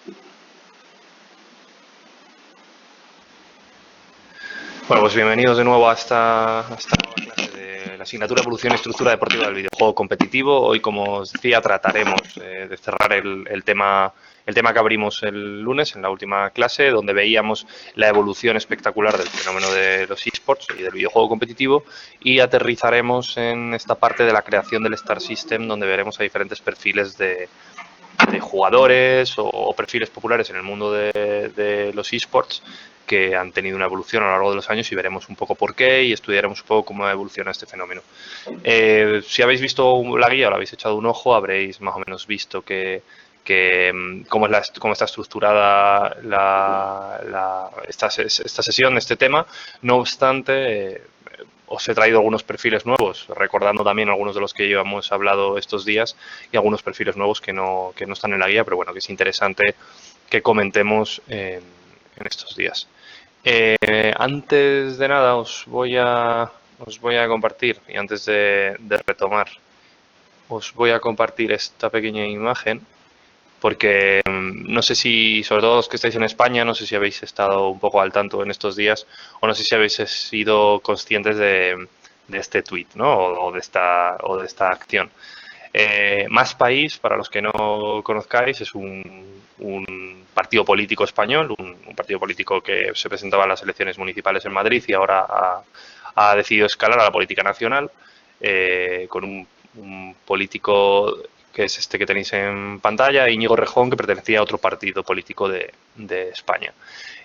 Bueno, pues bienvenidos de nuevo a esta nueva clase de la asignatura Evolución y Estructura Deportiva del Videojuego Competitivo. Hoy, como os decía, trataremos de cerrar el tema que abrimos el lunes en la última clase, donde veíamos la evolución espectacular del fenómeno de los esports y del videojuego competitivo, y aterrizaremos en esta parte de la creación del Star System, donde veremos a diferentes perfiles de jugadores o perfiles populares en el mundo de los esports que han tenido una evolución a lo largo de los años, y veremos un poco por qué y estudiaremos un poco cómo evoluciona este fenómeno. Si habéis visto la guía o le habéis echado un ojo, habréis más o menos visto cómo está estructurada esta sesión, este tema. No obstante, os he traído algunos perfiles nuevos, recordando también algunos de los que ya hemos hablado estos días, y algunos perfiles nuevos que no están en la guía, pero bueno, que es interesante que comentemos en estos días. Antes de nada os voy a compartir, y antes de retomar, os voy a compartir esta pequeña imagen, porque no sé si, sobre todo los que estáis en España, no sé si habéis estado un poco al tanto en estos días, o no sé si habéis sido conscientes de este tuit, ¿no? O de esta acción. Más País, para los que no conozcáis, es un partido político español, un partido político que se presentaba en las elecciones municipales en Madrid y ahora ha decidido escalar a la política nacional, con un político que es este que tenéis en pantalla, Íñigo Rejón, que pertenecía a otro partido político de España.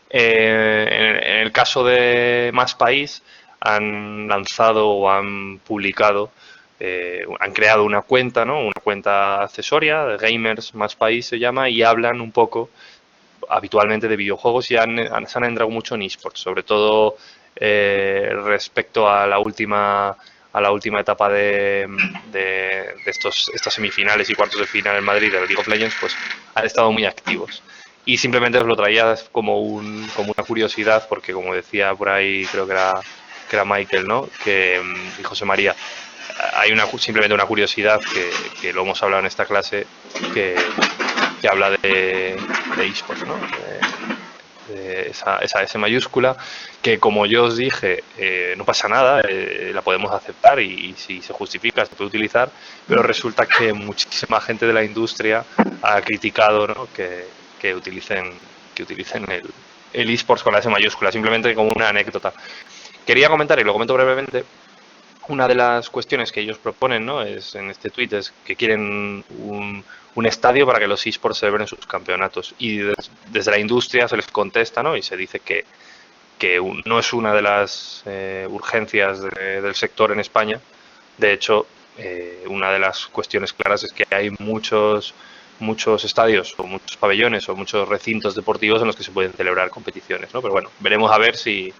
En el caso de Más País, han lanzado o han publicado, han creado una cuenta, ¿no? Una cuenta accesoria, de Gamers Más País se llama, y hablan un poco habitualmente de videojuegos, y se han entrado mucho en esports, sobre todo respecto a la última etapa de estas semifinales y cuartos de final en Madrid de League of Legends, pues han estado muy activos. Y simplemente os lo traía como una curiosidad, porque como decía por ahí, creo que era Michael, ¿no? Y José María, hay simplemente una curiosidad que lo hemos hablado en esta clase, que, que habla de esports, ¿no? De esa S mayúscula, que como yo os dije, no pasa nada, la podemos aceptar y si se justifica se puede utilizar, pero resulta que muchísima gente de la industria ha criticado, ¿no? que utilicen el esports con la S mayúscula, simplemente como una anécdota. Quería comentar, y lo comento brevemente, una de las cuestiones que ellos proponen, ¿no? Es en este tuit, es que quieren un estadio para que los esports celebren sus campeonatos, y desde la industria se les contesta, ¿no? Y se dice que no es una de las urgencias del sector en España. De hecho, una de las cuestiones claras es que hay muchos estadios o muchos pabellones o muchos recintos deportivos en los que se pueden celebrar competiciones, ¿no? Pero bueno, veremos a ver si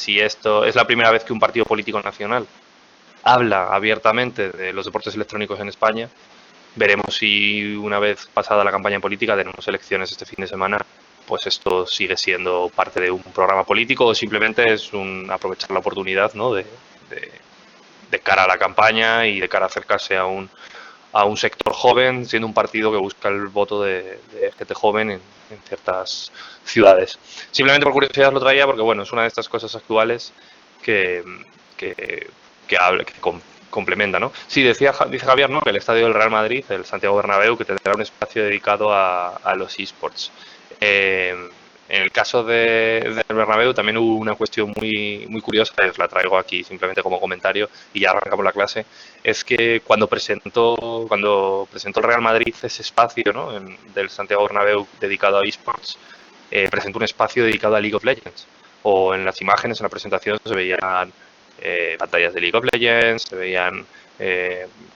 esto es la primera vez que un partido político nacional habla abiertamente de los deportes electrónicos en España. Veremos si una vez pasada la campaña política, tenemos elecciones este fin de semana, pues esto sigue siendo parte de un programa político o simplemente es aprovechar la oportunidad, ¿no? de cara a la campaña y de cara a acercarse a un sector joven, siendo un partido que busca el voto de gente joven en ciertas ciudades. Simplemente por curiosidad lo traía porque, bueno, es una de estas cosas actuales que complementa, ¿no? Sí, dice Javier, ¿no? Que el estadio del Real Madrid, el Santiago Bernabéu, que tendrá un espacio dedicado a los esports. En el caso del Bernabéu también hubo una cuestión muy curiosa, os la traigo aquí simplemente como comentario y ya arrancamos la clase. Es que cuando presentó el Real Madrid ese espacio, ¿no? del Santiago Bernabéu dedicado a esports, presentó un espacio dedicado a League of Legends. O en las imágenes, en la presentación, se veían pantallas de League of Legends, se veían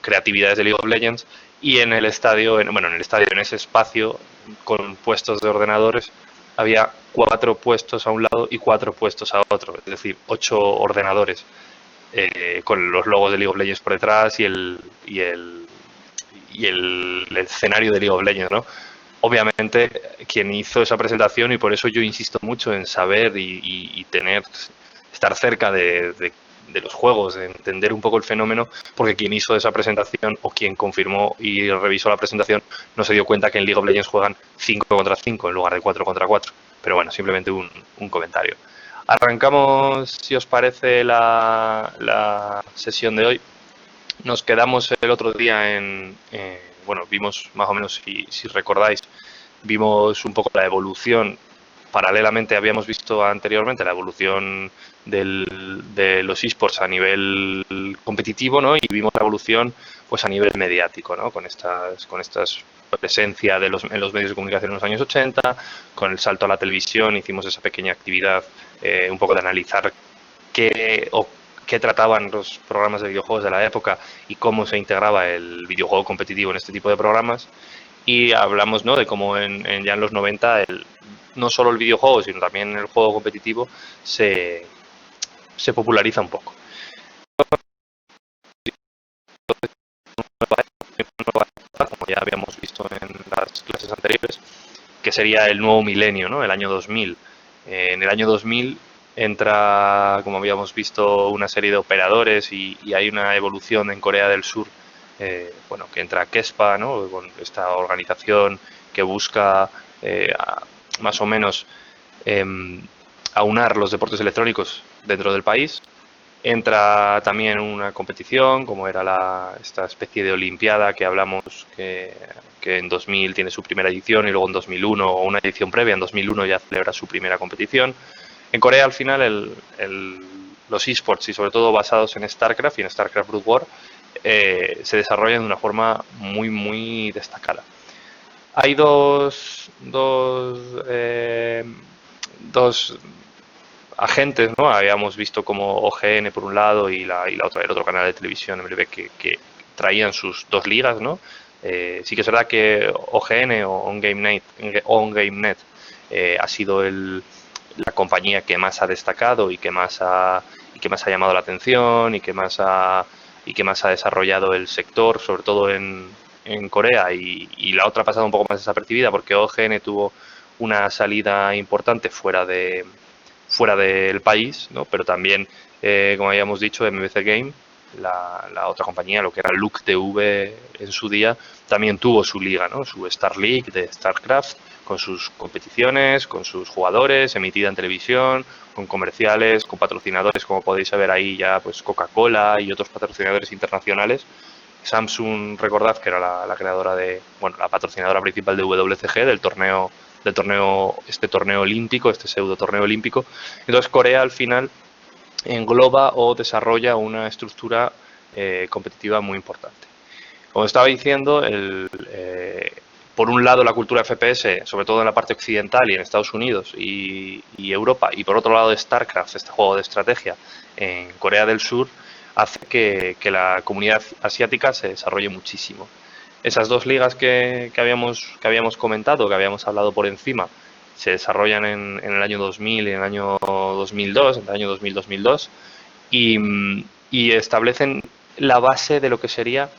creatividades de League of Legends, y en el estadio, en ese espacio con puestos de ordenadores, había 4 puestos a un lado y 4 puestos a otro, es decir, 8 ordenadores con los logos de League of Legends por detrás y el escenario de League of Legends, ¿no? Obviamente, quien hizo esa presentación, y por eso yo insisto mucho en saber y estar cerca de de los juegos, de entender un poco el fenómeno, porque quien hizo esa presentación o quien confirmó y revisó la presentación no se dio cuenta que en League of Legends juegan 5 contra 5 en lugar de 4 contra 4. Pero bueno, simplemente un comentario. Arrancamos, si os parece, la sesión de hoy. Nos quedamos el otro día bueno, vimos más o menos, si recordáis, vimos un poco la evolución. Paralelamente habíamos visto anteriormente la evolución de los esports a nivel competitivo, ¿no? Y vimos la evolución pues a nivel mediático, ¿no? Con estas presencia en los medios de comunicación en los años 80, con el salto a la televisión, hicimos esa pequeña actividad un poco de analizar qué trataban los programas de videojuegos de la época y cómo se integraba el videojuego competitivo en este tipo de programas. Y hablamos, ¿no?, de cómo ya en los 90 no solo el videojuego, sino también el juego competitivo se populariza un poco. Como ya habíamos visto en las clases anteriores, que sería el nuevo milenio, ¿no?, el año 2000. En el año 2000 entra, como habíamos visto, una serie de operadores y hay una evolución en Corea del Sur, bueno, que entra KESPA, ¿no?, con esta organización que busca más o menos aunar los deportes electrónicos dentro del país. Entra también una competición, como era esta especie de olimpiada que hablamos, que en 2000 tiene su primera edición y luego en 2001, o una edición previa, en 2001 ya celebra su primera competición. En Corea, al final, los esports, y sobre todo basados en StarCraft y en StarCraft Brood War, se desarrollan de una forma muy, muy destacada. Hay dos agentes, ¿no? Habíamos visto como OGN por un lado y la otra, el otro canal de televisión, MLB, que traían sus dos ligas, ¿no? Sí que es verdad que OGN o OnGameNet ha sido la compañía que más ha destacado y que más ha llamado la atención y que más ha desarrollado el sector, sobre todo en Corea, y la otra ha pasado un poco más desapercibida porque OGN tuvo una salida importante fuera del país, ¿no? Pero también, como habíamos dicho, MBC Game, la otra compañía, lo que era Look TV en su día, también tuvo su liga, ¿no?, su Star League de StarCraft, con sus competiciones, con sus jugadores, emitida en televisión, con comerciales, con patrocinadores, como podéis ver ahí ya, pues Coca-Cola y otros patrocinadores internacionales. Samsung, recordad que era la creadora bueno, la patrocinadora principal de WCG, este torneo olímpico, este pseudo torneo olímpico. Entonces Corea al final engloba o desarrolla una estructura competitiva muy importante. Como estaba diciendo, por un lado la cultura FPS, sobre todo en la parte occidental y en Estados Unidos y Europa, y por otro lado StarCraft, este juego de estrategia en Corea del Sur, hace que la comunidad asiática se desarrolle muchísimo. Esas dos ligas que habíamos comentado, que habíamos hablado por encima, se desarrollan en el año 2000 y en el año 2002, en el año 2000-2002, y establecen la base de lo que sería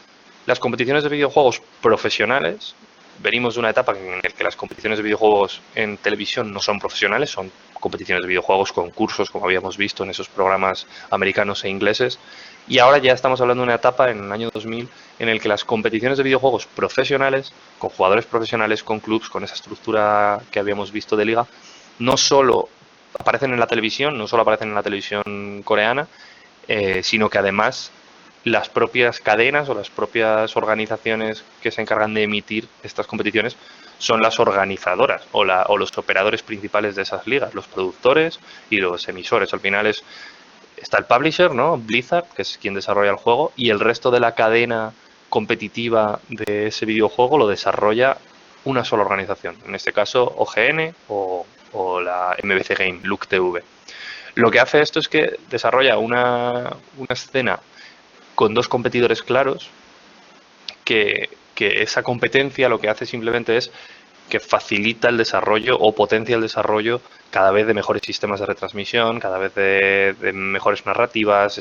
las competiciones de videojuegos profesionales. Venimos de una etapa en la que las competiciones de videojuegos en televisión no son profesionales, son competiciones de videojuegos, concursos, como habíamos visto en esos programas americanos e ingleses. Y ahora ya estamos hablando de una etapa en el año 2000 en el que las competiciones de videojuegos profesionales, con jugadores profesionales, con clubs, con esa estructura que habíamos visto de liga, no solo aparecen en la televisión, no solo aparecen en la televisión coreana, sino que además las propias cadenas o las propias organizaciones que se encargan de emitir estas competiciones son las organizadoras o los operadores principales de esas ligas, los productores y los emisores. Al final está el publisher, ¿no?, Blizzard, que es quien desarrolla el juego, y el resto de la cadena competitiva de ese videojuego lo desarrolla una sola organización, en este caso OGN o la MBC Game, Look TV. Lo que hace esto es que desarrolla una escena con dos competidores claros, que esa competencia lo que hace simplemente es que facilita el desarrollo o potencia el desarrollo cada vez de mejores sistemas de retransmisión, cada vez de mejores narrativas,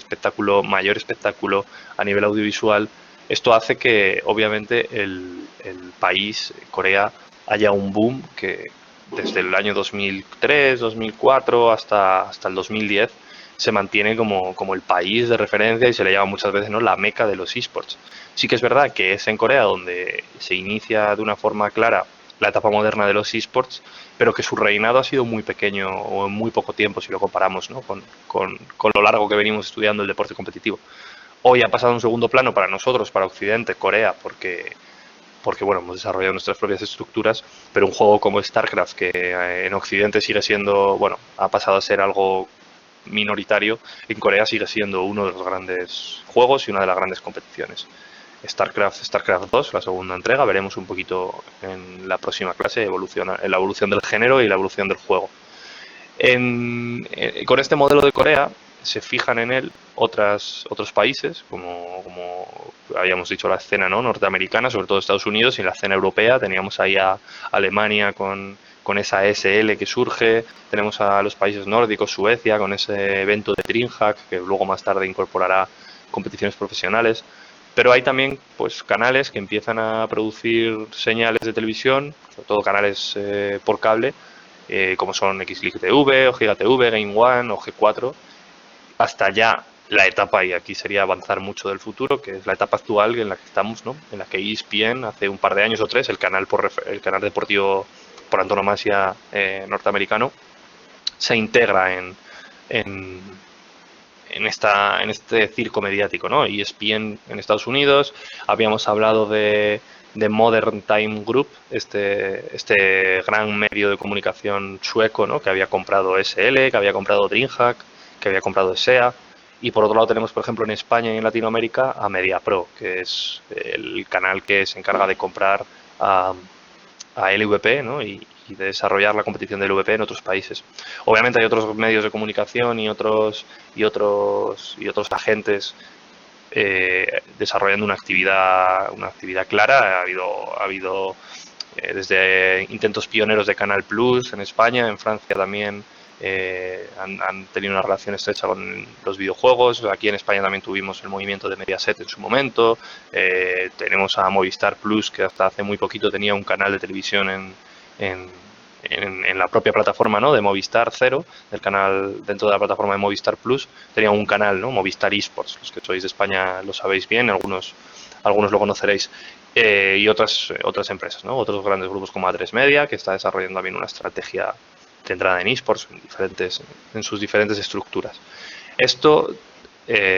mayor espectáculo a nivel audiovisual. Esto hace que, obviamente, el país, Corea, haya un boom que desde el año 2003, 2004 hasta el 2010 se mantiene como el país de referencia y se le llama muchas veces, ¿no?, la meca de los esports. Sí que es verdad que es en Corea donde se inicia de una forma clara la etapa moderna de los esports, pero que su reinado ha sido muy pequeño o en muy poco tiempo si lo comparamos, ¿no?, con lo largo que venimos estudiando el deporte competitivo. Hoy ha pasado a un segundo plano para nosotros, para Occidente, Corea, porque bueno, hemos desarrollado nuestras propias estructuras, pero un juego como StarCraft, que en Occidente sigue siendo, bueno, ha pasado a ser algo minoritario, en Corea sigue siendo uno de los grandes juegos y una de las grandes competiciones. StarCraft 2, la segunda entrega, veremos un poquito en la próxima clase en la evolución del género y la evolución del juego. Con este modelo de Corea se fijan en él otros países, como habíamos dicho, la escena, ¿no?, norteamericana, sobre todo Estados Unidos, y en la escena europea teníamos ahí a Alemania con esa SL que surge, tenemos a los países nórdicos, Suecia, con ese evento de DreamHack, que luego más tarde incorporará competiciones profesionales. Pero hay también pues canales que empiezan a producir señales de televisión, sobre todo canales por cable, como son XLeague TV o Giga TV, Game One o G4, hasta ya la etapa, y aquí sería avanzar mucho del futuro, que es la etapa actual en la que estamos, ¿no?, en la que ESPN hace un par de años o tres, el canal deportivo por antonomasia norteamericano, se integra en, en este circo mediático, ¿no? ESPN en Estados Unidos, habíamos hablado de Modern Time Group, este gran medio de comunicación sueco, ¿no?, que había comprado SL, que había comprado DreamHack, que había comprado SEA. Y por otro lado tenemos, por ejemplo, en España y en Latinoamérica a MediaPro, que es el canal que se encarga de comprar a LVP, ¿no?, y de desarrollar la competición del LVP en otros países. Obviamente hay otros medios de comunicación y otros agentes desarrollando una actividad clara. Ha habido desde intentos pioneros de Canal Plus en España, en Francia también han tenido una relación estrecha con los videojuegos. Aquí en España también tuvimos el movimiento de Mediaset en su momento. Tenemos a Movistar Plus, que hasta hace muy poquito tenía un canal de televisión en la propia plataforma, ¿no?, de Movistar Cero, del canal dentro de la plataforma de Movistar Plus, tenía un canal, ¿no?, Movistar Esports. Los que sois de España lo sabéis bien, algunos lo conoceréis. Y otras empresas, ¿no?, otros grandes grupos como A3 Media, que está desarrollando también una estrategia centrada en esports en sus diferentes estructuras. Esto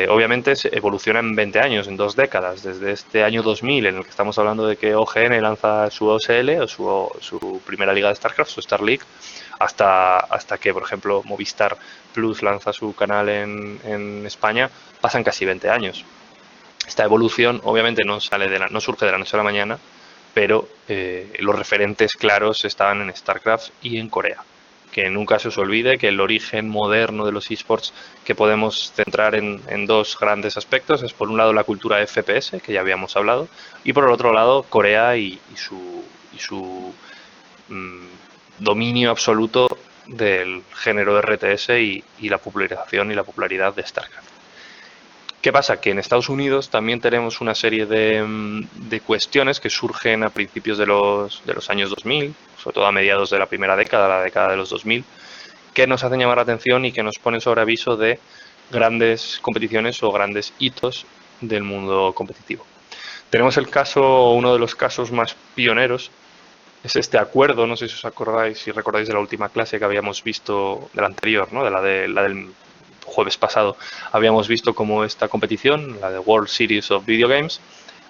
obviamente evoluciona en 20 años, en 2 décadas, desde este año 2000 en el que estamos hablando de que OGN lanza su OSL o su primera liga de StarCraft, su Star League, hasta que, por ejemplo, Movistar Plus lanza su canal en España, pasan casi 20 años. Esta evolución obviamente no surge de la noche a la mañana, pero los referentes claros estaban en StarCraft y en Corea. Que nunca se os olvide que el origen moderno de los esports, que podemos centrar en dos grandes aspectos, es por un lado la cultura FPS, que ya habíamos hablado, y por el otro lado Corea y su dominio absoluto del género RTS y la popularización y la popularidad de StarCraft. ¿Qué pasa? Que en Estados Unidos también tenemos una serie de cuestiones que surgen a principios de los años 2000, sobre todo a mediados de la primera década, la década de los 2000, que nos hacen llamar la atención y que nos ponen sobre aviso de grandes competiciones o grandes hitos del mundo competitivo. Tenemos uno de los casos más pioneros, es este acuerdo, no sé si os acordáis, si recordáis de la última clase que habíamos visto, de la anterior, ¿no?, de la del jueves pasado, habíamos visto cómo esta competición, la de World Series of Video Games,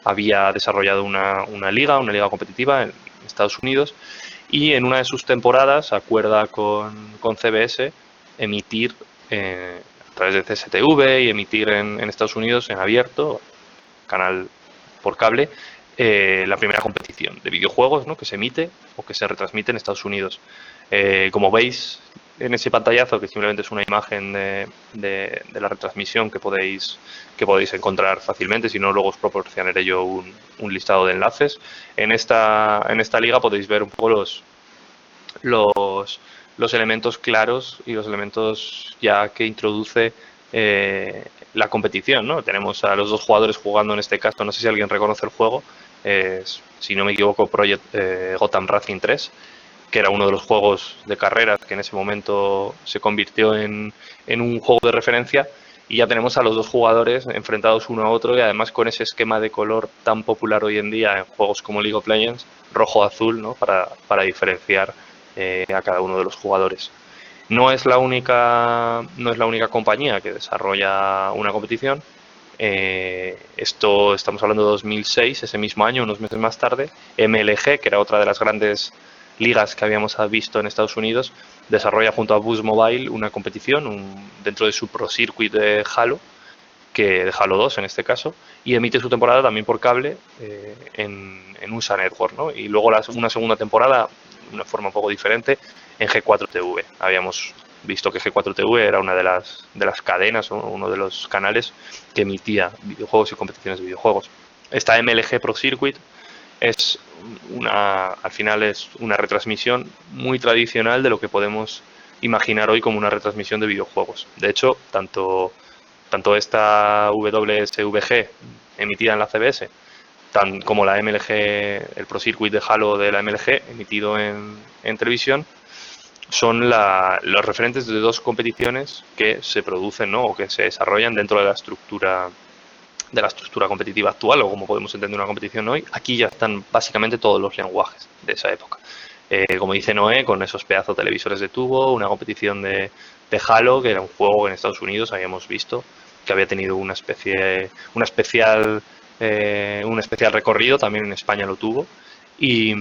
había desarrollado una liga competitiva en Estados Unidos, y en una de sus temporadas acuerda con CBS emitir a través de CSTV y emitir en Estados Unidos en abierto, canal por cable, la primera competición de videojuegos, ¿no?, que se emite o que se retransmite en Estados Unidos. Como veis en ese pantallazo, que simplemente es una imagen de la retransmisión que podéis encontrar fácilmente, si no luego os proporcionaré yo un listado de enlaces. En esta liga podéis ver un poco los elementos claros y los elementos ya que introduce la competición, ¿no? Tenemos a los dos jugadores jugando en este caso, no sé si alguien reconoce el juego, si no me equivoco, Project Gotham Racing 3. que era uno de los juegos de carreras que en ese momento se convirtió en un juego de referencia, y ya tenemos a los dos jugadores enfrentados uno a otro, y además con ese esquema de color tan popular hoy en día en juegos como League of Legends, rojo-azul, ¿no? Para diferenciar a cada uno de los jugadores. No es la única compañía que desarrolla una competición. Esto estamos hablando de 2006, ese mismo año, unos meses más tarde, MLG, que era otra de las grandes ligas que habíamos visto en Estados Unidos, desarrolla junto a Boost Mobile una competición dentro de su Pro Circuit de Halo, de Halo 2 en este caso, y emite su temporada también por cable en USA Network, ¿no? Y luego una segunda temporada, de una forma un poco diferente, en G4TV. Habíamos visto que G4TV era una de las cadenas, ¿no? Uno de los canales que emitía videojuegos y competiciones de videojuegos. Esta MLG Pro Circuit al final es una retransmisión muy tradicional de lo que podemos imaginar hoy como una retransmisión de videojuegos. De hecho, tanto esta WSVG emitida en la CBS, como la MLG, el Pro Circuit de Halo de la MLG emitido en televisión, son los referentes de dos competiciones que se producen, ¿no? O que se desarrollan dentro de la estructura competitiva actual, o como podemos entender una competición hoy. Aquí ya están básicamente todos los lenguajes de esa época. Como dice Noé, con esos pedazos de televisores de tubo, una competición de Halo, que era un juego que en Estados Unidos habíamos visto que había tenido un especial recorrido, también en España lo tuvo, y,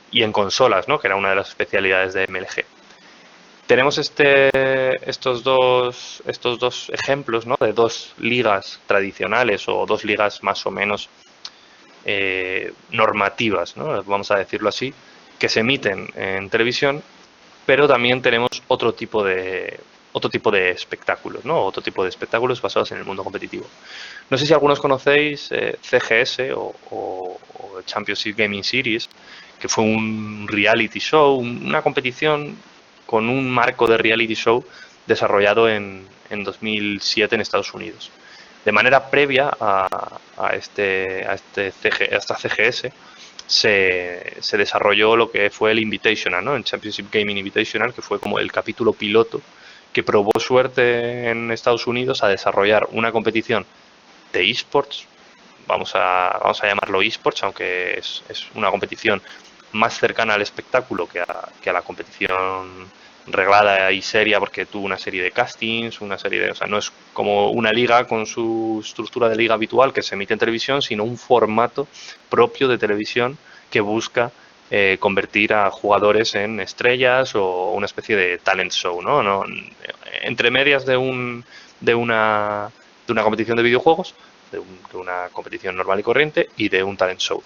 y en consolas, ¿no? Que era una de las especialidades de MLG. Tenemos estos dos ejemplos, ¿no? De dos ligas tradicionales, o dos ligas más o menos normativas, ¿no? Vamos a decirlo así, que se emiten en televisión, pero también tenemos otro tipo de espectáculos, ¿no? Otro tipo de espectáculos basados en el mundo competitivo. No sé si algunos conocéis CGS o Championship Gaming Series, que fue un reality show, una competición con un marco de reality show desarrollado en 2007 en Estados Unidos. De manera previa a esta CGS, se desarrolló lo que fue el Invitational, ¿no? El Championship Gaming Invitational, que fue como el capítulo piloto que probó suerte en Estados Unidos a desarrollar una competición de esports. Vamos a llamarlo esports, aunque es una competición más cercana al espectáculo que a la competición reglada y seria, porque tuvo una serie de castings, o sea, no es como una liga con su estructura de liga habitual que se emite en televisión, sino un formato propio de televisión que busca convertir a jugadores en estrellas, o una especie de talent show, ¿no? Entre medias de una competición de videojuegos, de una competición normal y corriente, y de un talent show.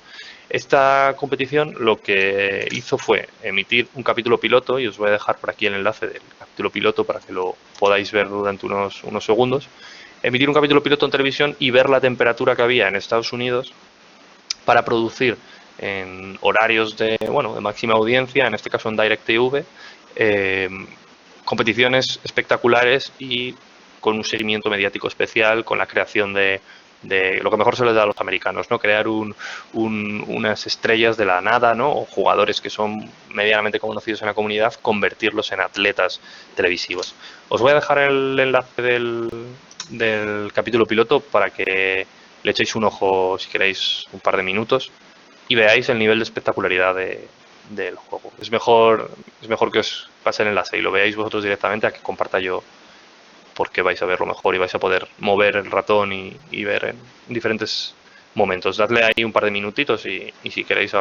Esta competición lo que hizo fue emitir un capítulo piloto, y os voy a dejar por aquí el enlace del capítulo piloto para que lo podáis ver durante unos segundos. Emitir un capítulo piloto en televisión y ver la temperatura que había en Estados Unidos para producir en horarios de máxima audiencia, en este caso en DirecTV, eh, competiciones espectaculares y con un seguimiento mediático especial, con la creación de lo que mejor se les da a los americanos, ¿no? Crear unas estrellas de la nada, ¿no? O jugadores que son medianamente conocidos en la comunidad, convertirlos en atletas televisivos. Os voy a dejar el enlace del capítulo piloto para que le echéis un ojo si queréis un par de minutos y veáis el nivel de espectacularidad del juego. Es mejor que os pase el enlace y lo veáis vosotros directamente a que comparta yo, porque vais a verlo mejor y vais a poder mover el ratón y ver en diferentes momentos. Dadle ahí un par de minutitos y si queréis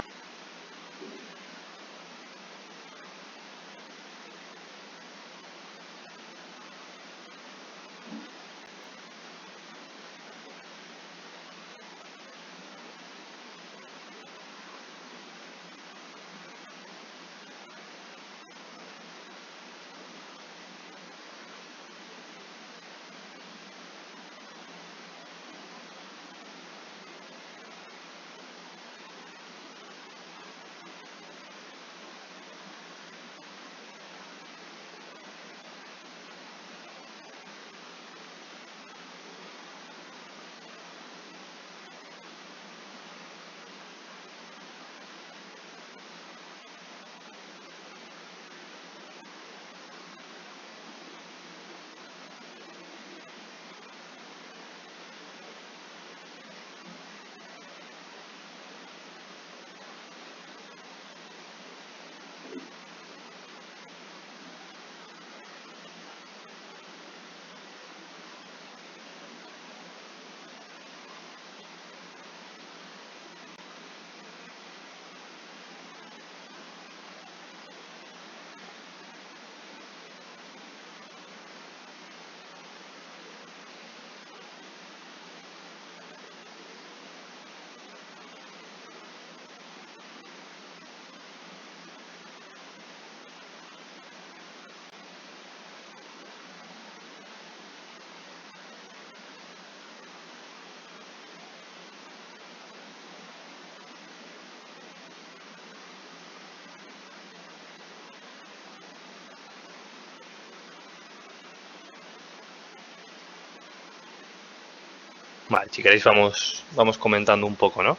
Vale, si queréis vamos comentando un poco, ¿no?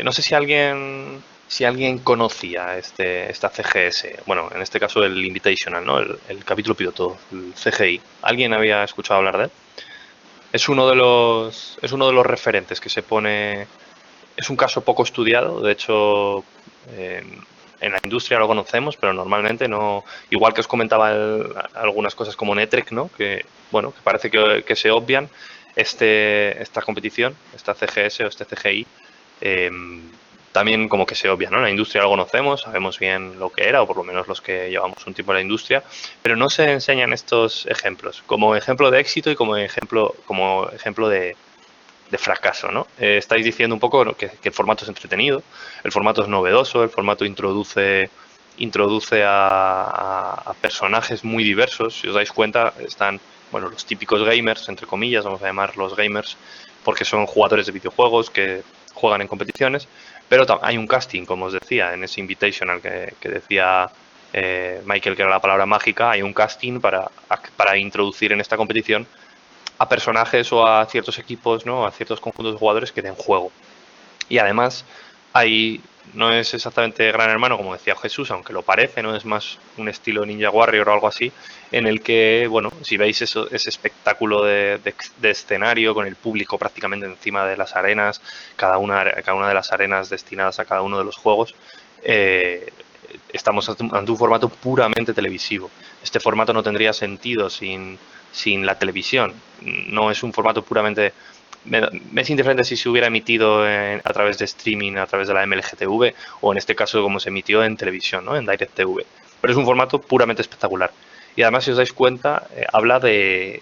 No sé si alguien conocía esta CGS, bueno, en este caso el Invitational, ¿no? El capítulo piloto, el CGI. ¿Alguien había escuchado hablar de él? Es uno de los referentes que se pone. Es un caso poco estudiado, de hecho, en la industria lo conocemos, pero normalmente no. Igual que os comentaba algunas cosas como Netrek, ¿no? Que, bueno, que parece que se obvian, esta competición, esta CGS o este CGI, eh, también como que se obvia, ¿no? En la industria lo conocemos, sabemos bien lo que era, o por lo menos los que llevamos un tiempo en la industria, pero no se enseñan estos ejemplos, como ejemplo de éxito y como ejemplo de fracaso, ¿no? Estáis diciendo un poco, ¿no?, que el formato es entretenido, el formato es novedoso, el formato introduce a personajes muy diversos. Si os dais cuenta, están, bueno, los típicos gamers, entre comillas, vamos a llamar los gamers, porque son jugadores de videojuegos que juegan en competiciones, pero hay un casting, como os decía, en ese Invitational que decía Michael, que era la palabra mágica. Hay un casting para introducir en esta competición a personajes o a ciertos equipos, ¿no? A ciertos conjuntos de jugadores que den juego. Y además, ahí no es exactamente Gran Hermano, como decía Jesús, aunque lo parece, no es más un estilo Ninja Warrior o algo así, en el que, bueno, si veis ese espectáculo de escenario con el público prácticamente encima de las arenas, cada una de las arenas destinadas a cada uno de los juegos, eh, estamos ante un formato puramente televisivo. Este formato no tendría sentido sin la televisión. No es un formato puramente. Me es indiferente si se hubiera emitido a través de streaming, a través de la MLGTV, o en este caso como se emitió en televisión, ¿no? En DirecTV. Pero es un formato puramente espectacular. Y además, si os dais cuenta, habla de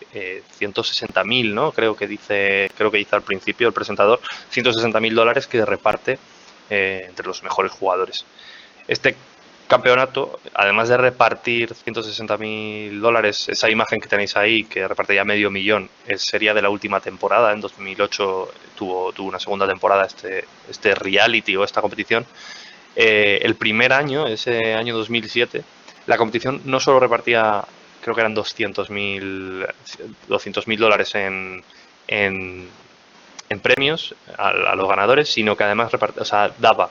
160.000, ¿no? Creo que dice al principio el presentador, $160.000 que reparte entre los mejores jugadores. Este campeonato, además de repartir $160.000, esa imagen que tenéis ahí, que reparte ya medio millón, sería de la última temporada. En 2008 tuvo una segunda temporada este reality o esta competición. El primer año, ese año 2007, la competición no solo repartía, creo que eran $200.000 en, en premios a los ganadores, sino que además daba,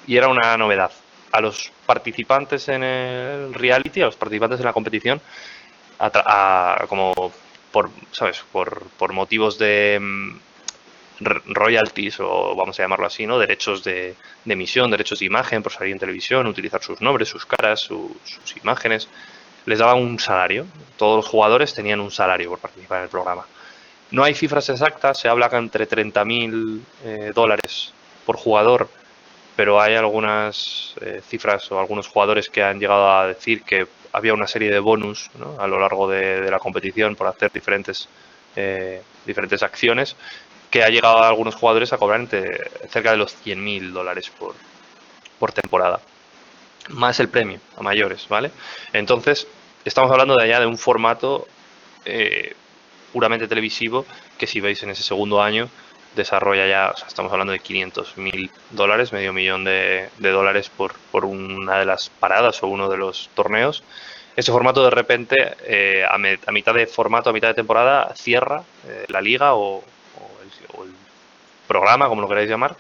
y era una novedad, a los participantes en el reality, a los participantes en la competición, como ¿sabes? Por motivos de royalties, o vamos a llamarlo así, ¿no? Derechos de emisión, derechos de imagen, por salir en televisión, utilizar sus nombres, sus caras, sus imágenes, les daban un salario. Todos los jugadores tenían un salario por participar en el programa. No hay cifras exactas, se habla que entre $30.000 por jugador, pero hay algunas cifras o algunos jugadores que han llegado a decir que había una serie de bonus, ¿no?, a lo largo de la competición por hacer diferentes acciones, que ha llegado a algunos jugadores a cobrar cerca de los $100.000 por temporada, más el premio a mayores, ¿vale? Entonces, estamos hablando de allá de un formato eh, puramente televisivo, que si veis en ese segundo año desarrolla ya, o sea, estamos hablando de $500.000, medio millón de dólares por una de las paradas o uno de los torneos. Ese formato de repente, a mitad de formato, a mitad de temporada, cierra la liga o el programa, como lo queráis llamar,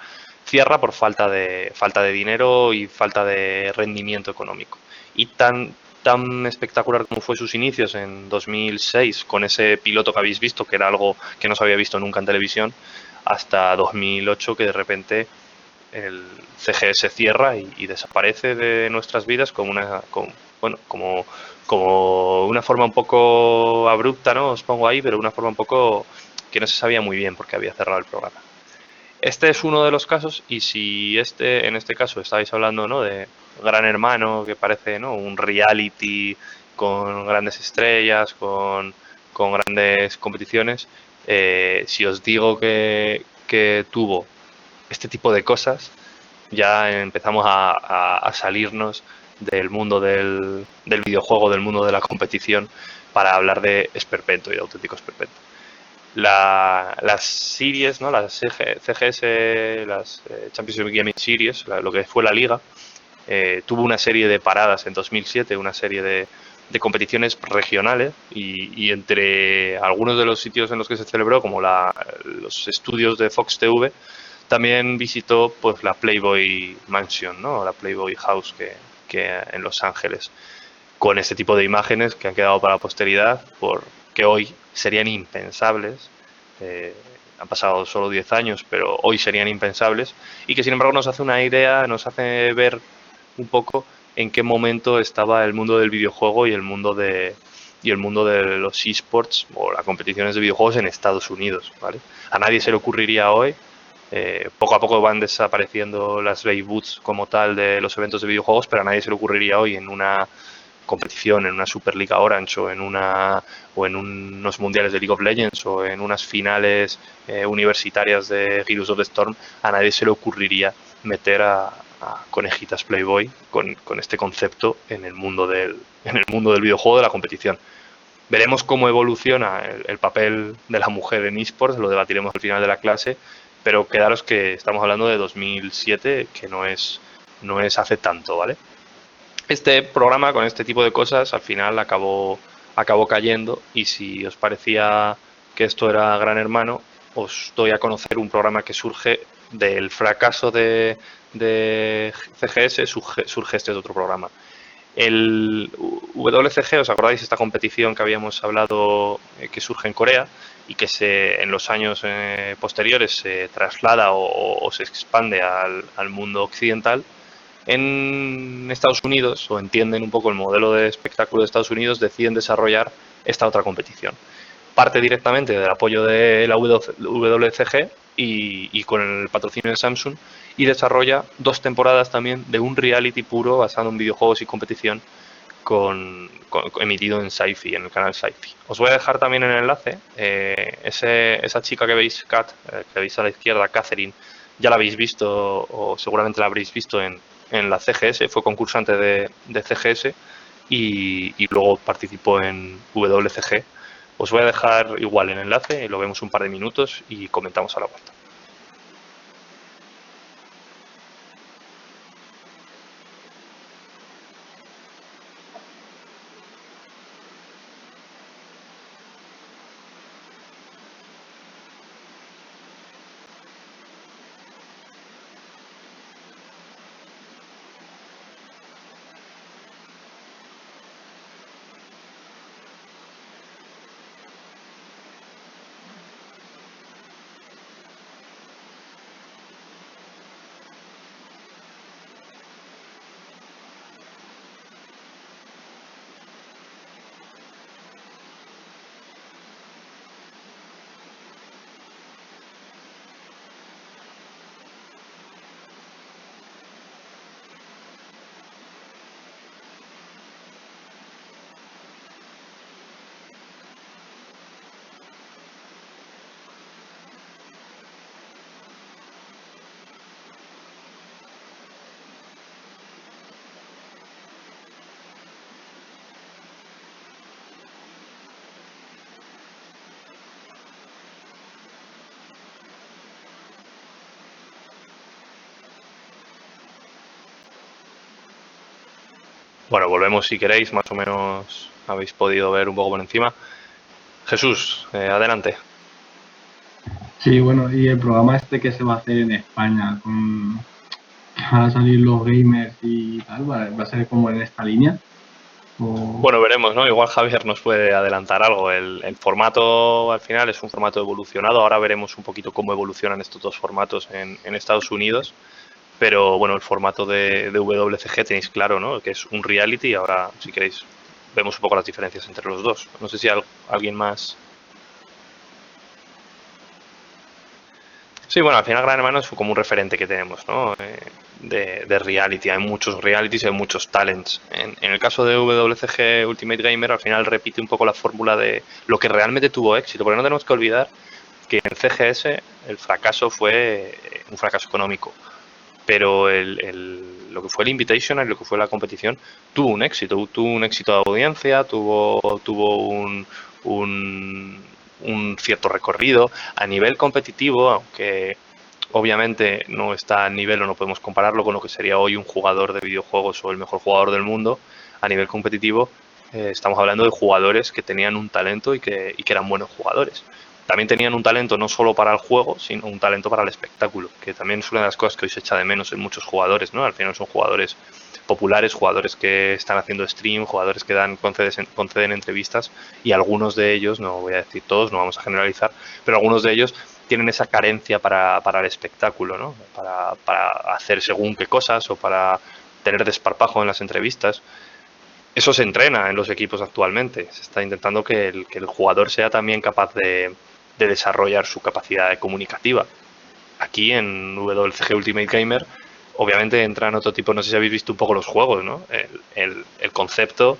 cierra por falta de dinero y falta de rendimiento económico. Y tan espectacular como fue sus inicios en 2006, con ese piloto que habéis visto, que era algo que no se había visto nunca en televisión, hasta 2008, que de repente el CGS cierra y desaparece de nuestras vidas bueno, como una forma un poco abrupta, ¿no? Os pongo ahí, pero una forma un poco que no se sabía muy bien porque había cerrado el programa. Este es uno de los casos, y si en este caso estáis hablando, ¿no?, de Gran Hermano, que parece, ¿no?, un reality con grandes estrellas, con grandes competiciones, si os digo que tuvo este tipo de cosas, ya empezamos a salirnos del mundo del videojuego, del mundo de la competición, para hablar de esperpento y de auténtico esperpento. Las series, ¿no?, las CGS, las Championship Gaming Series, lo que fue la liga, tuvo una serie de paradas en 2007, una serie de competiciones regionales y entre algunos de los sitios en los que se celebró, como los estudios de Fox TV, también visitó pues la Playboy Mansion, ¿no? La Playboy House que en Los Ángeles, con este tipo de imágenes que han quedado para la posteridad, porque hoy serían impensables. Han pasado solo 10 años, pero hoy serían impensables, y que sin embargo nos hace una idea, nos hace ver un poco en qué momento estaba el mundo del videojuego y el mundo de los esports o las competiciones de videojuegos en Estados Unidos, ¿vale? A nadie se le ocurriría hoy. Poco a poco van desapareciendo las Bay Boots como tal de los eventos de videojuegos, pero a nadie se le ocurriría hoy en una competición, en una Superliga Orange o en unos mundiales de League of Legends o en unas finales universitarias de Heroes of the Storm, a nadie se le ocurriría meter a conejitas Playboy con este concepto en el mundo del videojuego, de la competición. Veremos cómo evoluciona el papel de la mujer en esports, lo debatiremos al final de la clase, pero quedaros que estamos hablando de 2007, que no es hace tanto, ¿vale? Este programa con este tipo de cosas al final acabó cayendo, y si os parecía que esto era Gran Hermano, os doy a conocer un programa que surge del fracaso de CGS, surge este otro programa. El WCG, ¿os acordáis esta competición que habíamos hablado que surge en Corea y que en los años posteriores se traslada o se expande al mundo occidental? En Estados Unidos, o entienden un poco el modelo de espectáculo de Estados Unidos, deciden desarrollar esta otra competición. Parte directamente del apoyo de la WCG y con el patrocinio de Samsung, y desarrolla 2 temporadas también de un reality puro basado en videojuegos y competición emitido en Sci-Fi, en el canal Sci-Fi. Os voy a dejar también en el enlace. Esa chica que veis, Kat, que veis a la izquierda, Catherine, ya la habéis visto o seguramente la habréis visto en la CGS, fue concursante de CGS y luego participó en WCG. Os voy a dejar igual el enlace y lo vemos un par de minutos y comentamos a la vuelta. Bueno, volvemos si queréis, más o menos habéis podido ver un poco por encima. Jesús, adelante. Sí, bueno, y el programa este que se va a hacer en España, van a salir los gamers y tal, va a ser como en esta línea. Bueno, veremos, ¿no? Igual Javier nos puede adelantar algo. El formato al final es un formato evolucionado. Ahora veremos un poquito cómo evolucionan estos 2 formatos en Estados Unidos. Pero bueno, el formato de WCG tenéis claro, ¿no? Que es un reality. Ahora, si queréis, vemos un poco las diferencias entre los dos. No sé si alguien más. Sí, bueno, al final Gran Hermano es como un referente que tenemos, ¿no? De reality. Hay muchos realities, hay muchos talents. En el caso de WCG Ultimate Gamer, al final repite un poco la fórmula de lo que realmente tuvo éxito, porque no tenemos que olvidar que en CGS el fracaso fue un fracaso económico, pero lo que fue el Invitational, lo que fue la competición, tuvo un éxito de audiencia, tuvo un cierto recorrido a nivel competitivo, aunque obviamente no está al nivel o no podemos compararlo con lo que sería hoy un jugador de videojuegos o el mejor jugador del mundo. A nivel competitivo Estamos hablando de jugadores que tenían un talento y que eran buenos jugadores. También tenían un talento no solo para el juego, sino un talento para el espectáculo, que también es una de las cosas que hoy se echa de menos en muchos jugadores, ¿no? Al final son jugadores populares, jugadores que están haciendo stream, jugadores que conceden entrevistas, y algunos de ellos, no voy a decir todos, no vamos a generalizar, pero algunos de ellos tienen esa carencia para el espectáculo, ¿no? Para hacer según qué cosas o para tener desparpajo en las entrevistas. Eso se entrena en los equipos actualmente. Se está intentando que el jugador sea también capaz de desarrollar su capacidad comunicativa. Aquí en WCG Ultimate Gamer, obviamente entran otro tipo, no sé si habéis visto un poco los juegos, ¿no? El concepto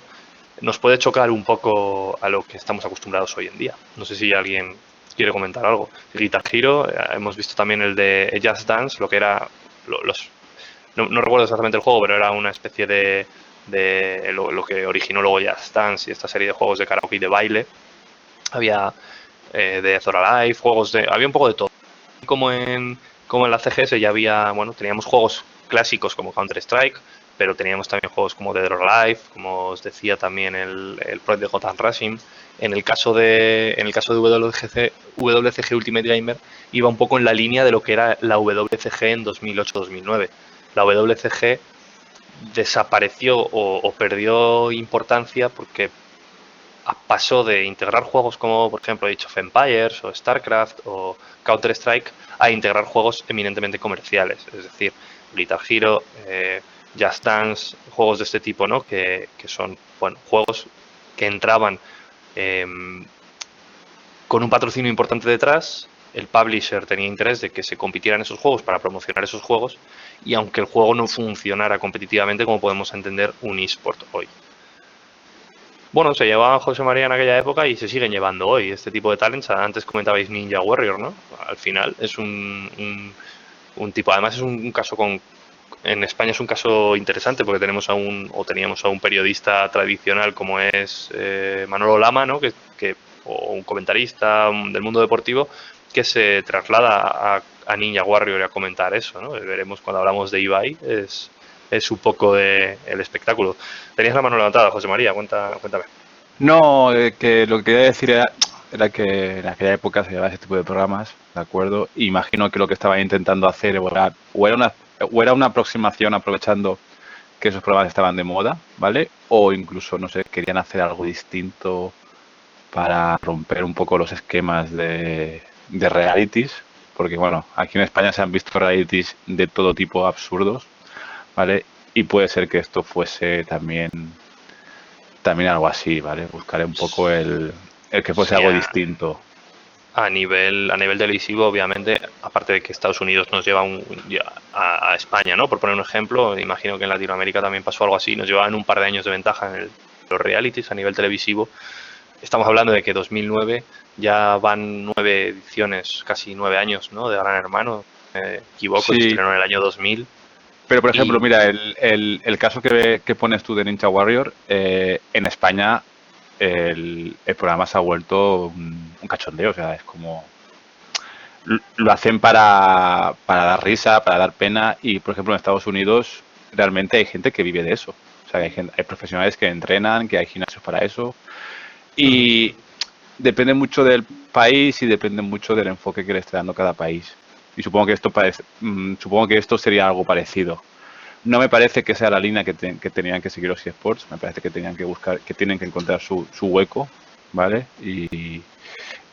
nos puede chocar un poco a lo que estamos acostumbrados hoy en día. No sé si alguien quiere comentar algo. Guitar Hero, hemos visto también el de Just Dance, lo que era no recuerdo exactamente el juego, pero era una especie de lo que originó luego Just Dance y esta serie de juegos de karaoke y de baile. Había de Dead or Alive, había un poco de todo. Como en la CGS ya había, bueno, teníamos juegos clásicos como Counter-Strike, pero teníamos también juegos como Dead or Alive, como os decía también el Project Gotham Racing. En el caso de WCG Ultimate Gamer iba un poco en la línea de lo que era la WCG en 2008-2009. La WCG desapareció o perdió importancia porque pasó de integrar juegos como, por ejemplo, Age of Empires o StarCraft o Counter-Strike a integrar juegos eminentemente comerciales, es decir, Guitar Hero, Just Dance, juegos de este tipo, ¿no? Que son, bueno, juegos que entraban con un patrocinio importante detrás. El publisher tenía interés de que se compitieran esos juegos para promocionar esos juegos, y aunque el juego no funcionara competitivamente como podemos entender un eSport hoy. Bueno, se llevaban José María en aquella época y se siguen llevando hoy este tipo de talents. Antes comentabais Ninja Warrior, ¿no? Al final es un tipo, además es un caso en España es un caso interesante porque teníamos a un periodista tradicional como es Manolo Lama, ¿no? O un comentarista del mundo deportivo que se traslada a Ninja Warrior y a comentar eso, ¿no? Veremos cuando hablamos de Ibai, es un poco de el espectáculo. Tenías la mano levantada, José María, cuéntame. No, que lo que quería decir era que en aquella época se llevaba ese tipo de programas, ¿de acuerdo? Imagino que lo que estaban intentando hacer era una aproximación aprovechando que esos programas estaban de moda, ¿vale? O incluso, no sé, querían hacer algo distinto para romper un poco los esquemas de realities, porque bueno, aquí en España se han visto realities de todo tipo absurdos, ¿vale? Y puede ser que esto fuese también algo así, ¿vale? Buscaré un poco el que fuese Sí, algo distinto. a nivel televisivo, obviamente, aparte de que Estados Unidos nos lleva a España, ¿no? Por poner un ejemplo, imagino que en Latinoamérica también pasó algo así, nos llevaban un par de años de ventaja en los realities a nivel televisivo. Estamos hablando de que 2009 ya van 9 ediciones, casi 9 años, ¿no? De Gran Hermano. Me equivoco, se Sí, estrenó en el año 2000. pero por ejemplo, Y mira, el caso que pones tú de Ninja Warrior, en España el programa se ha vuelto un cachondeo, o sea, es como lo hacen para dar risa, para dar pena, y por ejemplo en Estados Unidos realmente hay gente que vive de eso. O sea, hay profesionales que entrenan, que hay gimnasios para eso, y depende mucho del país y depende mucho del enfoque que le esté dando cada país. Y supongo que supongo que esto sería algo parecido. No me parece que sea la línea que tenían que seguir los eSports. Me parece que tienen que encontrar su hueco, ¿vale? Y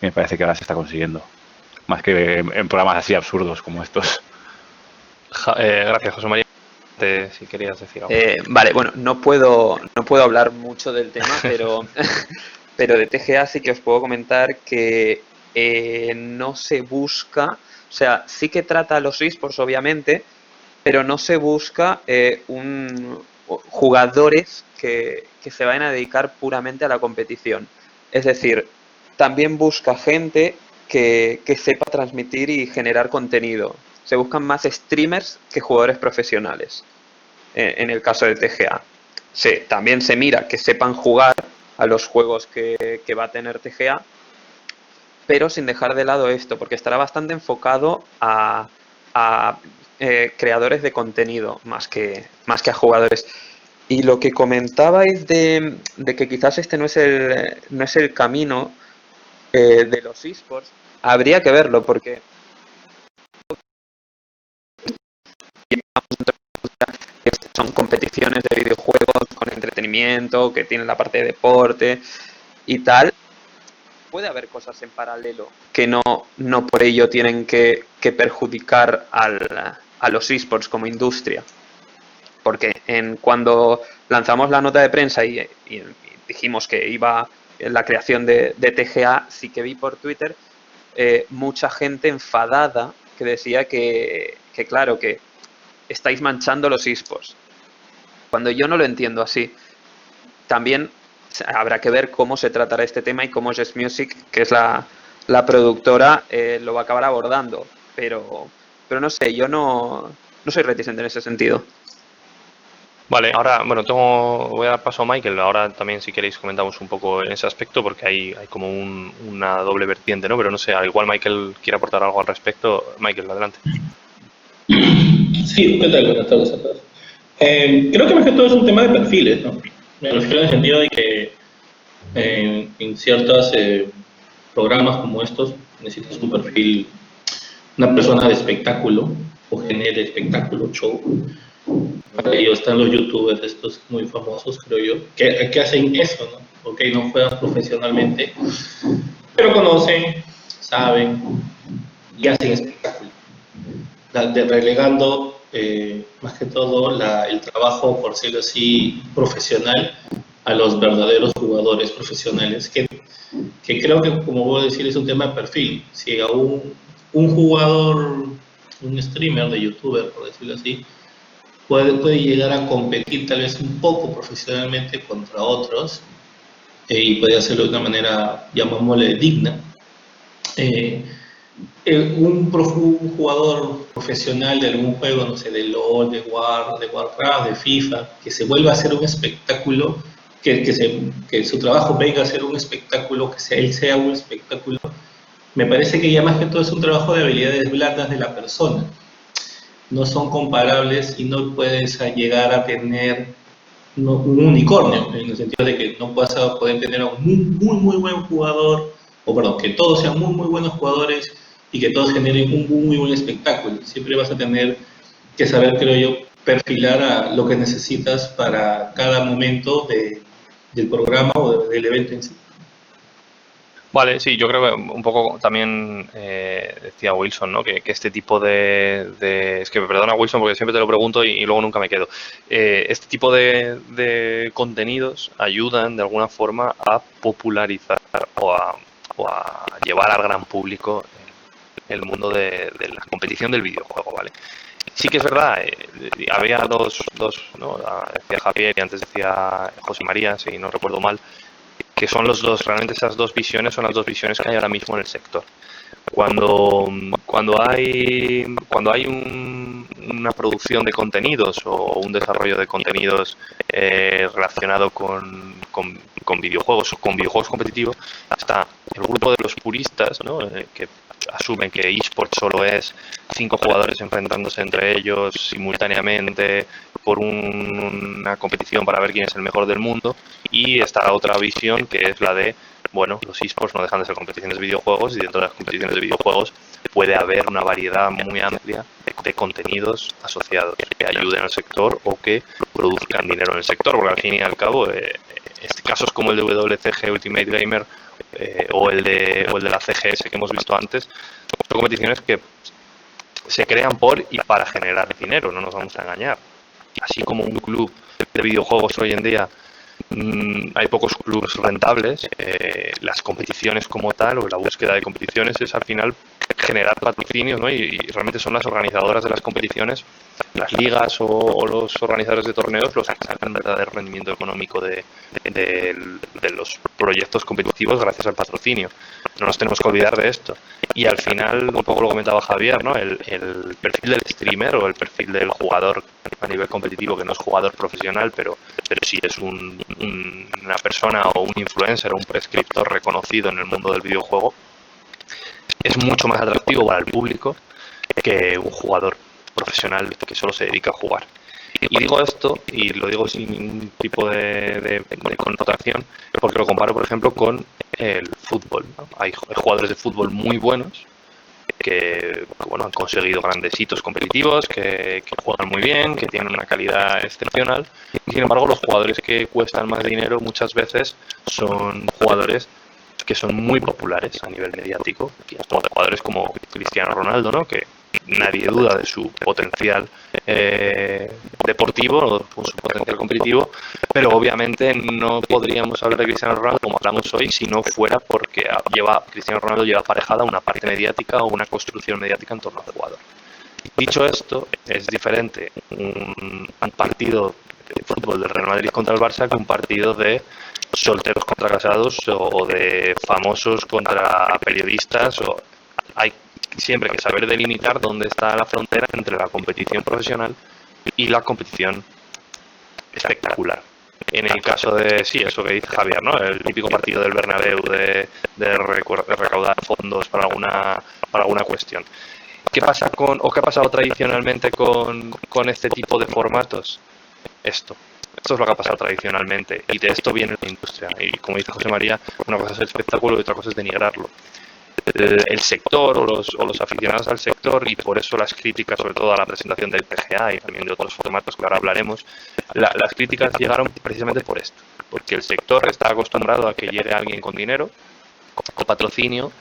me parece que ahora se está consiguiendo. Más que en programas así absurdos como estos. gracias, José María. Si querías decir algo. Vale, bueno, no puedo hablar mucho del tema, pero, pero de TGA sí que os puedo comentar que no se busca, o sea, sí que trata a los esports, obviamente, pero no se busca jugadores que se vayan a dedicar puramente a la competición. Es decir, también busca gente que sepa transmitir y generar contenido. Se buscan más streamers que jugadores profesionales, en el caso de TGA. También se mira que sepan jugar a los juegos que va a tener TGA, pero sin dejar de lado esto, porque estará bastante enfocado a creadores de contenido más que a jugadores. Y lo que comentabais de que quizás este no es el camino de los esports, habría que verlo porque son competiciones de videojuegos con entretenimiento, que tienen la parte de deporte y tal. Puede haber cosas en paralelo que no por ello tienen que perjudicar a los esports como industria. Porque cuando lanzamos la nota de prensa y dijimos que iba la creación de TGA, sí que vi por Twitter mucha gente enfadada que decía que claro, que estáis manchando los esports. Cuando yo no lo entiendo así. También habrá que ver cómo se tratará este tema y cómo Just Music, que es la productora, lo va a acabar abordando. Pero no sé, yo no soy reticente en ese sentido. Vale, ahora, bueno, voy a dar paso a Michael. Ahora también, si queréis, comentamos un poco en ese aspecto, porque hay como una doble vertiente, ¿no? Pero no sé, al igual Michael quiere aportar algo al respecto. Michael, adelante. Sí, ¿qué tal? Buenas tardes a todos. Creo que más que todo es un tema de perfiles, ¿no? Me refiero en el sentido de que en ciertos programas como estos necesitas un perfil, una persona de espectáculo o genere espectáculo, show. Para ello están los youtubers estos muy famosos, creo yo, que hacen eso, ¿no? Ok, no juegan profesionalmente, pero conocen, saben y hacen espectáculo. Relegando más que todo el trabajo, por decirlo así, profesional a los verdaderos jugadores profesionales, que creo que, como voy a decir, es un tema de perfil. Si a un jugador, un streamer de youtuber, por decirlo así, puede llegar a competir tal vez un poco profesionalmente contra otros y puede hacerlo de una manera, llamémosle, digna. Un jugador profesional de algún juego, no sé, de LoL, de Warcraft, de FIFA, que se vuelva a hacer un espectáculo, que su trabajo venga a ser un espectáculo, que él sea un espectáculo, me parece que ya más que todo es un trabajo de habilidades blandas de la persona. No son comparables y no puedes llegar a tener un unicornio, en el sentido de que no puedas poder tener a un muy buen jugador, o perdón, que todos sean muy buenos jugadores y que todos generen un muy buen espectáculo. Siempre vas a tener que saber, creo yo, perfilar a lo que necesitas para cada momento del programa o del evento en sí. Vale, sí, yo creo que un poco también decía Wilson, ¿no? Que este tipo es que me perdona Wilson porque siempre te lo pregunto y luego nunca me quedo. Este tipo de contenidos ayudan de alguna forma a popularizar o a llevar al gran público el mundo de la competición del videojuego, ¿vale? Sí que es verdad, había dos, ¿no? Decía Javier y antes decía José María, si no recuerdo mal, que son realmente esas dos visiones son las dos visiones que hay ahora mismo en el sector. Cuando hay una producción de contenidos o un desarrollo de contenidos relacionado con videojuegos o con videojuegos competitivos, está el grupo de los puristas, ¿no? Que asumen que eSport solo es 5 jugadores enfrentándose entre ellos simultáneamente por una competición para ver quién es el mejor del mundo, y está la otra visión que es la de, bueno, los eSports no dejan de ser competiciones de videojuegos y dentro de las competiciones de videojuegos puede haber una variedad muy amplia de contenidos asociados que ayuden al sector o que produzcan dinero en el sector, porque al fin y al cabo casos como el de WCG Ultimate Gamer o el de la CGS que hemos visto antes son competiciones que se crean por y para generar dinero, no nos vamos a engañar. Así como un club de videojuegos hoy en día hay pocos clubes rentables, las competiciones como tal o la búsqueda de competiciones es al final generar patrocinios, ¿no? Y realmente son las organizadoras de las competiciones, las ligas o los organizadores de torneos los que sacan verdadero rendimiento económico de los proyectos competitivos gracias al patrocinio. No nos tenemos que olvidar de esto. Y al final, un poco lo comentaba Javier, ¿no? El perfil del streamer o el perfil del jugador a nivel competitivo, que no es jugador profesional, pero sí es una persona o un influencer o un prescriptor reconocido en el mundo del videojuego, es mucho más atractivo para el público que un jugador profesional que solo se dedica a jugar. Y digo esto, y lo digo sin ningún tipo de connotación, porque lo comparo, por ejemplo, con el fútbol, ¿no? Hay jugadores de fútbol muy buenos que bueno, han conseguido grandes hitos competitivos, que juegan muy bien, que tienen una calidad excepcional. Y sin embargo, los jugadores que cuestan más dinero muchas veces son jugadores que son muy populares a nivel mediático. Jugadores como Cristiano Ronaldo, ¿no? Que nadie duda de su potencial deportivo o su potencial competitivo, pero obviamente no podríamos hablar de Cristiano Ronaldo como hablamos hoy si no fuera porque Cristiano Ronaldo lleva aparejada una parte mediática o una construcción mediática en torno al jugador. Dicho esto, es diferente un partido de fútbol del Real Madrid contra el Barça que un partido de solteros contra casados o de famosos contra periodistas. Hay siempre que saber delimitar dónde está la frontera entre la competición profesional y la competición espectacular. En el caso de, sí, eso que dice Javier, ¿no? El típico partido del Bernabéu de recaudar fondos para alguna cuestión. ¿Qué pasa qué ha pasado tradicionalmente con este tipo de formatos? Esto es lo que ha pasado tradicionalmente y de esto viene la industria. Y como dice José María, una cosa es el espectáculo y otra cosa es denigrarlo. El sector o los aficionados al sector, y por eso las críticas, sobre todo a la presentación del PGA y también de otros formatos que ahora hablaremos, las críticas llegaron precisamente por esto, porque el sector está acostumbrado a que llegue alguien con dinero, con patrocinio,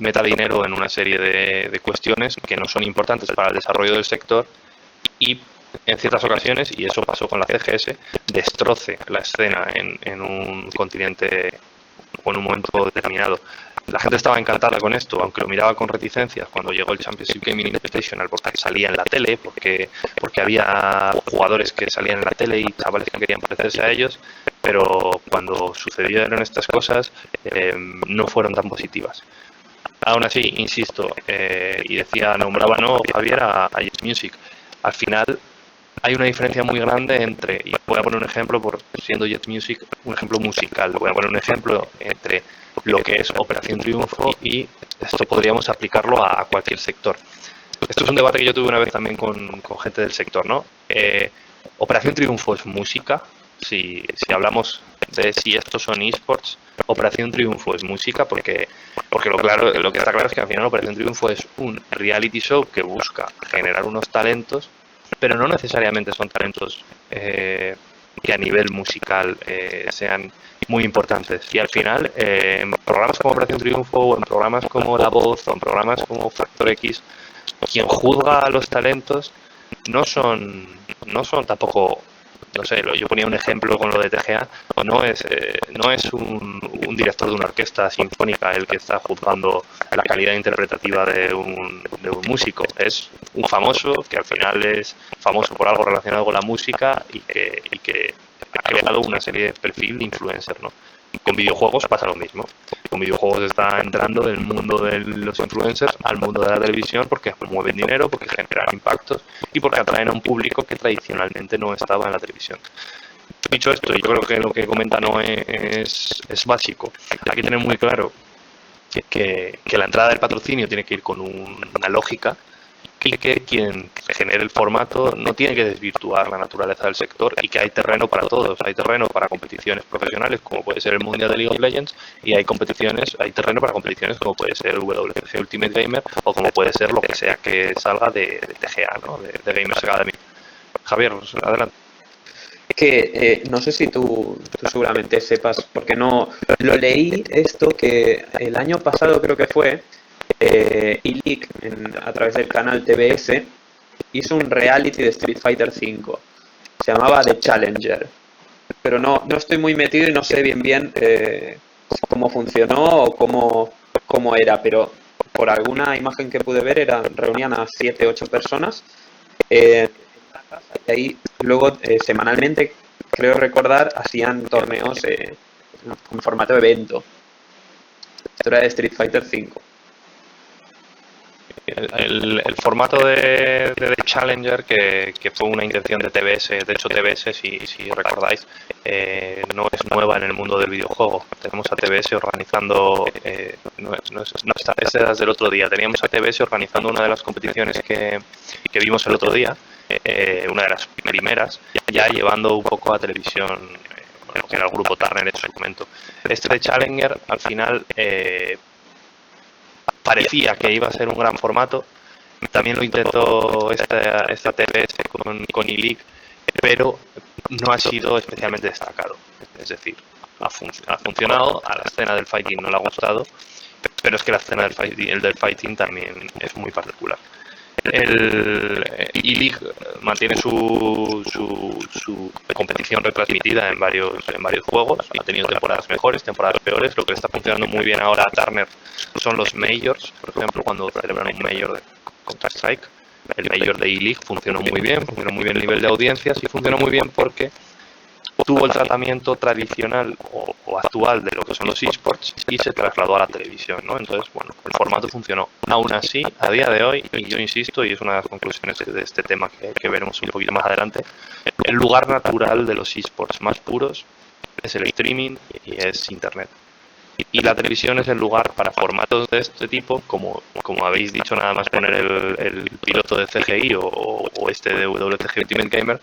meta dinero en una serie de cuestiones que no son importantes para el desarrollo del sector y en ciertas ocasiones, y eso pasó con la CGS, destroce la escena en un continente o en un momento determinado. La gente estaba encantada con esto, aunque lo miraba con reticencias cuando llegó el Championship Gaming Invitational, porque salía en la tele, porque había jugadores que salían en la tele y chavales que querían parecerse a ellos, pero cuando sucedieron estas cosas no fueron tan positivas. Aún así, insisto, y nombraba Javier a Yes Music. Al final hay una diferencia muy grande entre, y voy a poner un ejemplo, siendo Yes Music un ejemplo musical, voy a poner un ejemplo entre lo que es Operación Triunfo y esto podríamos aplicarlo a cualquier sector. Esto es un debate que yo tuve una vez también con gente del sector, ¿no? Operación Triunfo es música. Si hablamos de si estos son esports, Operación Triunfo es música porque lo que está claro es que al final Operación Triunfo es un reality show que busca generar unos talentos, pero no necesariamente son talentos que a nivel musical sean muy importantes. Y al final, en programas como Operación Triunfo o en programas como La Voz o en programas como Factor X, quien juzga a los talentos no son tampoco, no sé, yo ponía un ejemplo con lo de TGA, no es un director de una orquesta sinfónica el que está juzgando la calidad interpretativa de un músico, es un famoso que al final es famoso por algo relacionado con la música y que ha creado una serie de perfil de influencer, ¿no? Con videojuegos pasa lo mismo. Con videojuegos está entrando del mundo de los influencers al mundo de la televisión porque mueven dinero, porque generan impactos y porque atraen a un público que tradicionalmente no estaba en la televisión. Dicho esto, yo creo que lo que comenta Noé es básico. Hay que tener muy claro que la entrada del patrocinio tiene que ir con una lógica y que quien genere el formato no tiene que desvirtuar la naturaleza del sector y que hay terreno para todos. Hay terreno para competiciones profesionales como puede ser el Mundial de League of Legends y hay terreno para competiciones como puede ser WCG Ultimate Gamer o como puede ser lo que sea que salga de TGA, ¿no? de Gamers Academy. Javier, adelante. Que no sé si tú seguramente sepas, porque no lo leí esto, que el año pasado creo que fue eLeague a través del canal TBS hizo un reality de Street Fighter V, se llamaba The Challenger, pero no estoy muy metido y no sé bien cómo funcionó o cómo era, pero por alguna imagen que pude ver reunían a 7-8 personas y ahí luego semanalmente, creo recordar, hacían torneos en formato de evento. Esto era de Street Fighter V. El formato de Challenger, que fue una intención de TBS, de hecho TBS, si recordáis, no es nueva en el mundo del videojuego. Tenemos a TBS organizando, esta es del otro día, teníamos a TBS organizando una de las competiciones que vimos el otro día, una de las primeras, ya llevando un poco a televisión, que era el grupo Turner en su momento. Este de Challenger, al final, parecía que iba a ser un gran formato. También lo intentó esta TBS con E-League, pero no ha sido especialmente destacado. Es decir, ha funcionado, a la escena del fighting no le ha gustado, pero es que la escena del fighting también es muy particular. El E-League mantiene su competición retransmitida en varios juegos. Ha tenido temporadas mejores, temporadas peores. Lo que está funcionando muy bien ahora a Turner son los Majors. Por ejemplo, cuando celebran un Major de Counter-Strike, el Major de E-League funcionó muy bien el nivel de audiencias y funcionó muy bien porque tuvo el tratamiento tradicional o actual de lo que son los eSports y se trasladó a la televisión, ¿no? Entonces, bueno, el formato funcionó. Aún así, a día de hoy, y yo insisto, y es una de las conclusiones de este tema que veremos un poquito más adelante, el lugar natural de los eSports más puros es el streaming y es Internet. Y la televisión es el lugar para formatos de este tipo, como habéis dicho, nada más poner el piloto de CGI o este de WTG Ultimate Gamer,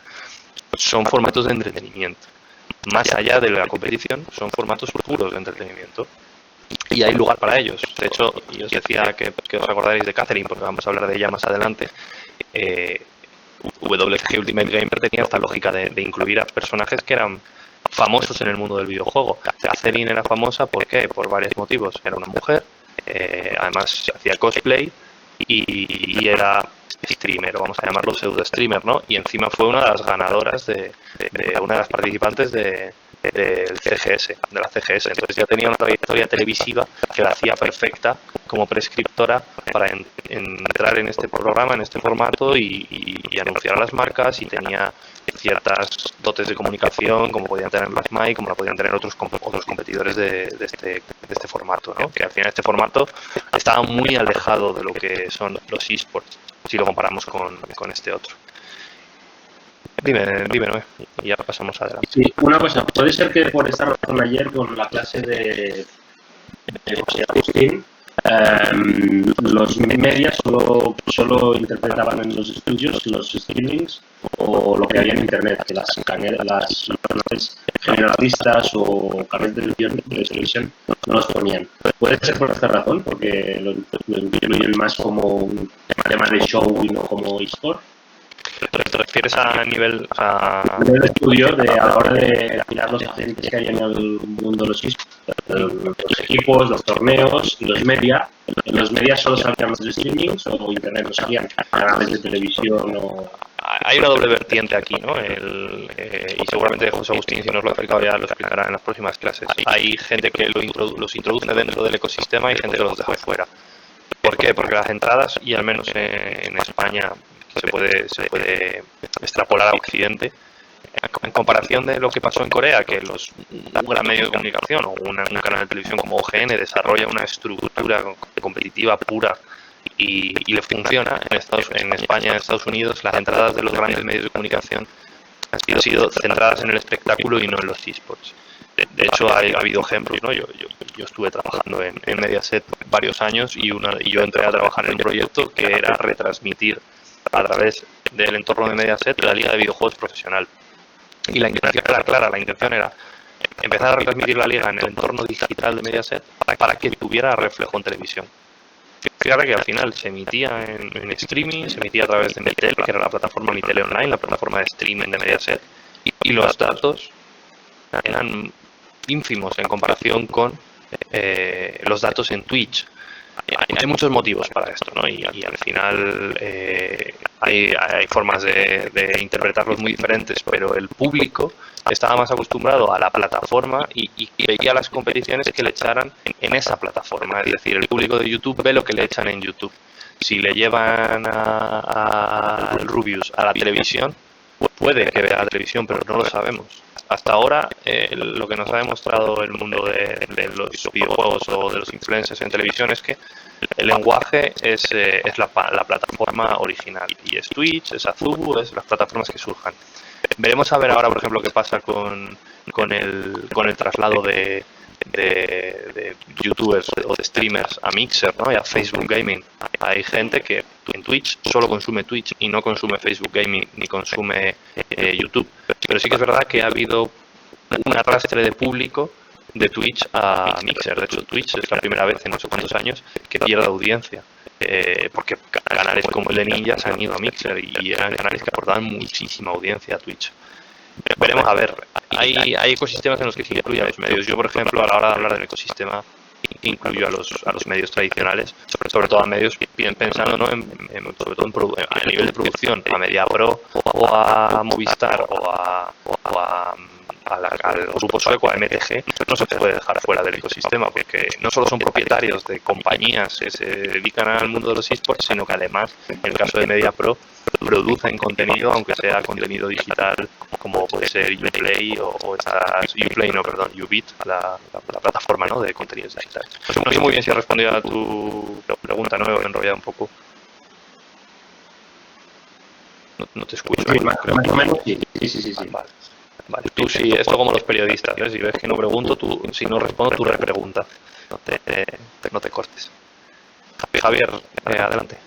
son formatos de entretenimiento. Más allá de la competición, son formatos puros de entretenimiento. Y hay lugar para ellos. De hecho, y os decía que os acordaréis de Catherine, porque vamos a hablar de ella más adelante. WTG Ultimate Gamer tenía esta lógica de incluir a personajes que eran famosos en el mundo del videojuego. Catherine era famosa, ¿por qué? Por varios motivos. Era una mujer, además hacía cosplay y era streamer, o vamos a llamarlo pseudo streamer, ¿no? Y encima fue una de las ganadoras de una de las participantes del CGS, de la CGS. Entonces ya tenía una trayectoria televisiva que la hacía perfecta como prescriptora para entrar en este programa, en este formato y anunciar a las marcas, y tenía ciertas dotes de comunicación como podían tener las MAI, como la podían tener otros competidores de este formato, ¿no? Que al final este formato estaba muy alejado de lo que son los eSports si lo comparamos con este otro. Dime, Noé, y ya pasamos adelante. Sí, una cosa, puede ser que por esta razón ayer con la clase de José Agustín, los medios solo interpretaban en los estudios los streamings o lo que había en internet, que las canales generalistas o canales de televisión no los ponían. Puede ser por esta razón, porque lo incluyen más como un tema de show y no como eSport. ¿Te refieres a nivel de estudio a la hora de mirar los agentes que hay en el mundo de los equipos, los torneos y los media? En los medias solo salían los streamings o internet, no salían canales de televisión o... Hay una doble vertiente aquí, ¿no? Y seguramente José Agustín, si nos lo ha explicado ya, lo explicará en las próximas clases. Hay gente que los introduce dentro del ecosistema y gente que los deja fuera. ¿Por qué? Porque las entradas, y al menos en España se puede extrapolar a Occidente, en comparación de lo que pasó en Corea, que un gran medio de comunicación o un canal de televisión como OGN desarrolla una estructura competitiva pura y le funciona. En España, en Estados Unidos, las entradas de los grandes medios de comunicación han sido centradas en el espectáculo y no en los eSports. De hecho, ha habido ejemplos, ¿no? Yo estuve trabajando en Mediaset varios años y yo entré a trabajar en un proyecto que era retransmitir a través del entorno de Mediaset la liga de videojuegos profesional. Y la intención era clara, la intención era empezar a retransmitir la liga en el entorno digital de Mediaset para que tuviera reflejo en televisión. Fíjate que al final se emitía en streaming, se emitía a través de Mitel, que era la plataforma Mitel Online, la plataforma de streaming de Mediaset, y los datos eran ínfimos en comparación con los datos en Twitch. Hay muchos motivos para esto, ¿no? Y al final hay formas de interpretarlos muy diferentes, pero el público estaba más acostumbrado a la plataforma y veía las competiciones que le echaran en esa plataforma. Es decir, el público de YouTube ve lo que le echan en YouTube. Si le llevan al Rubius a la televisión, puede que vea la televisión, pero no lo sabemos. Hasta ahora, lo que nos ha demostrado el mundo de los videojuegos o de los influencers en televisión es que el lenguaje es la plataforma original. Y es Twitch, es Azubu, es las plataformas que surjan. Veremos a ver ahora, por ejemplo, qué pasa con el traslado de de youtubers o de streamers a Mixer, ¿no? Y a Facebook Gaming. Hay gente que en Twitch solo consume Twitch y no consume Facebook Gaming ni consume YouTube. Pero sí que es verdad que ha habido un arrastre de público de Twitch a Mixer. De hecho, Twitch es la primera vez en no sé cuántos años que pierde audiencia. Porque canales como el de Ninja se han ido a Mixer y eran canales que aportaban muchísima audiencia a Twitch. Veremos, a ver, hay ecosistemas en los que se incluyen los medios. Yo, por ejemplo, a la hora de hablar del ecosistema, incluyo a los medios tradicionales, sobre todo a medios pensando, ¿no? Sobre todo a nivel de producción, a MediaPro o a Movistar o al grupo sueco, a MTG, no se puede dejar fuera del ecosistema, porque no solo son propietarios de compañías que se dedican al mundo de los esports, sino que además, en el caso de MediaPro, producen contenido, aunque sea contenido digital, como puede ser Uplay Ubit, la plataforma, ¿no? De contenidos digitales. No sé muy bien si he respondido a tu pregunta, ¿no? Me he enrollado un poco. No te escucho. Sí, más o menos, sí. Vale, tú sí, esto como los periodistas, ¿no? Si ves que no pregunto, si no respondo, tú repregunta. No te cortes. Javier, adelante.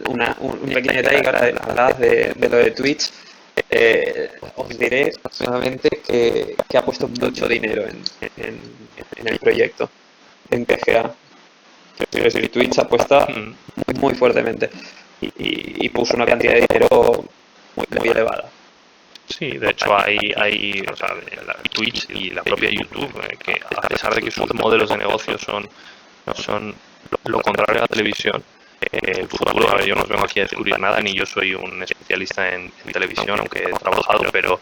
Un pequeño detalle que ahora hablabas de lo de Twitch. Os diré solamente que ha puesto mucho dinero en el proyecto, en PGA. Quiero decir, Twitch apuesta muy fuertemente y puso una cantidad de dinero muy elevada. Sí, de hecho hay o sea, Twitch y la propia YouTube, que a pesar de que sus modelos de negocio son lo contrario a la televisión, el futuro, a ver, yo no os vengo aquí a descubrir nada, ni yo soy un especialista en televisión, aunque he trabajado, pero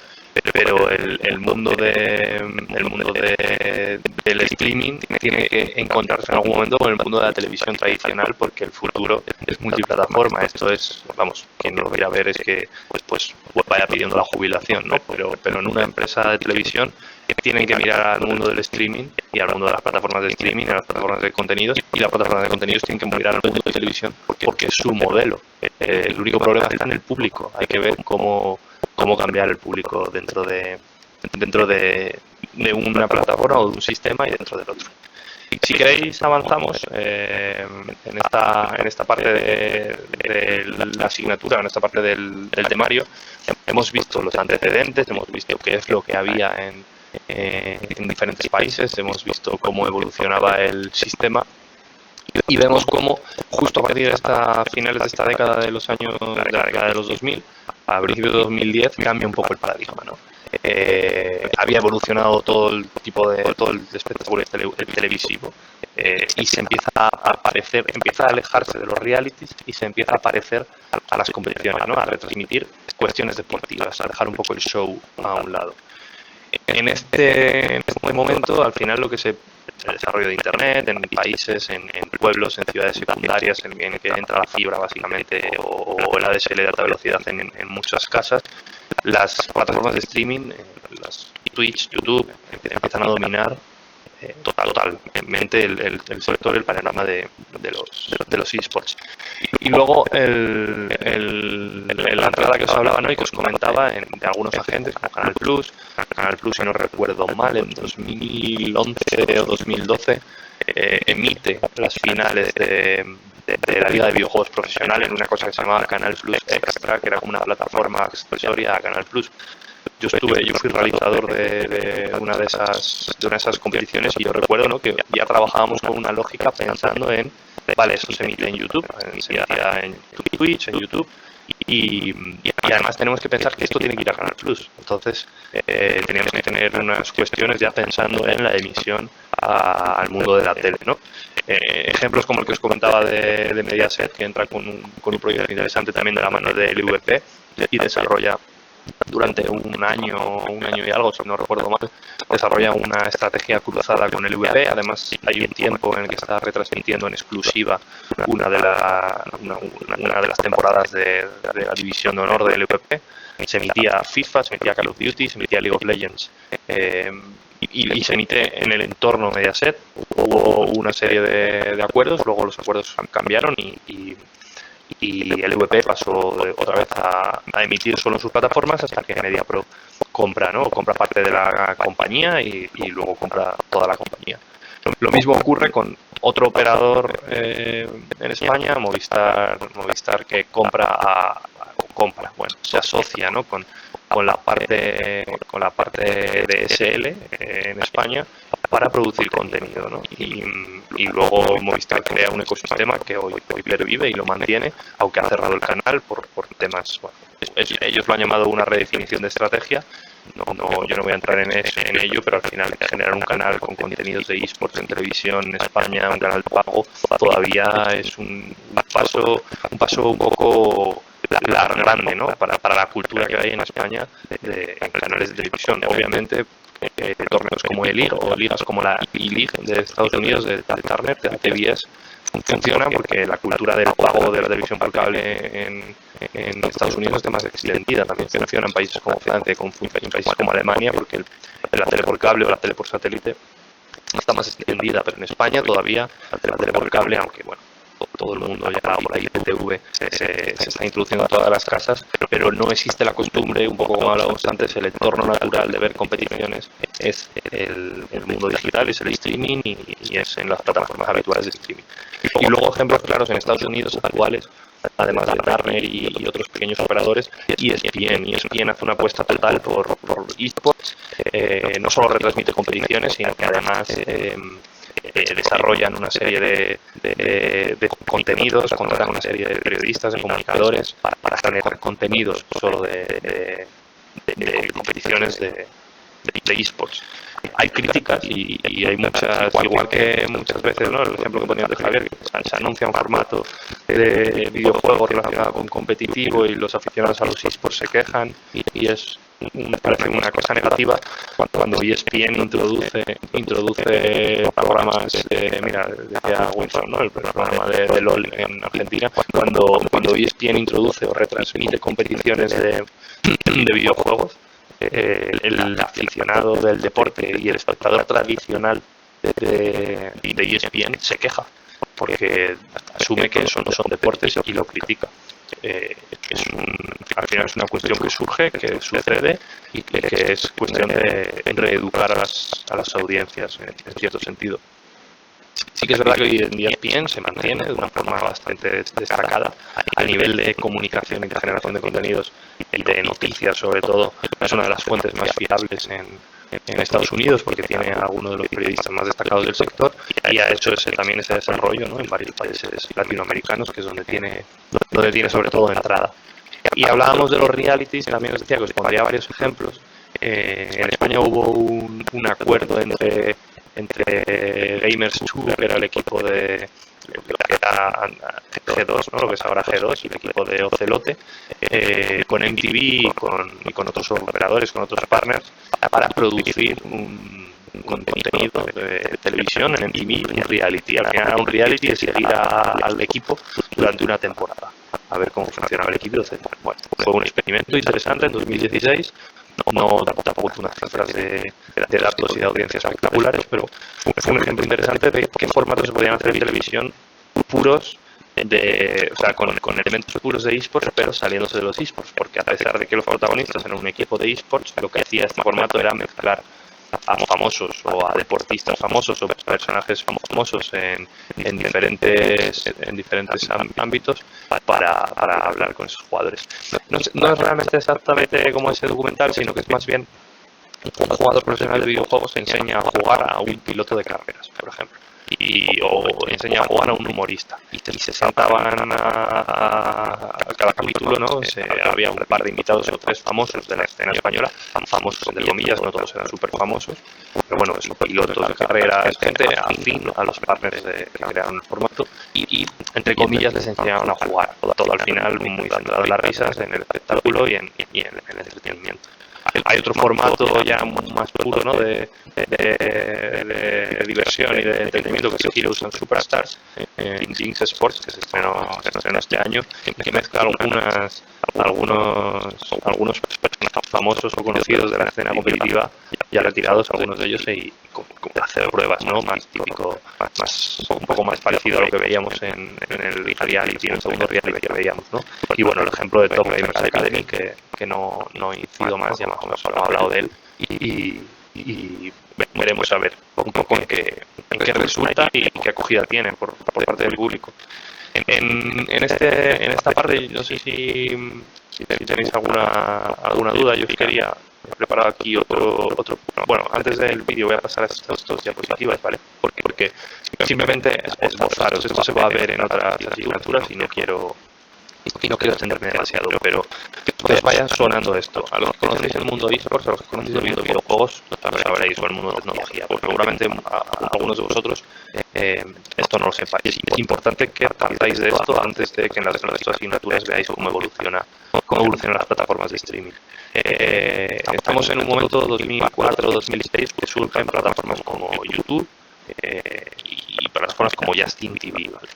el mundo del streaming tiene que encontrarse en algún momento con el mundo de la televisión tradicional, porque el futuro es multiplataforma. Esto es, vamos, quien no lo quiera ver es que pues vaya pidiendo la jubilación, ¿no? Pero en una empresa de televisión tienen que mirar al mundo del streaming y al mundo de las plataformas de streaming, a las plataformas de contenidos, y las plataformas de contenidos tienen que mirar al mundo de televisión porque es su modelo. El único problema está en el público. Hay que ver cómo cambiar el público dentro de una plataforma o de un sistema y dentro del otro. Si queréis avanzamos en esta parte de la asignatura, en esta parte del temario. Hemos visto los antecedentes, hemos visto qué es lo que había en diferentes países, hemos visto cómo evolucionaba el sistema y vemos cómo justo a partir de finales de esta década de los años de la década de los 2000, a principios de 2010 cambia un poco el paradigma, ¿no? Había evolucionado todo el espectáculo televisivo y se empieza a alejarse de los realities y se empieza a parecer a las competiciones, ¿no? A retransmitir cuestiones deportivas, a dejar un poco el show a un lado. En este momento, al final, el desarrollo de Internet en países, en pueblos, en ciudades secundarias, en que entra la fibra básicamente o el ADSL de alta velocidad en muchas casas, las plataformas de streaming, las Twitch, YouTube, empiezan a dominar totalmente el sector, el panorama de los esports. Y luego la entrada que os hablaba, ¿no? Y que os comentaba de algunos agentes como Canal Plus, si no recuerdo mal, en 2011 o 2012 emite las finales de la Liga de Videojuegos Profesional en una cosa que se llamaba Canal Plus Extra, que era como una plataforma accesoria a Canal Plus. Yo fui realizador de una de esas competiciones y yo recuerdo, ¿no? Que ya trabajábamos con una lógica pensando en, vale, eso se emite en YouTube, se emitía en Twitch, en YouTube, y además tenemos que pensar que esto tiene que ir a Canal Plus. Entonces teníamos que tener unas cuestiones ya pensando en la emisión al mundo de la tele, ¿no? Ejemplos como el que os comentaba de Mediaset, que entra con un proyecto interesante también de la mano de LVP y desarrolla durante un año y algo, si no recuerdo mal, desarrolla una estrategia cruzada con el VP. Además, hay un tiempo en el que está retransmitiendo en exclusiva una de las temporadas de la división de honor del VP. Se emitía FIFA, se emitía Call of Duty, se emitía League of Legends. Y se emite en el entorno Mediaset. Hubo una serie de acuerdos, luego los acuerdos cambiaron y y LVP pasó otra vez a emitir solo en sus plataformas hasta que MediaPro compra, ¿no? Compra parte de la compañía y luego compra toda la compañía. Lo mismo ocurre con otro operador en España, Movistar, que se asocia, ¿no? con la parte de SL en España para producir contenido, ¿no? Y luego Movistar crea un ecosistema que hoy pervive y lo mantiene, aunque ha cerrado el canal por temas, bueno, ellos lo han llamado una redefinición de estrategia. Yo no voy a entrar en ello, pero al final generar un canal con contenidos de eSports en televisión en España, un canal pago, todavía es un paso un poco grande, ¿no? Para la cultura que hay en España en canales de televisión. Obviamente, torneos como el E-League o ligas como la E-League de Estados Unidos, de Turner, de TBS, funcionan porque la cultura del pago de la televisión por cable en Estados Unidos está más extendida. También funciona en países como Francia, en países como Alemania, porque la tele por cable o la tele por satélite está más extendida, pero en España todavía la tele por cable, aunque bueno, todo el mundo ya por ahí IPTV se está introduciendo en todas las casas, pero no existe la costumbre, un poco como hablábamos antes, el entorno natural de ver competiciones es el mundo digital, es el streaming y es en las plataformas habituales de streaming. Y luego ejemplos claros en Estados Unidos actuales, además de Turner y otros pequeños operadores, ESPN hace una apuesta total por eSports. No solo retransmite competiciones, sino que además desarrollan una serie de contenidos, contratan una serie de periodistas, de comunicadores para generar contenidos solo de competiciones de eSports. Hay críticas y hay muchas, igual que muchas veces, ¿no? El ejemplo que ponía de Javier, que se anuncia un formato de videojuegos relacionado con competitivo y los aficionados a los eSports se quejan y es parece una cosa negativa cuando ESPN introduce programas, mira, decía Winston, ¿no? El programa de LOL en Argentina, cuando ESPN introduce o retransmite competiciones de videojuegos, el aficionado del deporte y el espectador tradicional de ESPN se queja porque asume que eso no son deportes y lo critica. Al final es una cuestión que surge, que sucede y que es cuestión de reeducar a las audiencias en cierto sentido. Sí que es verdad que hoy en día ESPN se mantiene de una forma bastante destacada a nivel de comunicación y de generación de contenidos y de noticias, sobre todo. Es una de las fuentes más fiables en Estados Unidos porque tiene a algunos de los periodistas más destacados del sector y ha hecho también ese desarrollo, ¿no? En varios países latinoamericanos, que es donde tiene sobre todo entrada. Y hablábamos de los realities, también os decía que os pondría varios ejemplos. En España hubo un acuerdo entre Gamers 2, que era el equipo de que era G2, ¿no? Lo que es ahora G2, el equipo de Ocelote, con MTV y con otros operadores, con otros partners, para producir un contenido de televisión en MTV, un reality. Al final era un reality de seguir al equipo durante una temporada, a ver cómo funcionaba el equipo. Bueno, fue un experimento interesante en 2016. No tampoco unas cifras de datos y de audiencias espectaculares, pero fue un ejemplo interesante de qué formatos se podían hacer en televisión puros, o sea, con elementos puros de eSports, pero saliéndose de los eSports, porque a pesar de que los protagonistas eran un equipo de eSports, lo que hacía este formato era mezclar a famosos o a deportistas famosos o personajes famosos en diferentes ámbitos para hablar con esos jugadores. No es realmente exactamente como ese documental, sino que es más bien un jugador profesional de videojuegos enseña a jugar a un piloto de carreras, por ejemplo. O enseña a jugar a un humorista y se sentaban a cada capítulo, ¿no? Había un par de invitados o tres famosos de la escena española, famosos entre comillas, no todos eran súper famosos, pero bueno, son pilotos de carreras, gente afín a los partners que crearon el formato y entre comillas les enseñaban a jugar, todo al final muy centrado en las risas, en el espectáculo y en el entretenimiento. Hay otro formato ya más puro, ¿no? de diversión y de entretenimiento, que es Heroes and Superstars en Jinx Sports, que se estrenó este año, que mezcla algunos famosos o conocidos de la escena competitiva ya retirados algunos de ellos y hacer pruebas, ¿no? Más típico, un poco más parecido a lo que veíamos en el reality, en el segundo reality que veíamos, ¿no? Y bueno, el ejemplo de Top Gamers Academy, que no incido más, ya más o menos he hablado de él, y veremos a ver un poco en qué resulta y qué acogida tiene por parte del público. En esta parte, no sé si tenéis alguna duda. Yo quería preparar aquí otro. Bueno, antes del vídeo voy a pasar a estas dos diapositivas, ¿vale? Porque simplemente esbozaros. Esto se va a ver en otras asignaturas y no quiero extenderme demasiado, pero que os vaya sonando esto. A los que conocéis el mundo de eSports, a los que conocéis el mundo de videojuegos, lo sabréis, o el mundo de tecnología, porque seguramente a algunos de vosotros esto no lo sepáis. Es importante que partáis de esto antes de que en las asignaturas veáis cómo evolucionan las plataformas de streaming. Estamos en un momento 2004-2006 que surgen plataformas como YouTube y plataformas como Justin TV, ¿vale?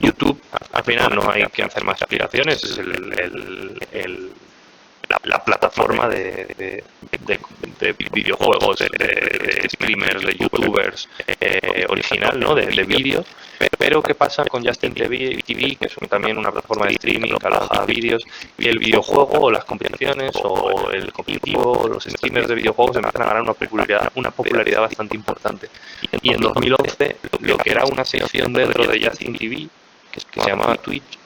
YouTube, al final no hay que hacer más explicaciones, es la plataforma de videojuegos, de streamers, de youtubers original, ¿no? De vídeos. Pero ¿qué pasa con Justin TV, que es también una plataforma de streaming que aloja vídeos, y el videojuego o las competiciones o el competitivo, los streamers de videojuegos empiezan a ganar una popularidad bastante importante? Y en 2011 lo que era una sección dentro de Justin TV, que se llamaba Twitch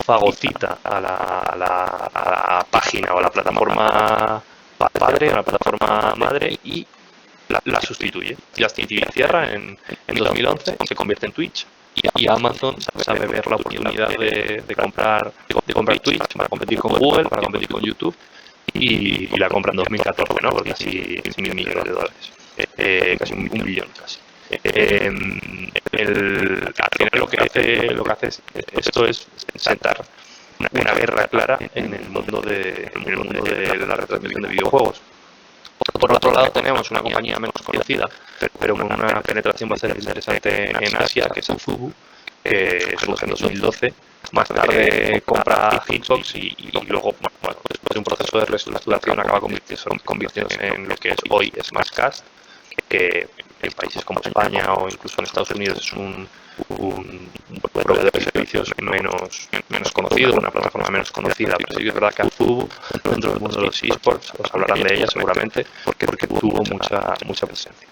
fagocita a la página o a la plataforma padre, a la plataforma madre, y la sustituye. Justin TV cierra en 2011, se convierte en Twitch, y Amazon sabe ver la oportunidad de comprar Twitch para competir con Google, para competir con YouTube, y la compra en 2014, ¿no? Por casi $1.000 millones, casi un billón casi. Al final lo que hace esto es sentar una guerra clara en el mundo de la retransmisión de videojuegos. Por otro lado tenemos una compañía menos conocida, pero con una penetración bastante interesante en Asia, que es Fubu, que surge en 2012. Más tarde compra Hitbox y luego, bueno, después de un proceso de reestructuración, acaba convirtiéndose en lo que es hoy Smashcast, que en países como España o incluso en Estados Unidos es un proveedor de servicios menos conocido, una plataforma menos conocida, pero sí que es verdad que Fubu, dentro del mundo de los eSports, os hablarán de ella seguramente, porque tuvo mucha presencia.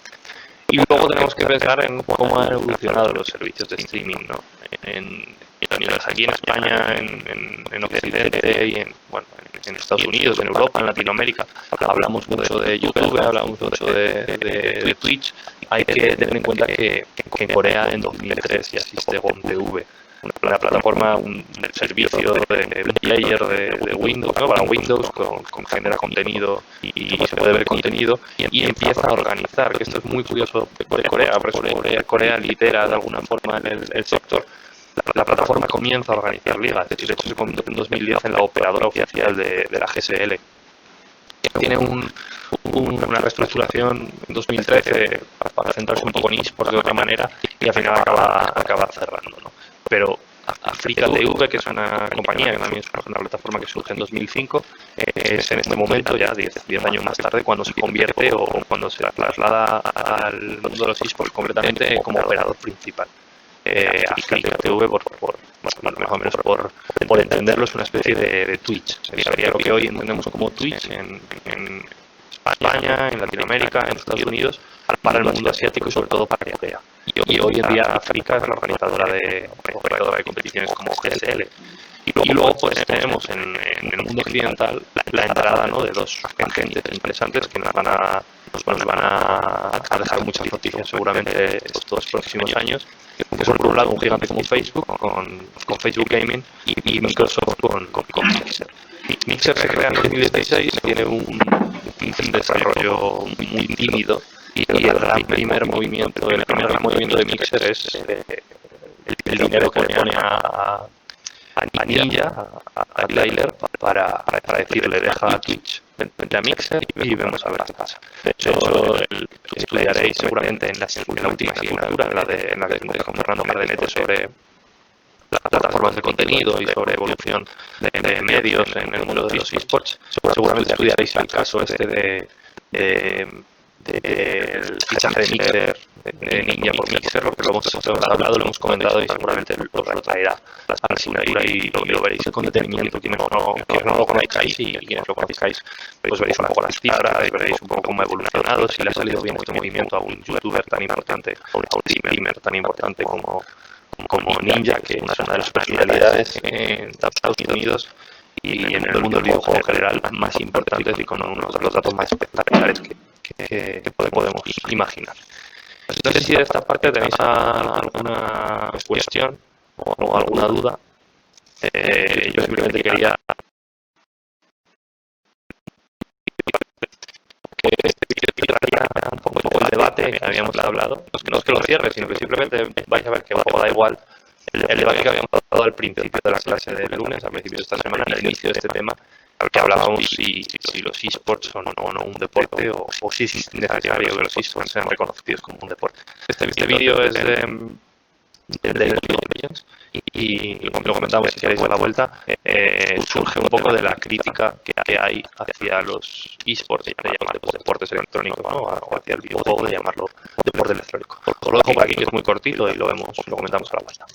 Y luego tenemos que pensar en cómo han evolucionado los servicios de streaming, ¿no? Aquí en España, en Occidente y en Estados Unidos, en Europa, en Latinoamérica, hablamos mucho de YouTube, hablamos mucho de Twitch. Hay que tener en cuenta que en Corea en 2003 ya existe GOM.tv, una plataforma, un servicio de player de Windows, ¿no? Para Windows, con genera contenido y se puede ver contenido y empieza a organizar, que esto es muy curioso de Corea, porque Corea lidera de alguna forma el sector. La plataforma comienza a organizar ligas, de hecho se convirtió en 2010 en la operadora oficial de la GSL. Tiene una reestructuración en 2013 para centrarse un poco en eSports de otra manera y al final acaba cerrando, ¿no? Pero Africa TV, que es una compañía que también es una plataforma que surge en 2005, es en este momento, ya 10 años más tarde, cuando se convierte o cuando se traslada al mundo de los eSports completamente como operador principal. Africa TV, más o menos por entenderlo, es una especie de Twitch. Sería lo que hoy entendemos como Twitch en España, en Latinoamérica, en Estados Unidos, para el mundo asiático y sobre todo para Corea. Y hoy en día África es la organizadora de competiciones como GSL. Y luego pues tenemos en el mundo occidental la entrada, ¿no? de dos agentes interesantes que nos van a dejar muchas noticias seguramente estos próximos años, que son por un lado un gigante como Facebook con Facebook Gaming y Microsoft con Mixer. Mixer se crea en 2016, tiene un desarrollo muy tímido y el primer movimiento de Mixer es el dinero que le pone a Ninja, a Tyler, para decirle deja a Twitch, vente a Mixer y vamos a ver qué pasa. De hecho, estudiaréis seguramente en la última asignatura, en la que con Fernando Cardenete, sobre las plataformas de contenido y sobre evolución de medios en el mundo de los eSports. Seguramente estudiaréis el caso este de del fichaje de Mixer, de Ninja por Mixer, lo que lo hemos hablado, lo hemos comentado y seguramente os lo traerá a la asignatura y lo veréis con detenimiento. Quienes no lo conozcáis y quienes lo conozcáis, pues veréis un poco las cifras, veréis un poco cómo ha evolucionado, si le ha salido bien este movimiento a un youtuber tan importante, a un streamer tan importante como Ninja, que es una de las personalidades en Estados Unidos y en el mundo del videojuego en general más importantes y con uno de los datos más espectaculares que podemos imaginar. No sé si de esta parte tenéis alguna cuestión o alguna duda. Yo simplemente quería un poco el debate que habíamos hablado. No es que lo cierre, sino que simplemente vais a ver que un poco da igual el debate que habíamos dado al principio de la clase del lunes, al principio de esta semana, al inicio de este tema, que hablábamos si los esports son o no un deporte o si es necesario que los esports sean reconocidos como un deporte. Este vídeo es de League of Legends y lo comentamos si queréis a la vuelta, surge un poco de la crítica que hay hacia los esports, de llamar deportes electrónicos, ¿no? O hacia el videojuego, de llamarlo deporte electrónico. Os lo dejo por aquí, que es muy cortito y lo comentamos a la vuelta.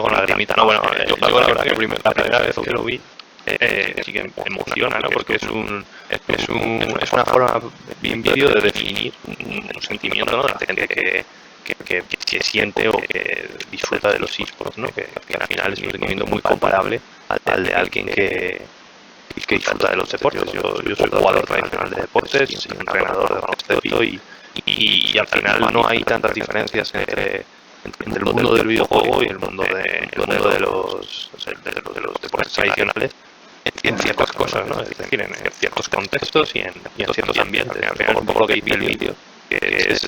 Con la lagrimita, no, bueno, yo la verdad que la primera vez que lo vi sí que emociona, ¿no? Porque es una forma bien vídeo de definir un sentimiento, ¿no? De la gente que siente o que disfruta de los esports, ¿no? Que al final es un sentimiento muy comparable al de alguien que disfruta de los deportes. Yo soy jugador tradicional de deportes, soy entrenador de baloncesto y al final no hay tantas diferencias entre el mundo del videojuego y el mundo de los deportes tradicionales en ciertas cosas, ¿no? Es decir, en ciertos contextos y en ciertos ambientes. Un poco lo que dice el vídeo, que es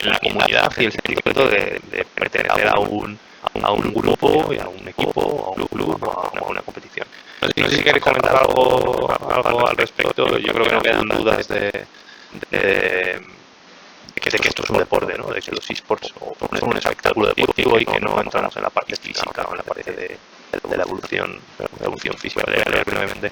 la comunidad y el sentimiento de pertenecer a un grupo y a un equipo, a un club o a una competición. No sé si queréis comentar algo al respecto. Yo creo que no quedan dudas de que esto es un deporte, ¿no? De que los esports son un espectáculo deportivo y que no entramos en la parte física o en la parte de la evolución física. Brevemente.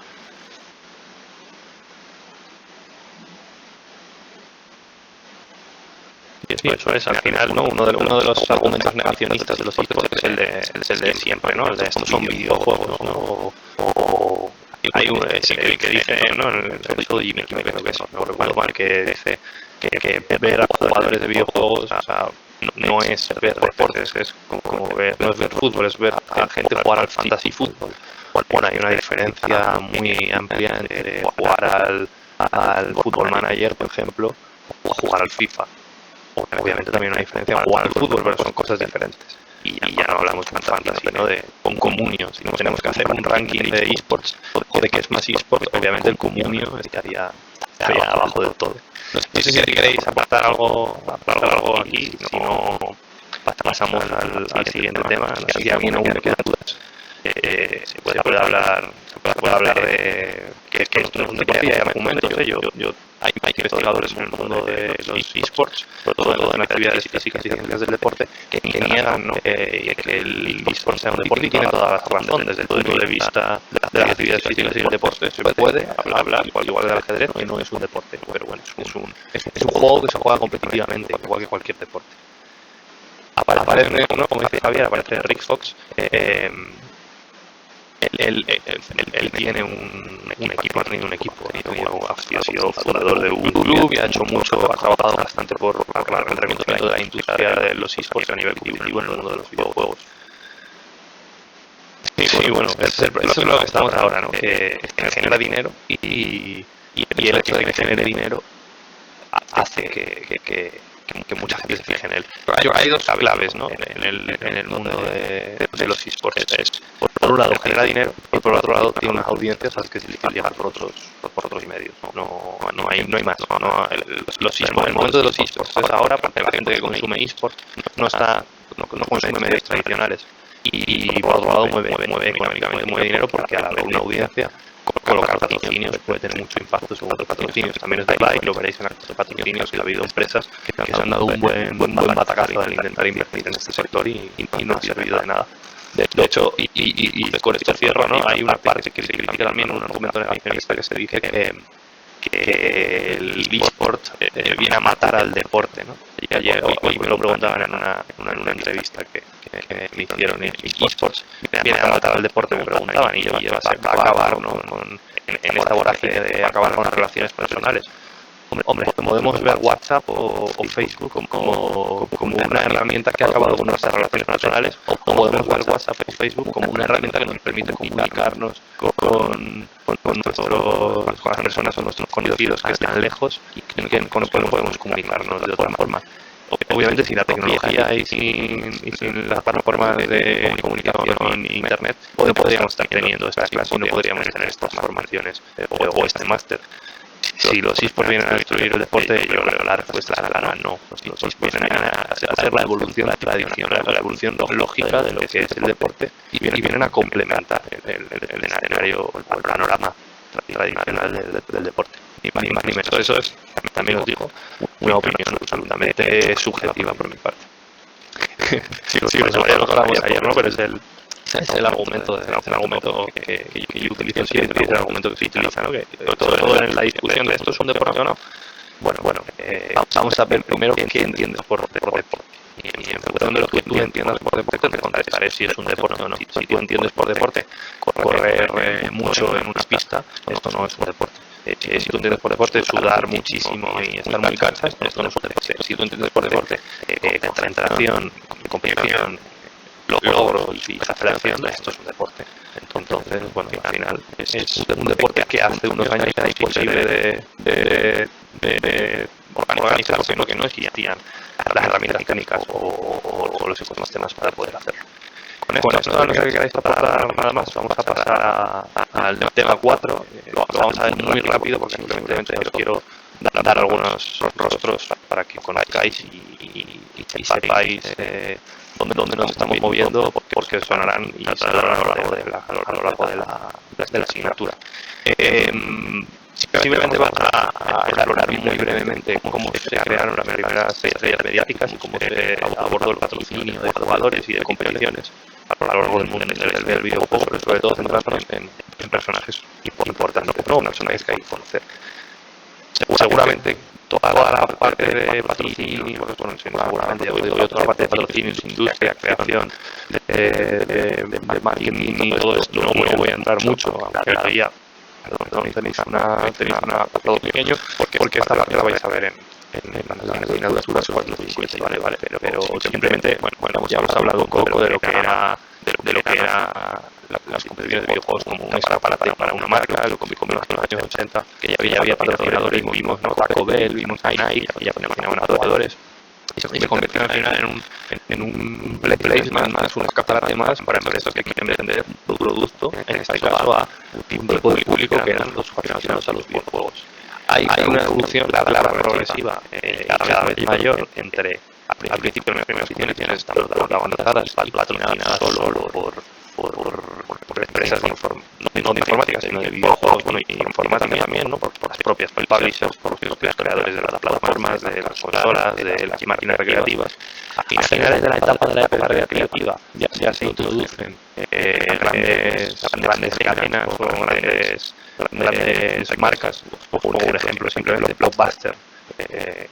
Sí, eso es. Al final, ¿no? Uno de los argumentos negacionistas de los esports es el de siempre, ¿no? El de estos son videojuegos, ¿no? O hay un que dice, ¿no? Sobre todo Jimmy, que creo que es, no recuerdo mal, que dice que ver a jugadores de videojuegos, o sea, no es ver deportes, es como ver, no es ver fútbol, es ver a gente jugar al fantasy fútbol. Bueno, hay una diferencia muy amplia entre jugar al Football Manager, por ejemplo, o jugar al FIFA. Obviamente también hay una diferencia jugar al fútbol, pero son cosas diferentes. Y ya no hablamos de fantasy, ¿no? De un comunio. Si no tenemos que hacer un ranking de esports o de qué es más esports, obviamente el comunio estaría abajo del todo. No sé si queréis aportar algo aquí, si no pasamos al siguiente tema. No sé si alguien aún le queda dudas. Se puede hablar de que esto es un deporte y hay argumentos. Hay investigadores en el mundo de los esports, sobre todo en actividades físicas y ciencias del deporte, que niegan, ¿no? que el esports sea un deporte, y tiene toda la razón. Desde el punto de vista de las actividades físicas y el deporte se puede hablar igual del ajedrez, que no es un deporte, pero bueno, es un juego que se juega competitivamente, igual que cualquier deporte. Aparece, ¿no? Como dice Javier, aparece Rick Fox. Él tiene un equipo, ha tenido un equipo, ha sido fundador de un club y ha hecho mucho, ha trabajado bastante por el reconocimiento de la industria de los esports a nivel competitivo en el mundo de los videojuegos. Sí, bueno, eso es lo que estamos ahora, ¿no? Que genera dinero y el hecho de que genere dinero hace que mucha gente se fije en él. Hay dos claves, ¿no? en el mundo de los esports. Por un lado genera dinero y por otro lado tiene unas audiencias a las que es difícil llegar por otros medios. No hay más. El momento de los esports es ahora, porque la gente que consume esports no consume medios tradicionales. Y por otro lado mueve económicamente, mueve dinero, porque al haber una audiencia, colocar patrocinios puede tener mucho impacto sobre los patrocinios. También es de like, lo veréis en los patrocinios, que ha habido empresas que se han dado un buen batacazo al intentar invertir en este sector y no ha servido de nada. De hecho, y con esto cierro, ¿no? Hay una parte que se critica también, un argumento negacionista, que se dice que el eSport viene a matar al deporte, ¿no? Y ayer, hoy me lo preguntaban en una entrevista que me hicieron en eSports, viene a matar al deporte, me preguntaban, y yo va a acabar, ¿no? en esta vorágine de acabar con las relaciones personales. Hombre, podemos ver WhatsApp o Facebook como una herramienta que ha acabado con nuestras relaciones personales, o podemos ver WhatsApp o Facebook como una herramienta que nos permite comunicarnos con las personas o nuestros conocidos que están lejos y con los que no podemos comunicarnos de otra forma. Obviamente, sin la tecnología y sin las plataformas de comunicación y internet, podríamos estar teniendo estas clases y no podríamos tener estas formaciones o este máster. Si los esports vienen a destruir el deporte, yo creo que la respuesta es no. Los esports vienen a hacer la evolución tradicional, la evolución lógica de lo que es el deporte, y vienen a complementar el escenario, el panorama tradicional del deporte. Ni más ni menos. Eso es, también os digo, una opinión absolutamente subjetiva por mi parte. Sí, eso ya lo hablamos ayer, ¿no? Pero es el argumento que yo utilizo siempre, es el argumento que se utiliza, ¿no? Que sobre todo en la discusión de esto es un deporte o no. Bueno, vamos a ver primero qué entiendes por deporte. Y en función de lo que tú entiendas por deporte, te contestaré si es un deporte o no. Si tú entiendes por deporte correr mucho en una pista, esto no es un deporte. Si tú entiendes por deporte sudar muchísimo y estar muy cansado, esto no es un deporte. Si tú entiendes por deporte concentración, competición, logros y aceleración, esto es un deporte. Entonces, bueno, al final es un deporte que hace unos años era imposible de organizar, sino que no existían las herramientas técnicas o los ecosistemas para poder hacerlo. Con esto, no sé qué queráis aportar nada más, vamos a pasar al tema 4. Lo vamos a ver muy rápido, porque simplemente os quiero dar algunos rostros para que conozcáis y sepáis dónde nos estamos moviendo, porque sonarán y saldrán a lo largo de la asignatura. Simplemente vamos a explorar muy brevemente cómo se crearon las primeras estrellas mediáticas y cómo se abordó el patrocinio de jugadores y de competiciones a lo largo del mundo del videojuego, pero sobre todo centrándonos en personajes importantes, no personajes que hay que conocer. seguramente toda la parte de patrocinio, pues, bueno, seguramente, yo toda la parte de patrocinio, industria, creación, de marketing y todo esto, no voy a entrar mucho, aunque ya, perdón, tenéis un apartado pequeño, porque esta parte la vais a ver en las asignaturas 4 y 7, vale, pero simplemente, bueno, ya hemos hablado un poco de lo que era las competiciones de videojuegos como un escaparate para una marca, lo que vimos en los años 80, que ya había patrocinadores, vimos, ¿no? Taco Bell, vimos Nike, ya patrocinaban a jugadores, y se convirtió al final en un placement más, un escaparate más para empresas que quieren vender un producto, en este caso a un tipo de público que eran los aficionados a los videojuegos. Hay una evolución larga, progresiva, cada vez mayor entre, al principio las primeras ediciones estaban avanzadas y patrocinadas solo por empresas no de informática, sino de videojuegos, bueno, y informática también, ¿no? Por las propias publishers, por los propios creadores de las plataformas, de las consolas, de las máquinas recreativas. A finales de la etapa recreativa ya se introducen grandes cadenas o grandes marcas, por ejemplo, simplemente Blockbuster.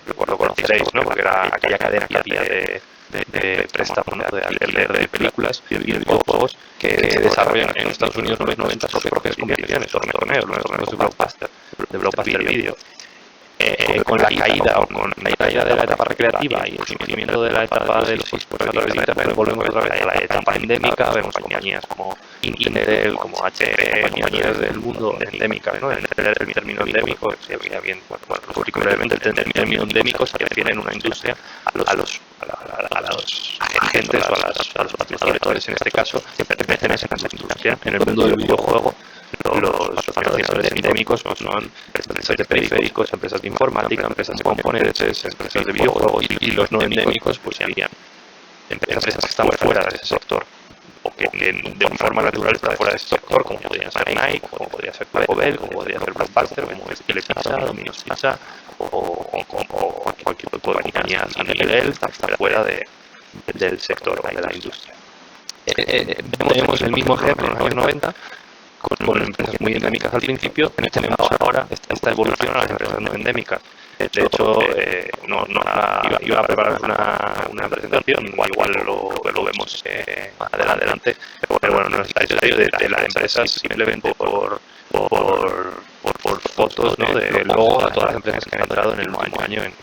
Recuerdo conoceréis, ¿no? Porque era aquella cadena que había de préstamo, ¿no? De alquiler de películas y de videojuegos que desarrollan en Estados Unidos en los 90 sus propias competiciones, torneos de Blockbuster Video. Con la caída de la etapa recreativa y el surgimiento de la etapa de los esports a través de Internet, volvemos otra vez a la etapa endémica. Vemos compañías como Intel, como HP, compañías del mundo endémicas, ¿no? El término endémico, si había bien, bueno, lo explico brevemente, el término endémico se refiere en una industria a los agentes o a los patrocinadores, en este caso, que pertenecen a esa industria. En el mundo del videojuego, los patrocinadores endémicos son empresas de periféricos, empresas de informática, empresas de componentes, empresas de videojuegos, y los no endémicos pues serían empresas que están fuera de ese sector o que de forma natural están fuera de ese sector, como podría ser Nike, como podría ser Taco Bell, como podría ser Blockbuster, como es Telepizza, Domino's Pizza o cualquier tipo de compañía a nivel está fuera del sector de la industria. Tenemos el mismo ejemplo en los años 90 con empresas muy endémicas al principio. Tenemos ahora esta evolución a las empresas no endémicas. De hecho, iba a preparar una presentación, igual lo vemos más adelante, pero bueno, no es necesario de las empresas simplemente por fotos, ¿no? De logo a todas las empresas que han entrado en el último año en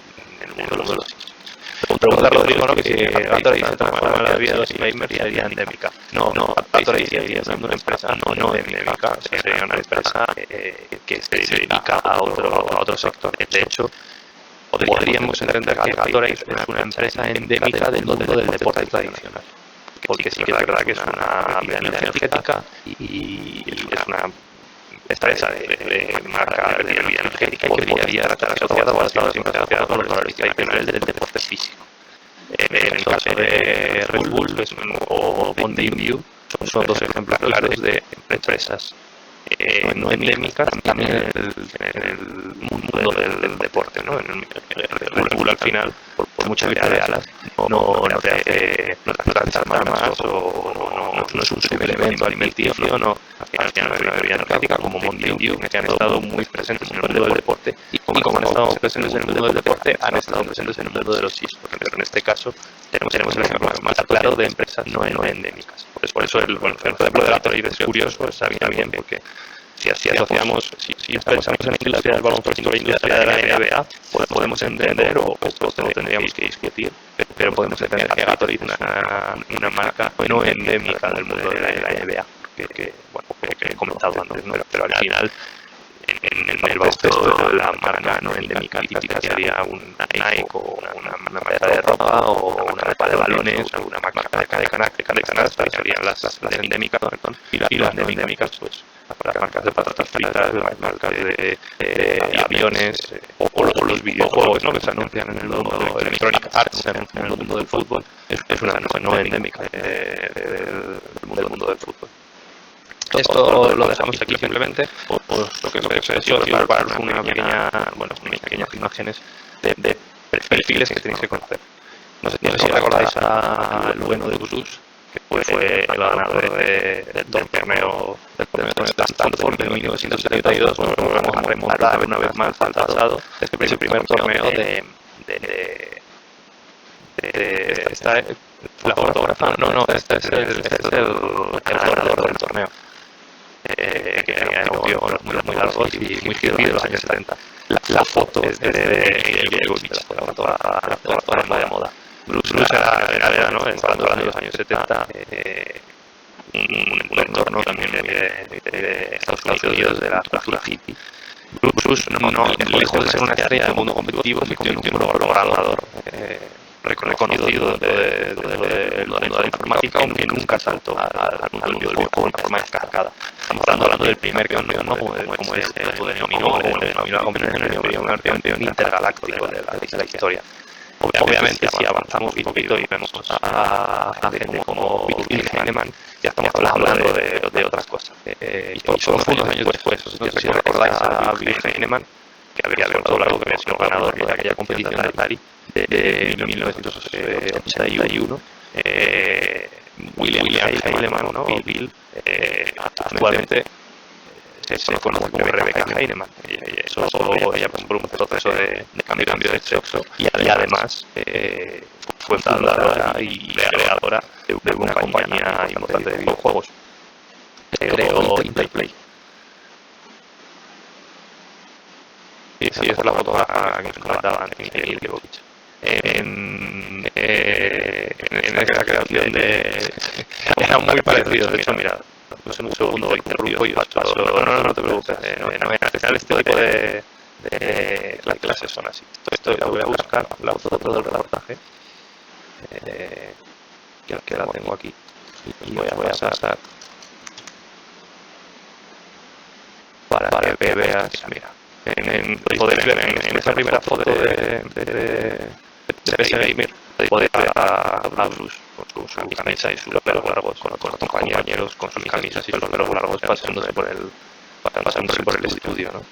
el mundo de los pregunta a Rodrigo, ¿no? Que si Gatorade se transforma la vida de los gamers sería endémica. No, Gatorade sigue siendo una empresa no endémica, sería una empresa que se dedica a otro sector. De hecho, podríamos entender que Gatorade es una empresa endémica del mundo del deporte tradicional, porque sí que es verdad que es una bebida energética y es una empresa de marca de bebida energética y que podría estar asociada o ha estado siempre asociada con los valores tradicionales del deporte físico. En el caso de Red Bull o Mountain Dew son dos ejemplos claros de empresas no endémicas también en el mundo del deporte, ¿no? Red Bull al final, por muchas que te alas, no te hace desarmar más o no es un suplemento alimenticio, no. Al final es una bebida energética como Mountain Dew, que han estado muy presentes en el mundo del deporte, y como han estado presentes en el mundo del deporte, han estado presentes en el mundo de los esports. Pero en este caso tenemos el ejemplo más claro de empresas no endémicas. Por eso el ejemplo de Gatorade es curioso, está bien, porque si asociamos, si pensamos en la industria del baloncesto y la industria de la NBA, podemos entender, o tendríamos que discutir, pero podemos entender que Gatorade es una marca no endémica del mundo de la NBA, que he comentado antes, ¿no? Pero al final, en el baloncesto, la marca no endémica típica sería un Nike o una marca de ropa o una marca de balones o una marca de canasta, que serían las endémicas, y las no endémicas, pues las marcas de patatas fritas, las marcas de aviones o los videojuegos, ¿no? Que se anuncian en el mundo de Electronic Arts, en el mundo del fútbol. Es una no endémica del mundo del fútbol. Esto lo dejamos aquí simplemente por lo que os he dicho, para unas pequeñas imágenes de perfiles que tenéis que conocer. No sé si recordáis al bueno de Usus, que fue el ganador del torneo de Stanford en 1972. Bueno, vamos a remontar una vez más al pasado, ese primer torneo esta es la fotógrafa, este es el ganador del torneo, que era un tío con los muy largos y muy hippie de los años 70. La foto es de Ilya, la fotógrafa de moda. Bruce era, ¿no? Hablando de los años 70, un entorno también de Estados Unidos, de la cultura hippie. Bruce lejos de ser una estrella del mundo competitivo, se convirtió en un programador reconocido de la informática, aunque nunca saltó al mundo del videojuego de una forma descargada. Estamos hablando del primer campeón, ¿no? Como es el denominó la campeón intergaláctico de la historia. Obviamente, si avanzamos un poquito y vemos a gente como Bill Heinemann, ya estamos hablando de otras cosas. Y solo unos años después, no sé si recordáis a Bill Heinemann, que había logrado que había sido ganador de aquella competición de Atari de 1981. William Heinemann, ¿no? Bill, actualmente se conoce como Rebecca Heinemann. Ella por un proceso de cambio de sexo y además fue fundadora y creadora de una compañía importante de videojuegos. Creó Interplay. Sí, esa es la fotógrafa que os comentaba antes, Ilya. En esa creación era muy parecido, de hecho, mira, no sé, un segundo interrumpo y paso. No te preocupes, en especial este tipo de las clases son así. Esto la voy a buscar, la foto del reportaje, que la tengo aquí, y voy a pasar para que veas, mira, podéis ver en esta primera foto de PC Gamer, podéis ver a Bruce con su camisa y sus pelos largos, con otros compañeros con sus camisas y los pelos largos pasándose por el estudio, ¿no?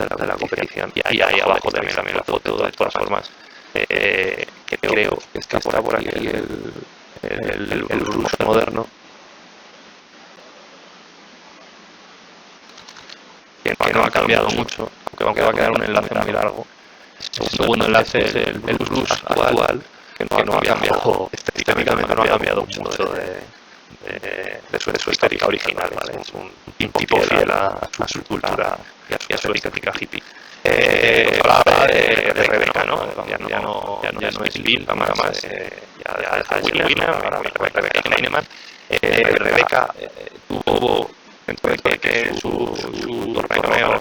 de la competición. Y ahí abajo también la foto, de todas formas, que creo que está por aquí el Bruce moderno, que no ha cambiado mucho, aunque va a quedar un enlace muy largo. El segundo enlace es el Bruce actual, que no ha cambiado estéticamente, no ha cambiado mucho de su estética original, ¿vale? Es un tipo fiel a su cultura y a su estética hippie. Hablaba de Rebecca, ¿no? Ya no es Bill, más ya es William, ahora Rebecca Heinemann. Rebecca tuvo, que su torneo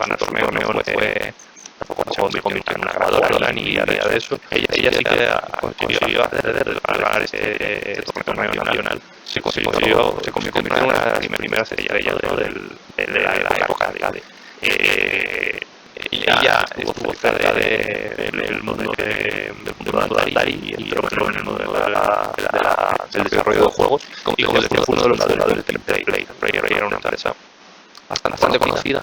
no fue, tampoco se convirtió en una grabadora ni nada de eso. Ella sí que consiguió ganar ese torneo nacional. Se convirtió en una de las primeras estrellas de la época de ella estuvo cerca del mundo de Atari y entró en el mundo del desarrollo de juegos, y fue uno de los fundadores de Interplay. Interplay era una empresa bastante conocida.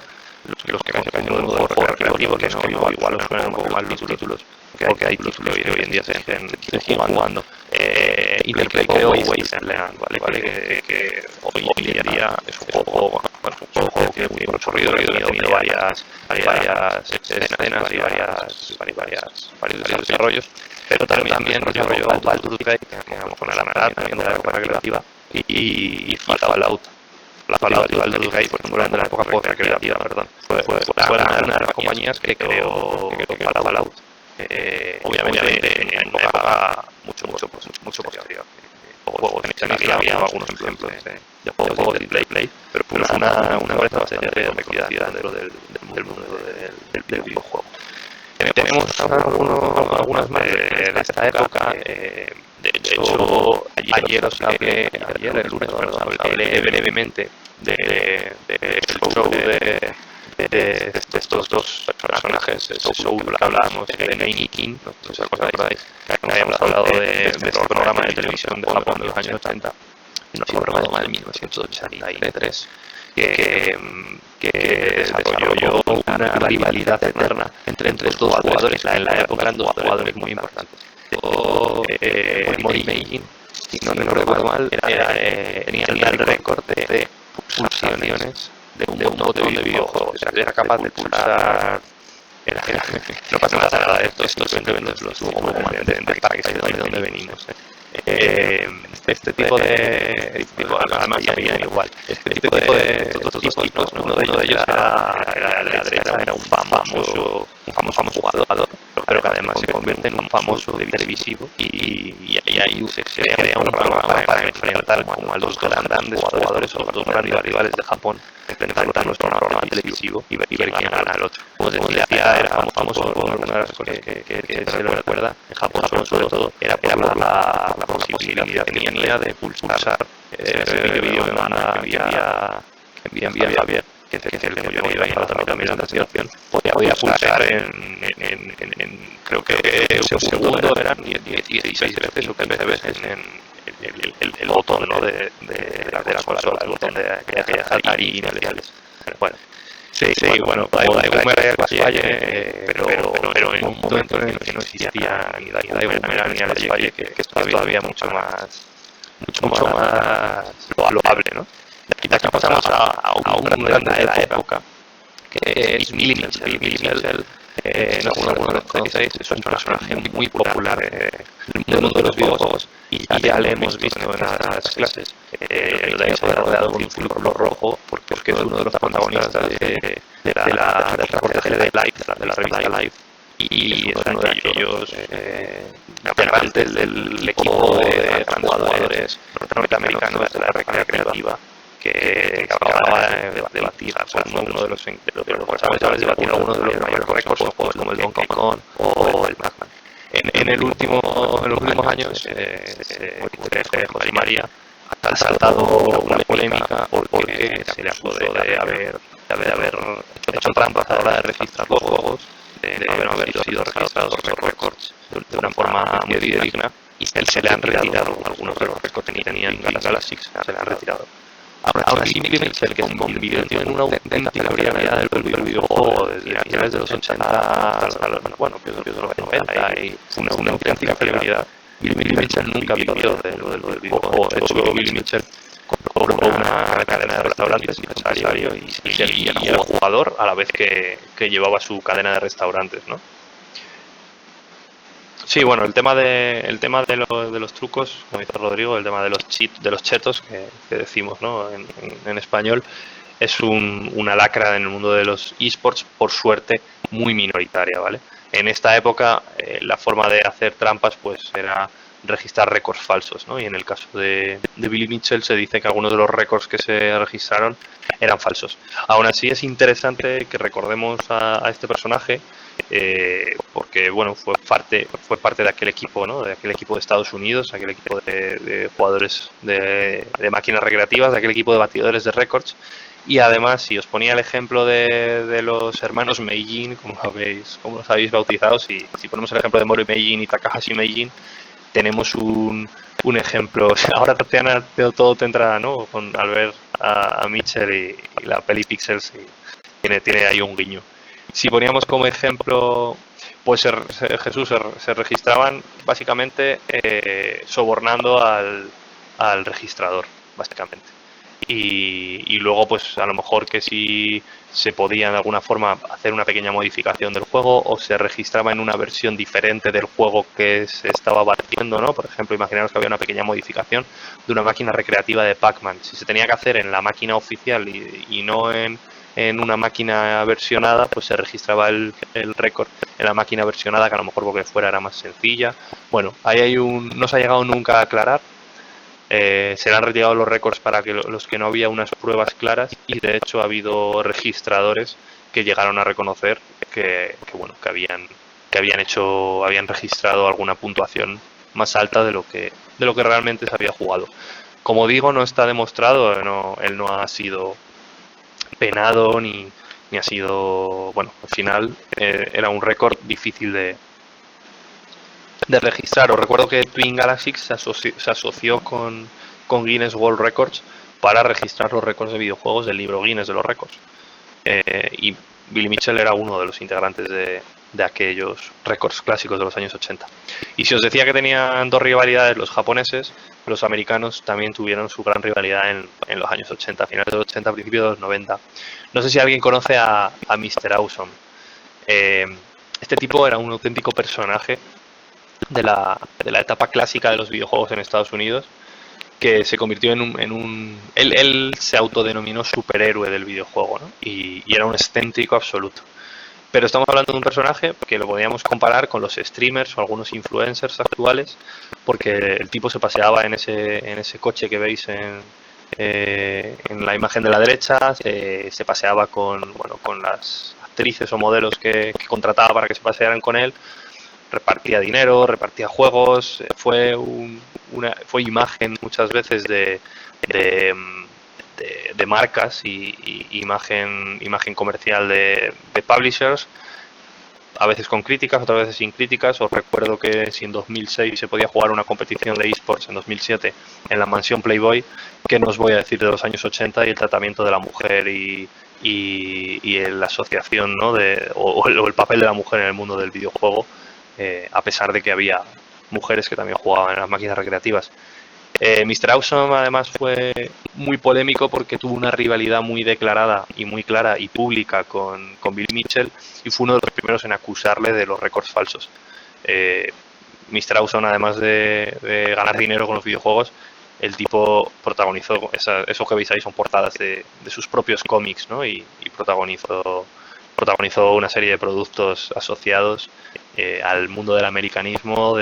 Los que conocen el mundo del juego recreativo, que no igual os suenan un poco mal los títulos, porque hay títulos que hoy en día se siguen jugando. Interplay creó Wasteland, ¿vale? Que hoy en día es un juego que tiene muy recorrido, ha tenido varias escenas y varios desarrollos, pero también desarrolló Baldur's Gate, que vamos a poner la también de la época recreativa, y Fallout. La Fallout y Baldur's Gate, por ejemplo, de la época post-recreativa, perdón. Fue una de las compañías que creó Fallout. Obviamente en una época mucho posterior. Tenéis aquí había algunos ejemplos de juegos de Play, pero fue una empresa bastante reconocida dentro del mundo del videojuego. Tenemos algunas más de esta época. De hecho, ayer el lunes, hablé brevemente del show de estos dos personajes, el show que hablábamos de Nene King, no sé si os acordáis, que habíamos hablado de este programa de televisión de Japón de los años 80, no recuerdo mal, en 1983, que desarrolló una rivalidad eterna entre dos jugadores. En la época eran dos jugadores muy importantes. Mori Meijin, si no recuerdo mal, tenía el récord de pulsaciones de un botón de videojuegos. Era capaz de pulsar. No pasa nada de esto simplemente os lo subo para que se de dónde venimos. Este tipo de además sabían igual. Este tipo de tipos, ¿no? Uno de ellos era un famoso jugador, pero que además se convierte en un famoso televisivo y ahí se crea un programa para enfrentar como a los dos grandes jugadores o los dos grandes rivales de Japón, enfrentarnos con un programa televisivo y ver quién gana al otro. Como decía, era famoso por una de las cosas que se lo recuerda en Japón, sobre todo, era por la posibilidad que tenía de pulsar ese vídeo de banda que envía bien, que yo me iba también la situación, podía pulsar en creo que un segundo eran 16 veces o 15 veces en el botón, ¿no? de la consola, el botón de Atari iniciales. Bueno, sí, bueno, puede falle, pero en un momento en el que no existía ni Daigo ni Alex Valle, que es todavía mucho más loable, ¿no? Y aquí pasamos a un grande de la época, que es Billy Mitchell. Algunos lo conocéis, es un personaje muy popular en el mundo de los videojuegos y ya le hemos visto en las clases. Lo de eso rodeado con un círculo rojo porque es uno de los protagonistas de la reportaje de Live, de la revista Live, y es uno de aquellos integrantes del equipo de jugadores norteamericanos de la recreativa que acababa de batir uno de los responsables de batir alguno de los mayores récords en juegos como el Donkey Kong o el Pac-Man. En los últimos años, José María ha saltado una polémica porque se le acusó de haber hecho trampas a la hora de registrar los juegos, de no haber sido registrados los récords de una forma muy digna, y se le han retirado algunos de los récords que tenían Galaxix, se le han retirado. Ahora sí, Billy Mitchell, que se convirtió en una auténtica celebridad del videojuego desde finales de los 80 hasta los 90, y una auténtica celebridad. Billy Mitchell nunca vivió de lo del videojuego. De hecho, Billy Mitchell compró una cadena de restaurantes empresario y era jugador a la vez que llevaba su cadena de restaurantes, ¿no? Sí, bueno, el tema de los trucos, como dice Rodrigo, el tema de los chetos que decimos, ¿no? en español, es una lacra en el mundo de los esports, por suerte, muy minoritaria, ¿vale? En esta época, la forma de hacer trampas, pues, era registrar récords falsos, ¿no? Y en el caso de Billy Mitchell se dice que algunos de los récords que se registraron eran falsos. Aún así, es interesante que recordemos a este personaje, porque bueno, fue parte de aquel equipo, ¿no? De aquel equipo de Estados Unidos, aquel equipo de jugadores de máquinas recreativas, de aquel equipo de batidores de récords. Y además, si os ponía el ejemplo de los hermanos Meijin, como los habéis bautizado, si ponemos el ejemplo de Mori Meijin y Takahashi Meijin, tenemos un ejemplo. O sea, ahora Tatiana todo te entra, ¿no? Al ver a Mitchell y la peli Pixels, y tiene ahí un guiño. Si poníamos como ejemplo, pues Jesús, se registraban básicamente sobornando al registrador, básicamente. Y luego, pues a lo mejor que si se podía de alguna forma hacer una pequeña modificación del juego, o se registraba en una versión diferente del juego que se estaba batiendo, ¿no? Por ejemplo, imaginaros que había una pequeña modificación de una máquina recreativa de Pac-Man. Si se tenía que hacer en la máquina oficial y no en una máquina versionada, pues se registraba el récord en la máquina versionada, que a lo mejor porque fuera era más sencilla. Bueno, ahí no se ha llegado nunca a aclarar. Se le han retirado los récords para que los que no había unas pruebas claras, y de hecho ha habido registradores que llegaron a reconocer que habían registrado alguna puntuación más alta de lo que realmente se había jugado. Como digo, no está demostrado, él no ha sido penado ni ha sido, bueno, al final era un récord difícil de registrar. Os recuerdo que Twin Galaxies se asoció con Guinness World Records para registrar los récords de videojuegos del libro Guinness de los récords, y Billy Mitchell era uno de los integrantes de de aquellos récords clásicos de los años 80. Y si os decía que tenían dos rivalidades los japoneses, los americanos también tuvieron su gran rivalidad en los años 80, finales de los 80, principios de los 90. No sé si alguien conoce a Mr. Awesome. Este tipo era un auténtico personaje de la etapa clásica de los videojuegos en Estados Unidos, que se convirtió en un él se autodenominó superhéroe del videojuego, ¿no? Y era un excéntrico absoluto. Pero estamos hablando de un personaje que lo podíamos comparar con los streamers o algunos influencers actuales, porque el tipo se paseaba en ese coche que veis en la imagen de la derecha, se paseaba con las actrices o modelos que contrataba para que se pasearan con él, repartía dinero, repartía juegos, fue imagen muchas veces de marcas y imagen comercial de publishers, a veces con críticas, otras veces sin críticas. Os recuerdo que si en 2006 se podía jugar una competición de eSports, en 2007 en la mansión Playboy, ¿qué nos voy a decir de los años 80 y el tratamiento de la mujer y la asociación, ¿no? o el papel de la mujer en el mundo del videojuego, a pesar de que había mujeres que también jugaban en las máquinas recreativas? Mr. Awesome además fue muy polémico porque tuvo una rivalidad muy declarada y muy clara y pública con Bill Mitchell, y fue uno de los primeros en acusarle de los récords falsos. Mr. Awesome, además de ganar dinero con los videojuegos, el tipo protagonizó, eso que veis ahí son portadas de sus propios cómics, ¿no? Y protagonizó una serie de productos asociados al mundo del americanismo,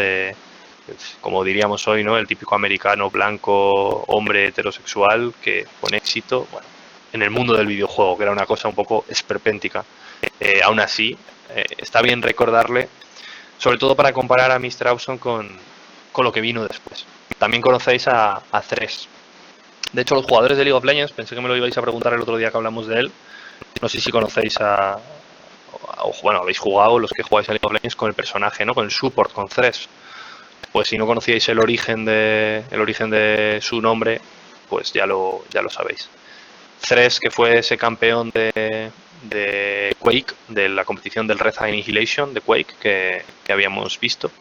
como diríamos hoy, ¿no? El típico americano blanco, hombre heterosexual, que con éxito, bueno, en el mundo del videojuego, que era una cosa un poco esperpéntica. Aún así, está bien recordarle, sobre todo para comparar a Mr. Awesome con lo que vino después. También conocéis a Thresh. De hecho, los jugadores de League of Legends, pensé que me lo ibais a preguntar el otro día que hablamos de él. No sé si conocéis habéis jugado, los que jugáis a League of Legends, con el personaje, ¿no? Con el support, con Thresh. Pues si no conocíais el origen de su nombre, pues ya lo sabéis. Thresh, que fue ese campeón de Quake, de la competición del Red Annihilation de Quake que habíamos visto,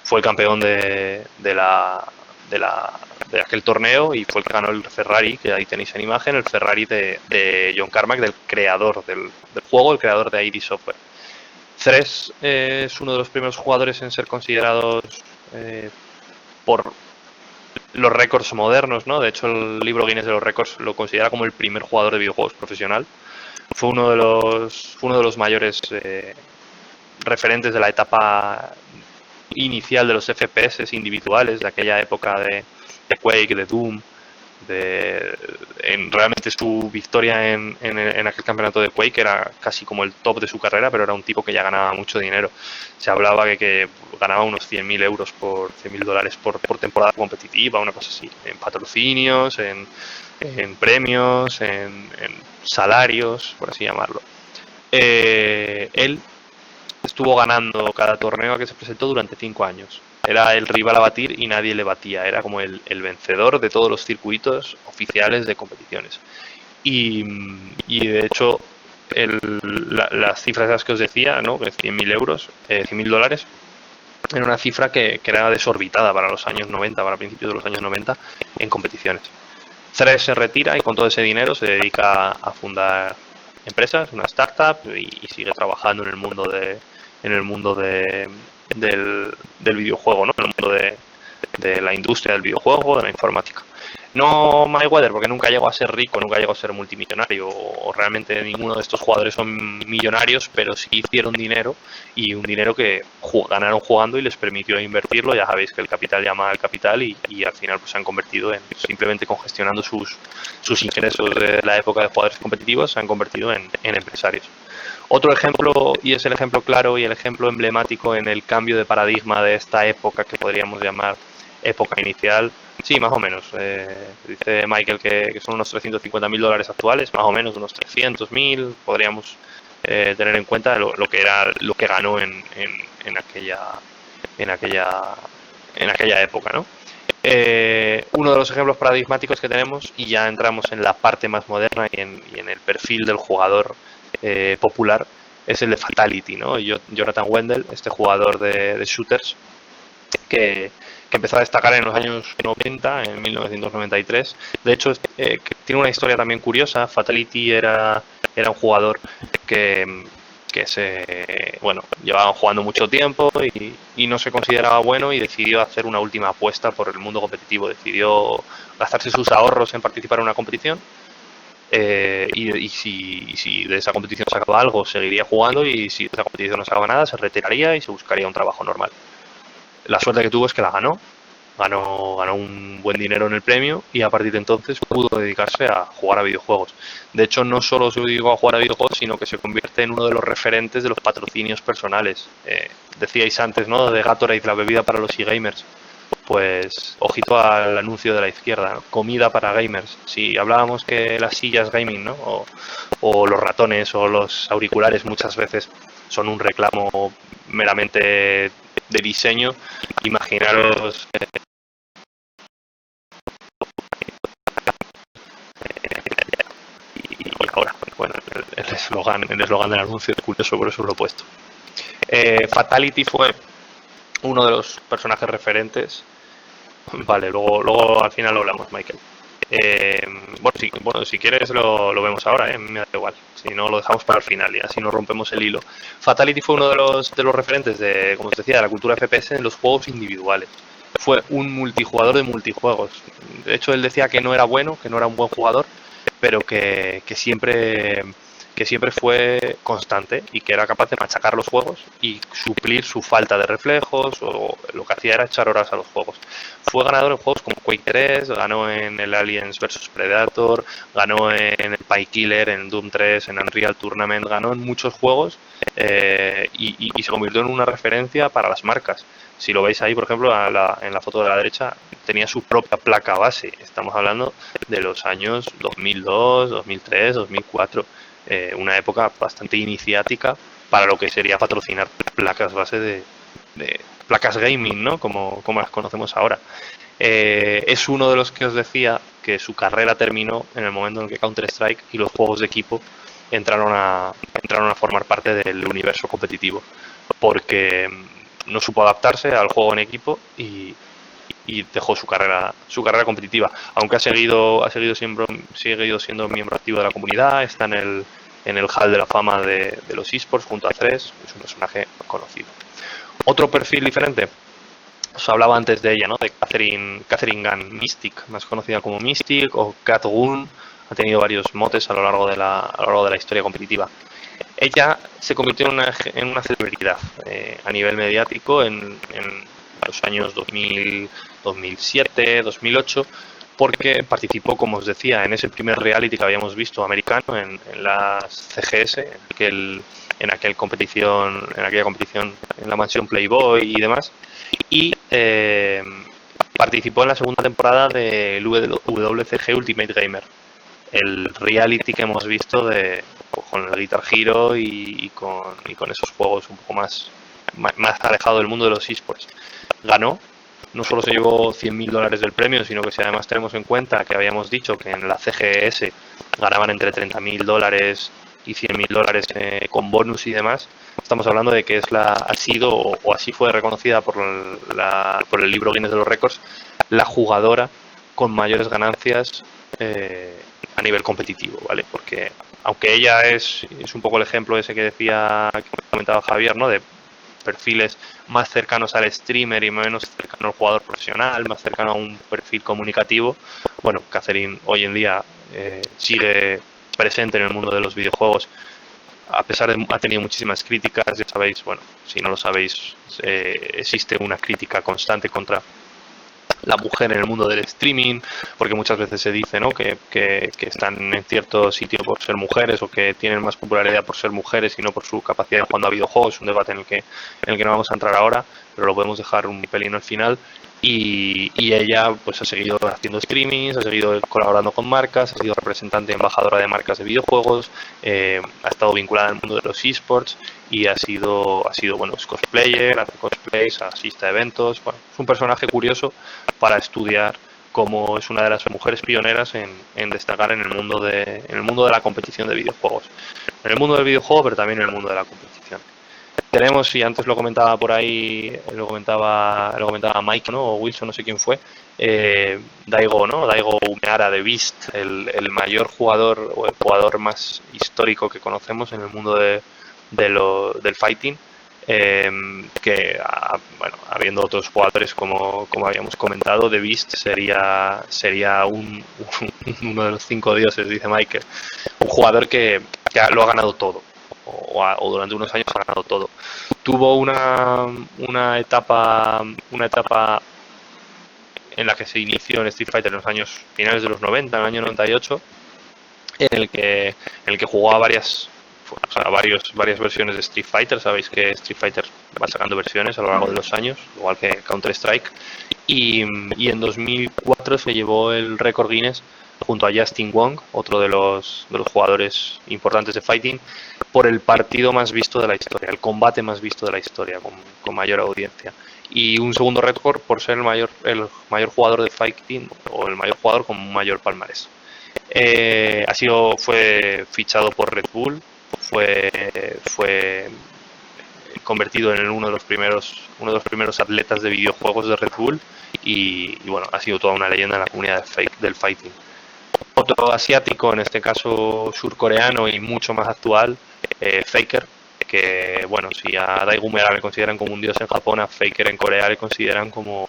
fue el campeón de aquel torneo, y fue el que ganó el Ferrari, que ahí tenéis en imagen, el Ferrari de John Carmack, del creador del juego, el creador de ID Software. Thresh es uno de los primeros jugadores en ser considerados por los récords modernos, ¿no? De hecho, el libro Guinness de los récords lo considera como el primer jugador de videojuegos profesional. Fue uno de los mayores referentes de la etapa inicial de los FPS individuales, de aquella época de Quake, de Doom. Realmente su victoria en aquel campeonato de Quake era casi como el top de su carrera, pero era un tipo que ya ganaba mucho dinero. Se hablaba de que ganaba unos 100.000 euros $100.000 por temporada competitiva, una cosa así, en patrocinios, en premios, en salarios, por así llamarlo. Él estuvo ganando cada torneo a que se presentó durante 5 años. Era el rival a batir y nadie le batía. Era como el vencedor de todos los circuitos oficiales de competiciones. Y de hecho, las cifras esas que os decía, ¿no? 100.000 euros, $100.000, era una cifra que era desorbitada para los años 90, para principios de los años 90, en competiciones. Thresh se retira y con todo ese dinero se dedica a fundar empresas, una startup, y sigue trabajando en el mundo del videojuego, ¿no? En el mundo de la industria del videojuego, de la informática. No Mayweather, porque nunca llegó a ser rico, nunca llegó a ser multimillonario, o realmente ninguno de estos jugadores son millonarios, pero sí hicieron dinero, y un dinero que ganaron jugando y les permitió invertirlo. Ya sabéis que el capital llama al capital, y al final pues se han convertido en, simplemente congestionando sus ingresos de la época de jugadores competitivos, se han convertido en empresarios. Otro ejemplo, y es el ejemplo claro y el ejemplo emblemático en el cambio de paradigma de esta época que podríamos llamar época inicial, sí, más o menos. Dice Michael que son unos $350.000 actuales, más o menos unos 300.000, podríamos tener en cuenta lo que ganó en aquella época, ¿no? Uno de los ejemplos paradigmáticos que tenemos, y ya entramos en la parte más moderna y en el perfil del jugador popular, es el de Fatality, ¿no? Jonathan Wendell, este jugador de shooters que empezó a destacar en los años 90, en 1993. De hecho, que tiene una historia también curiosa. Fatality era un jugador que llevaba jugando mucho tiempo y no se consideraba bueno y decidió hacer una última apuesta por el mundo competitivo. Decidió gastarse sus ahorros en participar en una competición. Y si de esa competición sacaba algo, seguiría jugando, y si de esa competición no sacaba nada, se retiraría y se buscaría un trabajo normal. La suerte que tuvo es que la ganó un buen dinero en el premio, y a partir de entonces pudo dedicarse a jugar a videojuegos. De hecho, no solo se dedicó a jugar a videojuegos, sino que se convierte en uno de los referentes de los patrocinios personales. Decíais antes, ¿no?, de Gatorade, la bebida para los e-gamers. Pues ojito al anuncio de la izquierda, ¿no? Comida para gamers. Si hablábamos que las sillas gaming, ¿no?, o los ratones o los auriculares muchas veces son un reclamo meramente de diseño, imaginaros y ahora, bueno, el eslogan del anuncio es curioso, por eso lo he puesto. Fatality fue uno de los personajes referentes. Vale, luego al final lo hablamos, Michael. Si quieres lo vemos ahora, me da igual. Si no, lo dejamos para el final y así no rompemos el hilo. Fatality fue uno de los referentes de, como os decía, de la cultura FPS en los juegos individuales. Fue un multijugador de multijuegos. De hecho, él decía que no era bueno, que no era un buen jugador, pero que siempre fue constante y que era capaz de machacar los juegos y suplir su falta de reflejos, o lo que hacía era echar horas a los juegos. Fue ganador en juegos como Quake 3, ganó en el Aliens vs Predator, ganó en el Painkiller, en Doom 3, en Unreal Tournament, ganó en muchos juegos y se convirtió en una referencia para las marcas. Si lo veis ahí, por ejemplo, en la foto de la derecha, tenía su propia placa base. Estamos hablando de los años 2002, 2003, 2004. Una época bastante iniciática para lo que sería patrocinar placas base de placas gaming, ¿no?, como las conocemos ahora. Es uno de los que os decía que su carrera terminó en el momento en que Counter-Strike y los juegos de equipo entraron a formar parte del universo competitivo, porque no supo adaptarse al juego en equipo y dejó su carrera competitiva, aunque ha seguido siendo miembro activo de la comunidad. Está en el Hall de la Fama de los eSports junto a Thresh. Es un personaje conocido. Otro perfil diferente, os hablaba antes de ella, ¿no?, de Catherine Gunn Mystic, más conocida como Mystic o Cat Gun. Ha tenido varios motes a lo largo de la historia competitiva. Ella se convirtió en una celebridad a nivel mediático en los años 2000, 2007, 2008, porque participó, como os decía, en ese primer reality que habíamos visto americano, en las CGS, en aquella competición en la mansión Playboy y demás, y participó en la segunda temporada del WCG Ultimate Gamer, el reality que hemos visto con el Guitar Hero y con esos juegos un poco más alejado del mundo de los eSports. Ganó. No solo se llevó $100.000 del premio, sino que si además tenemos en cuenta que habíamos dicho que en la CGS ganaban entre $30.000 y $100.000 con bonus y demás, estamos hablando de que ha sido o así fue reconocida por el libro Guinness de los récords, la jugadora con mayores ganancias a nivel competitivo, ¿vale? Porque aunque ella es un poco el ejemplo ese que comentaba Javier, ¿no?, de perfiles más cercanos al streamer y menos cercano al jugador profesional, más cercano a un perfil comunicativo. Bueno, Catherine hoy en día sigue presente en el mundo de los videojuegos, a pesar de ha tenido muchísimas críticas. Ya sabéis, bueno, si no lo sabéis, existe una crítica constante contra la mujer en el mundo del streaming, porque muchas veces se dice, ¿no?, que están en cierto sitio por ser mujeres, o que tienen más popularidad por ser mujeres y no por su capacidad de jugar a videojuegos. Es un debate en el que no vamos a entrar ahora, pero lo podemos dejar un pelín al final. Y ella pues ha seguido haciendo streamings, ha seguido colaborando con marcas, ha sido representante y embajadora de marcas de videojuegos, ha estado vinculada al mundo de los eSports y ha sido bueno, es cosplayer, hace cosplays, asiste a eventos. Bueno, es un personaje curioso para estudiar como es una de las mujeres pioneras en destacar en el mundo de la competición de videojuegos. En el mundo del videojuego, pero también en el mundo de la competición. Tenemos, y antes lo comentaba por ahí, lo comentaba Mike, ¿no? O Wilson, no sé quién fue, Daigo, ¿no? Daigo Umehara de Beast, el mayor jugador o el jugador más histórico que conocemos en el mundo del fighting. Que bueno, habiendo otros jugadores como habíamos comentado, The Beast sería uno de los 5 dioses, dice Michael, un jugador que lo ha ganado todo, o durante unos años ha ganado todo. Tuvo una etapa en la que se inició en Street Fighter en los años finales de los 90, en el año 98, en el que jugaba varias versiones de Street Fighter. Sabéis que Street Fighter va sacando versiones a lo largo de los años, igual que Counter-Strike, y en 2004 se llevó el récord Guinness junto a Justin Wong, otro de los jugadores importantes de fighting, por el partido más visto de la historia, el combate más visto de la historia, con mayor audiencia. Y un segundo récord por ser el mayor jugador de fighting, o el mayor jugador con mayor palmarés. Fue fichado por Red Bull, fue convertido en uno de los primeros atletas de videojuegos de Red Bull, y bueno, ha sido toda una leyenda en la comunidad del fighting. Otro asiático, en este caso surcoreano y mucho más actual, Faker, que bueno, si a Daigo Umehara le consideran como un dios en Japón, a Faker en Corea le consideran como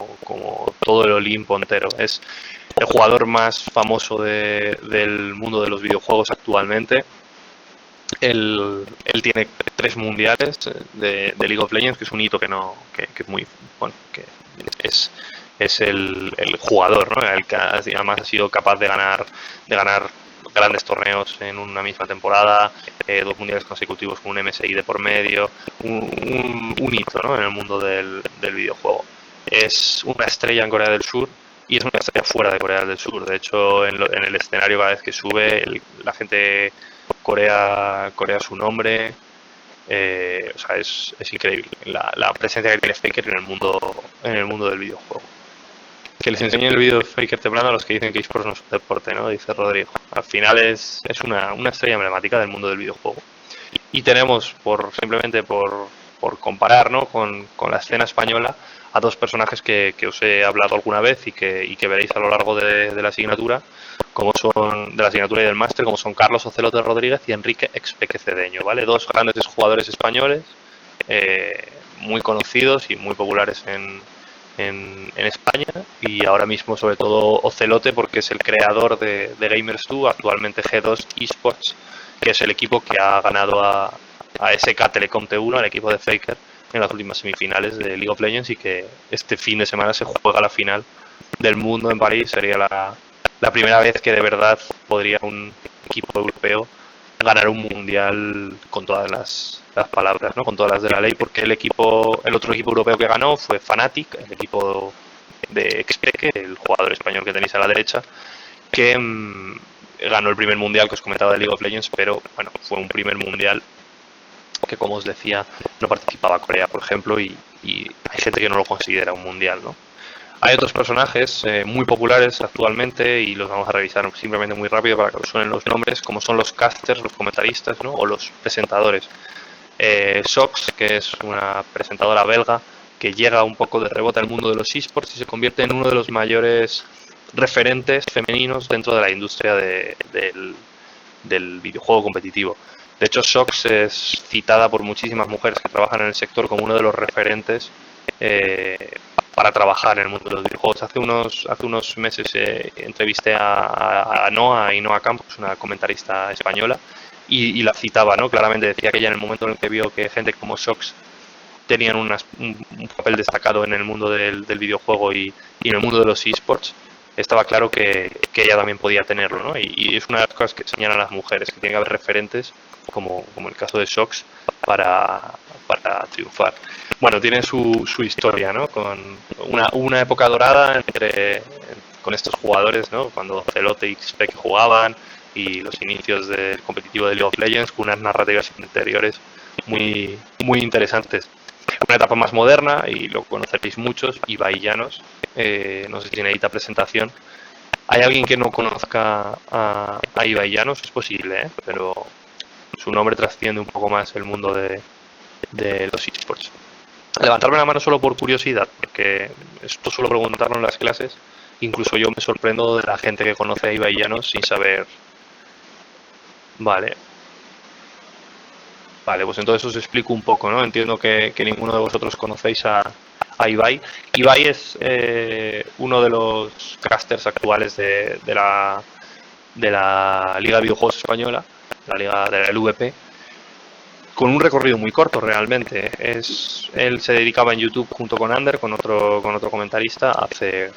todo el Olimpo entero. Es el jugador más famoso del mundo de los videojuegos actualmente. Él tiene 3 mundiales de League of Legends, que es un hito que es muy bueno, que es el jugador, ¿no? El que además ha sido capaz de ganar grandes torneos en una misma temporada, 2 mundiales consecutivos con un MSI de por medio, un hito, ¿no? En el mundo del videojuego. Es una estrella en Corea del Sur y es una estrella fuera de Corea del Sur. De hecho, en el escenario, cada vez que sube, la gente corea su nombre. O sea, es increíble la presencia que tiene Faker en el mundo del videojuego. Que les enseñe el vídeo de Faker temprano a los que dicen que eSports no es un deporte, ¿no? Dice Rodrigo. Al final es una estrella emblemática del mundo del videojuego. Y tenemos, simplemente por comparar, ¿no? con la escena española, a 2 personajes que os he hablado alguna vez y que veréis a lo largo de la asignatura, como son de la asignatura y del máster, como son Carlos Ocelote Rodríguez y Enrique Expeque Cedeño, ¿vale? 2 grandes jugadores españoles, muy conocidos y muy populares en España, y ahora mismo sobre todo Ocelote porque es el creador de Gamers2, actualmente G2 Esports, que es el equipo que ha ganado a SK Telecom T1, al equipo de Faker, en las últimas semifinales de League of Legends, y que este fin de semana se juega la final del mundo en París. Sería la primera vez que de verdad podría un equipo europeo ganar un mundial con todas las palabras, ¿no? Con todas las de la ley, porque el otro equipo europeo que ganó fue Fnatic, el equipo de Expeque, el jugador español que tenéis a la derecha, que ganó el primer mundial que os comentaba de League of Legends, pero bueno, fue un primer mundial que, como os decía, no participaba Corea, por ejemplo, y hay gente que no lo considera un mundial, ¿no? Hay otros personajes muy populares actualmente, y los vamos a revisar simplemente muy rápido para que os suenen los nombres, como son los casters, los comentaristas, ¿no? O los presentadores. Sox, que es una presentadora belga que llega un poco de rebote al mundo de los eSports y se convierte en uno de los mayores referentes femeninos dentro de la industria del videojuego competitivo. De hecho, Sox es citada por muchísimas mujeres que trabajan en el sector como uno de los referentes para trabajar en el mundo de los videojuegos. Hace unos meses entrevisté a Ainhoa Campos, una comentarista española, y la citaba, ¿no? Claramente decía que ella, en el momento en el que vio que gente como Sox tenían un papel destacado en el mundo del videojuego y en el mundo de los eSports, estaba claro que ella también podía tenerlo, ¿no? Y es una de las cosas que señalan las mujeres, que tiene que haber referentes, como el caso de Sox, para triunfar. Bueno, tiene su historia, ¿no? Con una época dorada con estos jugadores, ¿no? Cuando Celote y Spec jugaban, y los inicios del competitivo de League of Legends, con unas narrativas interiores muy, muy interesantes. una etapa más moderna y lo conoceréis muchos, Ibai Llanos. No sé si necesita presentación. ¿Hay alguien que no conozca a Ibai Llanos? Es posible, pero su nombre trasciende un poco más el mundo de los esports. Levantarme la mano solo por curiosidad, porque esto suelo preguntarlo en las clases. Incluso yo me sorprendo de la gente que conoce a Ibai Llanos sin saber. Vale, pues entonces os explico un poco, ¿no? Entiendo que ninguno de vosotros conocéis a Ibai. Ibai es uno de los casters actuales de la Liga de Videojuegos Española, la Liga de la LVP, con un recorrido muy corto realmente. Él se dedicaba en YouTube junto con Ander, con otro comentarista, a hacer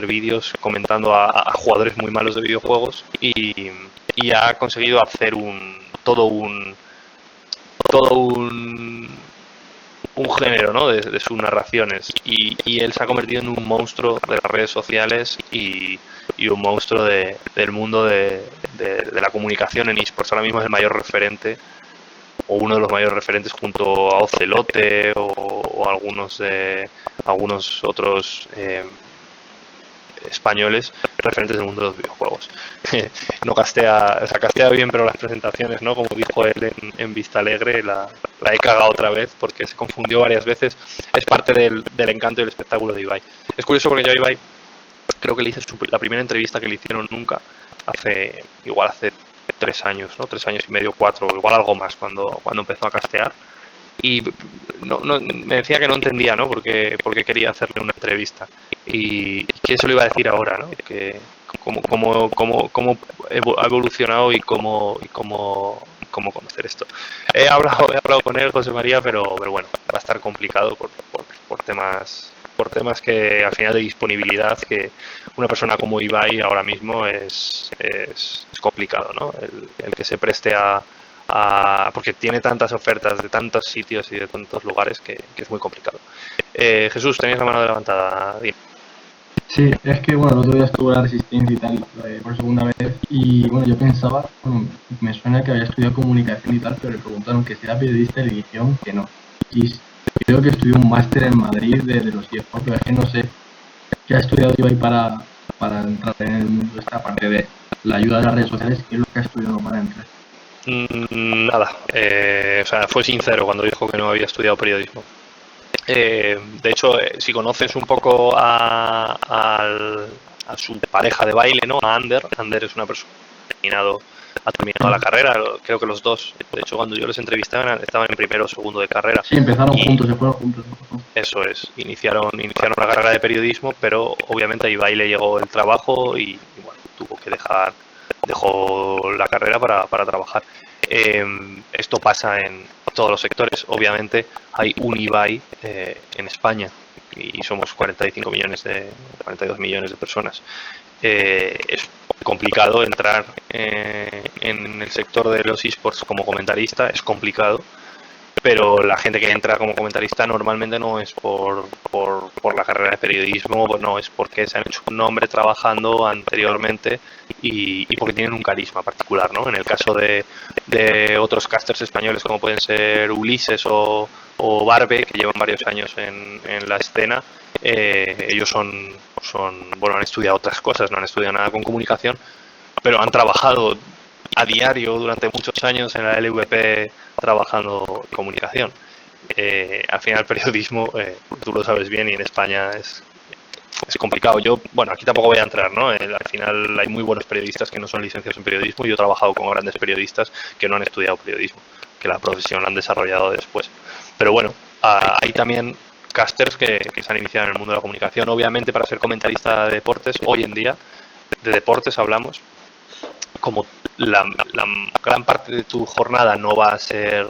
vídeos comentando a jugadores muy malos de videojuegos y ha conseguido hacer todo un género, ¿no? de sus narraciones y él se ha convertido en un monstruo de las redes sociales y un monstruo del mundo de la comunicación en esports. Ahora mismo es el mayor referente o uno de los mayores referentes junto a Ocelote o algunos otros españoles referentes del mundo de los videojuegos. No castea, o sea, castea bien, pero las presentaciones, ¿no? Como dijo él en Vista Alegre, la he cagado otra vez porque se confundió varias veces. Es parte del encanto y el espectáculo de Ibai. Es curioso porque yo a Ibai creo que le hice la primera entrevista que le hicieron nunca, hace 3 años, ¿no? 3 años y medio, 4, igual algo más, cuando empezó a castear. Y me decía que no entendía, ¿no? Porque quería hacerle una entrevista. Y que eso le iba a decir ahora, ¿no? Que cómo ha evolucionado y cómo conocer esto. He hablado con él, José María, pero bueno, va a estar complicado por temas que al final de disponibilidad, que una persona como Ibai ahora mismo es complicado, ¿no? El que se preste porque tiene tantas ofertas de tantos sitios y de tantos lugares que es muy complicado. Jesús, tenías la mano levantada. Dime. Sí, es que bueno, el otro día estuve en la Resistencia y tal, por segunda vez, y bueno, yo pensaba, me suena que había estudiado comunicación y tal, pero le preguntaron que si era periodista de edición, que no. Y creo que estudió un máster en Madrid de los eSports, pero es que no sé qué ha estudiado Ibai para entrar en el mundo de esta parte de la ayuda de las redes sociales, que es lo que ha estudiado para entrar. Nada, o sea, fue sincero cuando dijo que no había estudiado periodismo. De hecho, si conoces un poco a su pareja de baile, ¿no? A Ander es una persona que ha terminado la carrera, creo que los dos. De hecho, cuando yo les entrevistaba estaban en primero o segundo de carrera. Sí, empezaron juntos, se fueron juntos. Eso es, iniciaron la carrera de periodismo, pero obviamente a Ibai le llegó el trabajo y bueno, dejó la carrera para trabajar. Esto pasa en todos los sectores. Obviamente hay un Ibai en España y somos 42 millones de personas. Es complicado entrar en el sector de los esports como comentarista, es complicado, pero la gente que entra como comentarista normalmente no es por la carrera de periodismo, no, es porque se han hecho un nombre trabajando anteriormente y porque tienen un carisma particular, ¿no? En el caso de otros casters españoles como pueden ser Ulises o Barbe, que llevan varios años en la escena, ellos han estudiado otras cosas, no han estudiado nada con comunicación, pero han trabajado a diario durante muchos años en la LVP trabajando en comunicación. Al final el periodismo, tú lo sabes bien, y en España es complicado. Yo, aquí tampoco voy a entrar, ¿no? Al final hay muy buenos periodistas que no son licenciados en periodismo y yo he trabajado con grandes periodistas que no han estudiado periodismo, que la profesión la han desarrollado después. Pero bueno, hay también casters que se han iniciado en el mundo de la comunicación. Obviamente, para ser comentarista de deportes, hoy en día, de deportes hablamos, como la gran parte de tu jornada no va a ser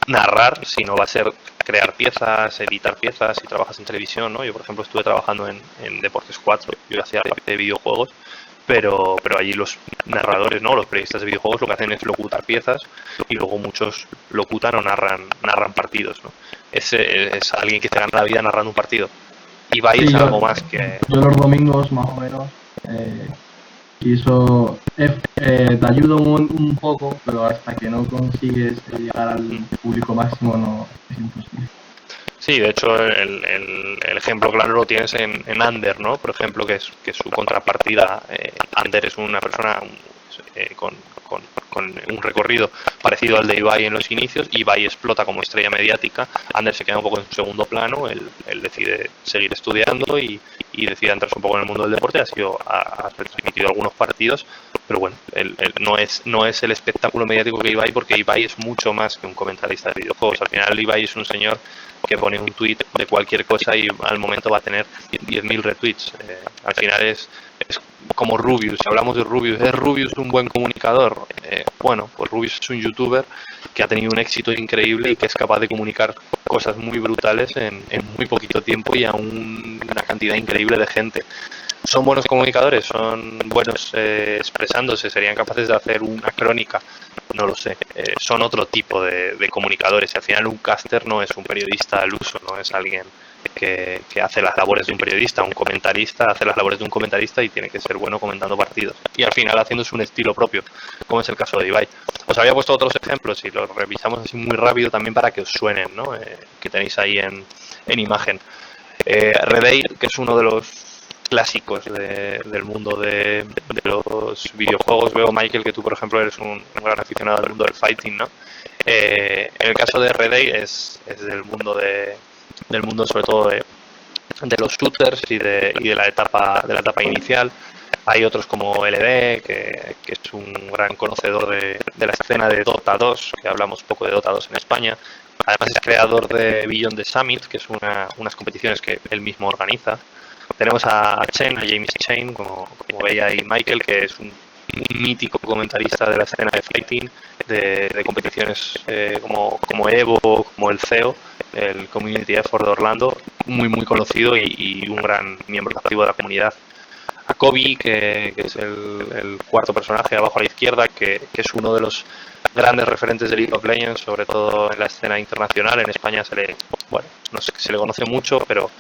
narrar, sino va a ser crear piezas, editar piezas. Si trabajas en televisión, ¿no? Yo, por ejemplo, estuve trabajando en Deportes 4, yo hacía parte de videojuegos, pero allí los narradores, ¿no? Los periodistas de videojuegos lo que hacen es locutar piezas y luego muchos locutan o narran partidos, ¿no? Es alguien que te gana la vida narrando un partido. Y vais a algo más que... Yo los domingos, más o menos, quiso te ayuda un poco, pero hasta que no consigues llegar al público máximo no es imposible. Sí, de hecho el ejemplo claro lo tienes en Ander, ¿no? Por ejemplo, que es su contrapartida. Ander es una persona con un recorrido parecido al de Ibai en los inicios. Ibai explota como estrella mediática, Ander se queda un poco en segundo plano, él decide seguir estudiando y decide entrarse un poco en el mundo del deporte, ha transmitido algunos partidos, pero bueno, no es el espectáculo mediático que Ibai, porque Ibai es mucho más que un comentarista de videojuegos. Al final Ibai es un señor que pone un tweet de cualquier cosa y al momento va a tener 10.000 retweets. Al final es como Rubius. Si hablamos de Rubius, ¿es Rubius un buen comunicador? Bueno, pues Rubius es un youtuber que ha tenido un éxito increíble y que es capaz de comunicar cosas muy brutales en muy poquito tiempo y a una cantidad increíble de gente. ¿Son buenos comunicadores? ¿Son buenos expresándose? ¿Serían capaces de hacer una crónica? No lo sé. Son otro tipo de comunicadores. Y al final un caster no es un periodista al uso, no es alguien que hace las labores de un periodista. Un comentarista hace las labores de un comentarista y tiene que ser bueno comentando partidos. Y al final haciéndose un estilo propio, como es el caso de Ibai. Os había puesto otros ejemplos y los revisamos así muy rápido también para que os suenen, ¿no? Que tenéis ahí en imagen. Redale, que es uno de los clásicos del mundo de los videojuegos. Veo, Michael, que tú, por ejemplo, eres un gran aficionado del mundo del fighting, ¿no? En el caso de Redale es del mundo sobre todo de los shooters y de la etapa inicial. Hay otros como LD, que es un gran conocedor de la escena de Dota 2, que hablamos poco de Dota 2 en España. Además es creador de Beyond the Summit, que es unas competiciones que él mismo organiza. Tenemos a James Chen, como veía ahí Michael, que es un mítico comentarista de la escena de fighting, de competiciones como Evo, como el CEO, el Community Effort de Orlando, muy conocido y un gran miembro activo de la comunidad. A Kobe, que es el cuarto personaje abajo a la izquierda, que es uno de los grandes referentes de League of Legends, sobre todo en la escena internacional. En España se le conoce mucho, pero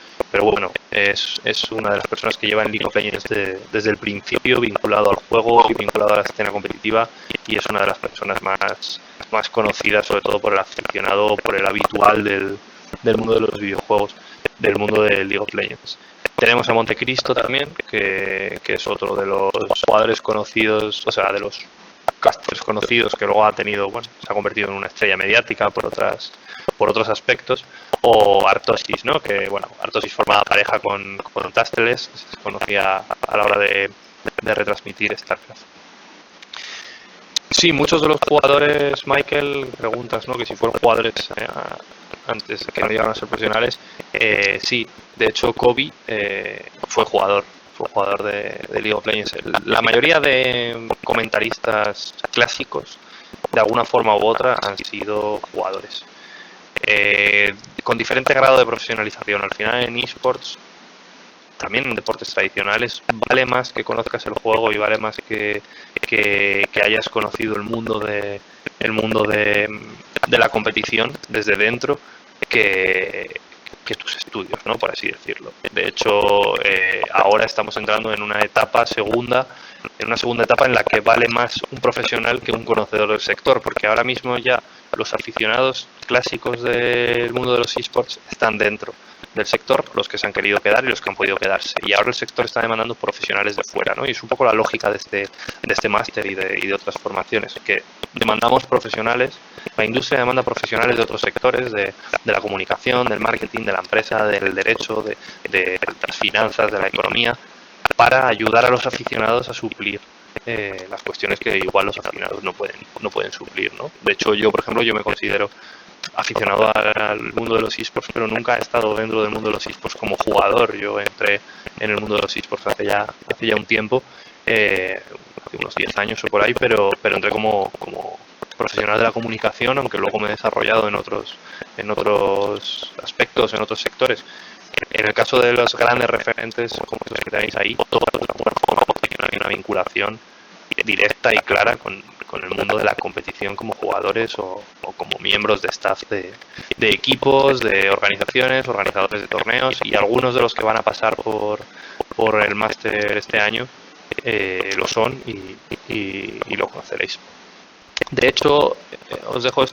bueno, es una de las personas que lleva en League of Legends desde el principio, vinculado al juego y vinculado a la escena competitiva, y es una de las personas más conocidas, sobre todo por el aficionado, por el habitual del mundo de los videojuegos, del mundo de League of Legends. Tenemos a Montecristo también, que es otro de los jugadores conocidos, o sea, de los casters conocidos, que luego se ha convertido en una estrella mediática por otros aspectos. O Artosis, ¿no? Que bueno, Artosis formaba pareja con Tasteles, se conocía a la hora de retransmitir StarCraft. Sí, muchos de los jugadores, Michael, preguntas, ¿no? Que si fueron jugadores antes de que no llegaran a ser profesionales. Sí, de hecho Kobe fue jugador de League of Legends. La mayoría de comentaristas clásicos, de alguna forma u otra, han sido jugadores. Con diferente grado de profesionalización. Al final en eSports, también en deportes tradicionales, vale más que conozcas el juego y vale más que hayas conocido el mundo de la competición desde dentro que tus estudios, ¿no? Por así decirlo. De hecho, ahora estamos entrando en una segunda etapa en la que vale más un profesional que un conocedor del sector, porque ahora mismo ya los aficionados clásicos del mundo de los eSports están dentro del sector, los que se han querido quedar y los que han podido quedarse, y ahora el sector está demandando profesionales de fuera, ¿no? Y es un poco la lógica de este máster y de otras formaciones, que demandamos profesionales, la industria demanda profesionales de otros sectores, de la comunicación, del marketing, de la empresa, del derecho, de las finanzas, de la economía, para ayudar a los aficionados a suplir las cuestiones que igual los aficionados no pueden suplir, ¿no? De hecho, yo, por ejemplo, me considero aficionado al mundo de los eSports, pero nunca he estado dentro del mundo de los eSports como jugador. Yo entré en el mundo de los eSports hace ya un tiempo, hace unos 10 años o por ahí, pero entré como profesional de la comunicación, aunque luego me he desarrollado en otros aspectos, en otros sectores. En el caso de los grandes referentes, como los que tenéis ahí, todos de alguna forma hay una vinculación directa y clara con el mundo de la competición como jugadores o como miembros de staff de equipos, de organizaciones, organizadores de torneos, y algunos de los que van a pasar por el máster este año lo son y lo conoceréis. De hecho, os dejo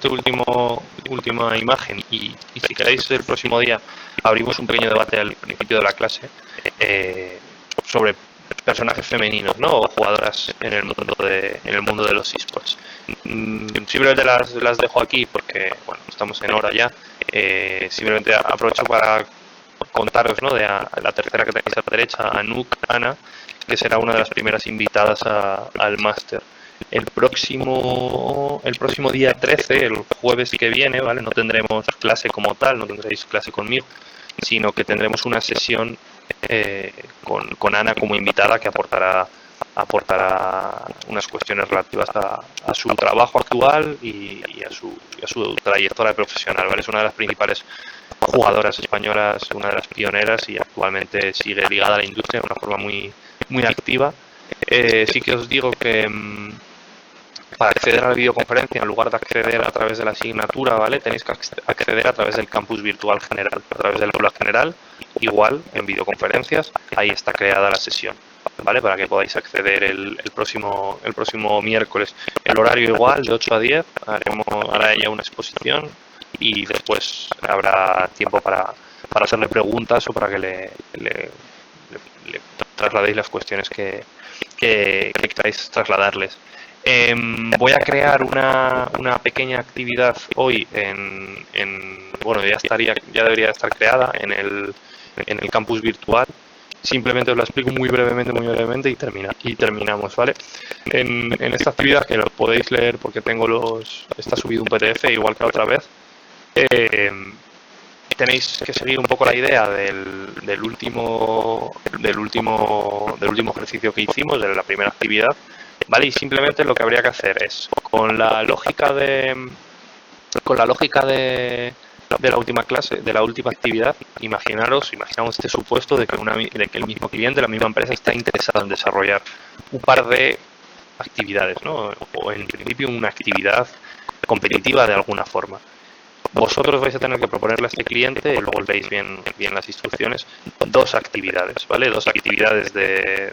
última imagen y si queréis el próximo día abrimos un pequeño debate al principio de la clase sobre personajes femeninos, ¿no? O jugadoras en el mundo de los esports. Simplemente las dejo aquí porque bueno, estamos en hora ya. Simplemente aprovecho para contaros, ¿no? De la tercera que tenéis a la derecha, Anouk Ana, que será una de las primeras invitadas al máster. El próximo día 13, el jueves que viene, ¿vale? No tendremos clase como tal, no tendréis clase conmigo, sino que tendremos una sesión con Ana como invitada que aportará unas cuestiones relativas a su trabajo actual y a su trayectoria profesional, ¿vale? Es una de las principales jugadoras españolas, una de las pioneras y actualmente sigue ligada a la industria de una forma muy, muy activa. Sí que os digo que para acceder a la videoconferencia, en lugar de acceder a través de la asignatura, ¿vale? Tenéis que acceder a través del campus virtual general, a través del aula general, igual en videoconferencias, ahí está creada la sesión, ¿vale? Para que podáis acceder el próximo miércoles. El horario igual, de 8 a 10, hará ella una exposición y después habrá tiempo para hacerle preguntas o para que le trasladéis las cuestiones que queráis trasladarles. Voy a crear una pequeña actividad hoy bueno, ya debería estar creada en el campus virtual. Simplemente os la explico muy brevemente y terminamos, ¿vale? En esta actividad, que lo podéis leer porque está subido un PDF igual que la otra vez, tenéis que seguir un poco la idea del último ejercicio que hicimos, de la primera actividad, ¿vale? Y simplemente lo que habría que hacer es, con la lógica de la última clase, de la última actividad, imaginamos este supuesto de que el mismo cliente, la misma empresa, está interesado en desarrollar un par de actividades, ¿no? O en principio una actividad competitiva de alguna forma. Vosotros vais a tener que proponerle a este cliente, y luego veis bien las instrucciones, 2 actividades, ¿vale? 2 actividades de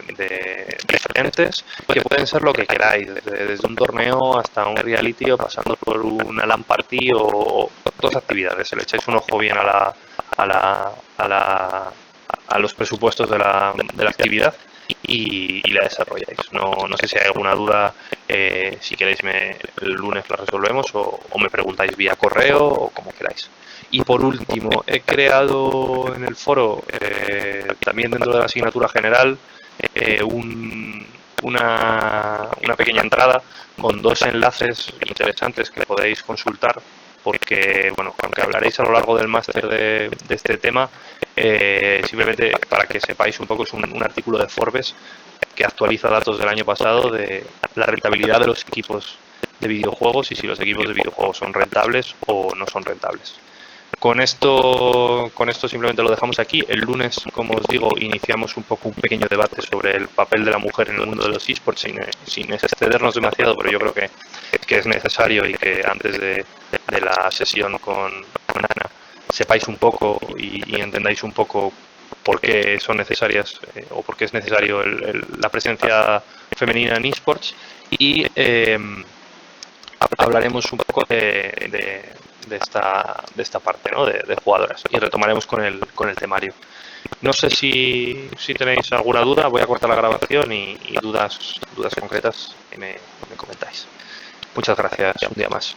diferentes, que pueden ser lo que queráis, desde un torneo hasta un reality o pasando por una LAN party o 2 actividades. Le echáis un ojo bien a los presupuestos de la actividad y la desarrolláis. No sé si hay alguna duda. Si queréis el lunes la resolvemos o me preguntáis vía correo o como queráis. Y por último, he creado en el foro, también dentro de la asignatura general, una pequeña entrada con 2 enlaces interesantes que podéis consultar, porque, bueno, aunque hablaréis a lo largo del máster de este tema, simplemente para que sepáis un poco, es un artículo de Forbes que actualiza datos del año pasado de la rentabilidad de los equipos de videojuegos y si los equipos de videojuegos son rentables o no son rentables. Con esto simplemente lo dejamos aquí. El lunes, como os digo, iniciamos un pequeño debate sobre el papel de la mujer en el mundo de los esports sin excedernos demasiado, pero yo creo que es necesario y que antes de la sesión con Ana sepáis un poco y entendáis un poco por qué son necesarias o por qué es necesario la presencia femenina en esports y hablaremos un poco de esta parte, ¿no? de jugadoras y retomaremos con el temario. No sé si tenéis alguna duda, voy a cortar la grabación y dudas concretas me comentáis. Muchas gracias un día más.